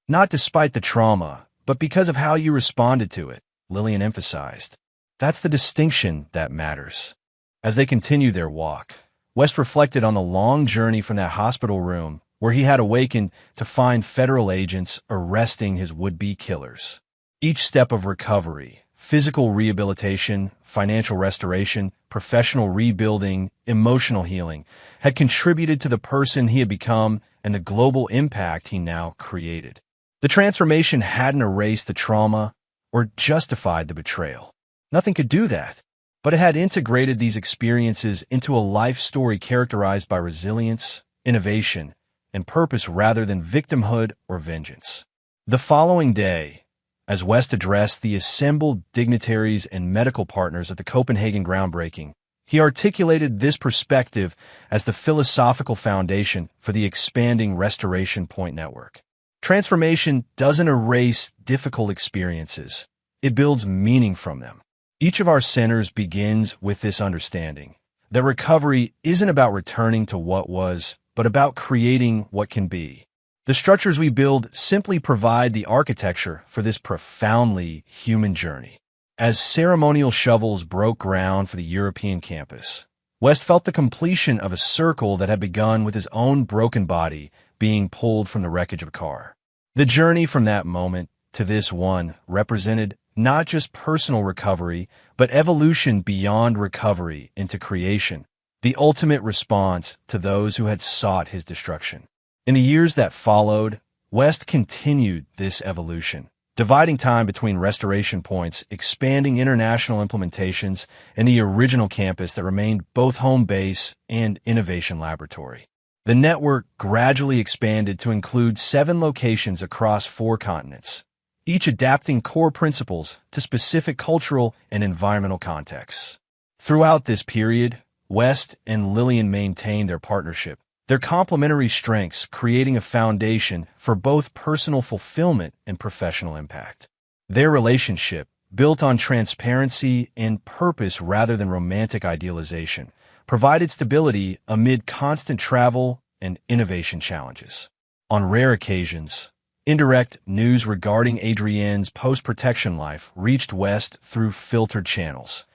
Not despite the trauma, but because of how you responded to it, Lillian emphasized. That's the distinction that matters. As they continued their walk, West reflected on the long journey from that hospital room where he had awakened to find federal agents arresting his would-be killers. Each step of recovery, physical rehabilitation, financial restoration, professional rebuilding, emotional healing, had contributed to the person he had become and the global impact he now created. The transformation hadn't erased the trauma or justified the betrayal. Nothing could do that, but it had integrated these experiences into a life story characterized by resilience, innovation, and purpose rather than victimhood or vengeance. The following day, as West addressed the assembled dignitaries and medical partners at the Copenhagen groundbreaking, he articulated this perspective as the philosophical foundation for the expanding Restoration Point network. Transformation doesn't erase difficult experiences. It builds meaning from them. Each of our centers begins with this understanding that recovery isn't about returning to what was, but about creating what can be. The structures we build simply provide the architecture for this profoundly human journey. As ceremonial shovels broke ground for the European campus, West felt the completion of a circle that had begun with his own broken body being pulled from the wreckage of a car. The journey from that moment to this one represented not just personal recovery, but evolution beyond recovery into creation, the ultimate response to those who had sought his destruction. In the years that followed, West continued this evolution, dividing time between restoration points, expanding international implementations, and the original campus that remained both home base and innovation laboratory. The network gradually expanded to include 7 locations across 4 continents, each adapting core principles to specific cultural and environmental contexts. Throughout this period, West and Lillian maintained their partnership, their complementary strengths creating a foundation for both personal fulfillment and professional impact. Their relationship, built on transparency and purpose rather than romantic idealization, provided stability amid constant travel and innovation challenges. On rare occasions, indirect news regarding Adrienne's post-protection life reached West through filtered channels,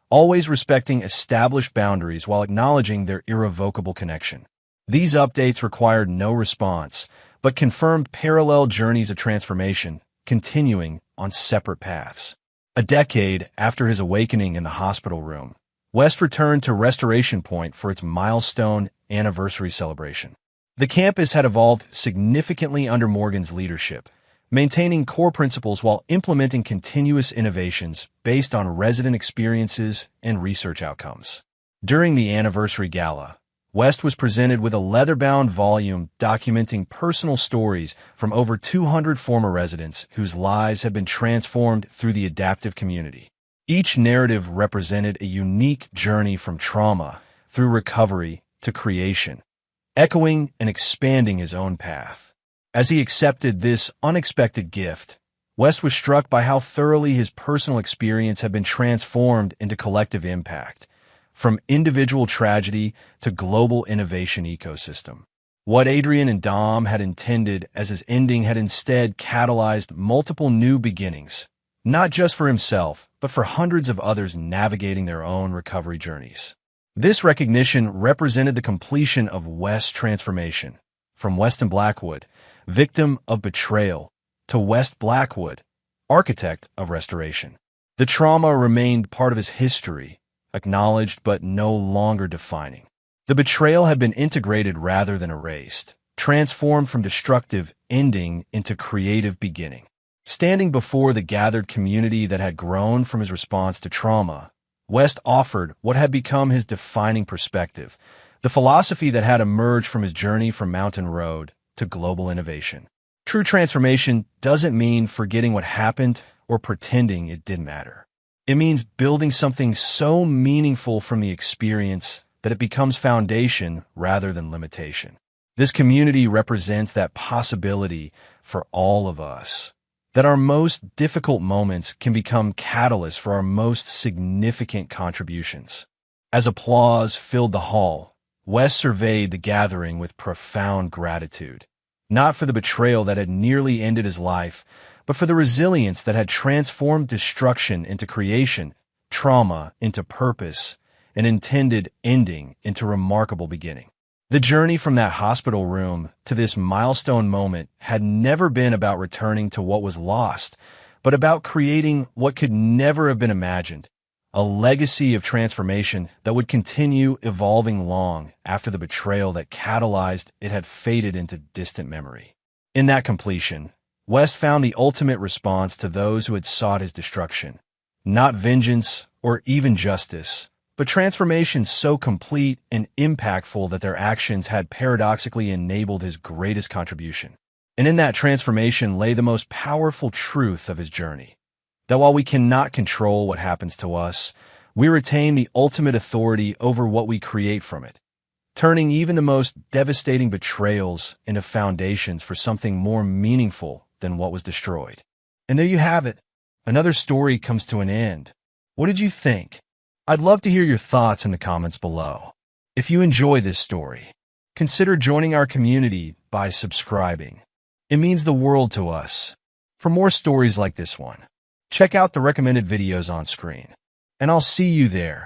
always respecting established boundaries while acknowledging their irrevocable connection. These updates required no response, but confirmed parallel journeys of transformation, continuing on separate paths. A decade after his awakening in the hospital room, West returned to Restoration Point for its milestone anniversary celebration. The campus had evolved significantly under Morgan's leadership, maintaining core principles while implementing continuous innovations based on resident experiences and research outcomes. During the anniversary gala, West was presented with a leather-bound volume documenting personal stories from over 200 former residents whose lives had been transformed through the adaptive community. Each narrative represented a unique journey from trauma through recovery to creation, echoing and expanding his own path. As he accepted this unexpected gift, West was struck by how thoroughly his personal experience had been transformed into collective impact, from individual tragedy to global innovation ecosystem. What Adrian and Dom had intended as his ending had instead catalyzed multiple new beginnings, not just for himself, but for hundreds of others navigating their own recovery journeys. This recognition represented the completion of West's transformation, from Weston Blackwood, victim of betrayal, to West Blackwood, architect of restoration. The trauma remained part of his history, acknowledged but no longer defining. The betrayal had been integrated rather than erased, transformed from destructive ending into creative beginning. Standing before the gathered community that had grown from his response to trauma, West offered what had become his defining perspective, the philosophy that had emerged from his journey from Mountain Road to global innovation. True transformation doesn't mean forgetting what happened or pretending it didn't matter. It means building something so meaningful from the experience that it becomes foundation rather than limitation. This community represents that possibility for all of us. that our most difficult moments can become catalysts for our most significant contributions. As applause filled the hall, West surveyed the gathering with profound gratitude, not for the betrayal that had nearly ended his life, but for the resilience that had transformed destruction into creation, trauma into purpose, and intended ending into remarkable beginning. The journey from that hospital room to this milestone moment had never been about returning to what was lost, but about creating what could never have been imagined, a legacy of transformation that would continue evolving long after the betrayal that catalyzed it had faded into distant memory. In that completion, West found the ultimate response to those who had sought his destruction, not vengeance or even justice, but transformation so complete and impactful that their actions had paradoxically enabled his greatest contribution. And in that transformation lay the most powerful truth of his journey, that while we cannot control what happens to us, we retain the ultimate authority over what we create from it, turning even the most devastating betrayals into foundations for something more meaningful than what was destroyed. And there you have it. Another story comes to an end. What did you think? I'd love to hear your thoughts in the comments below. If you enjoy this story, consider joining our community by subscribing. It means the world to us. For more stories like this one, check out the recommended videos on screen, and I'll see you there.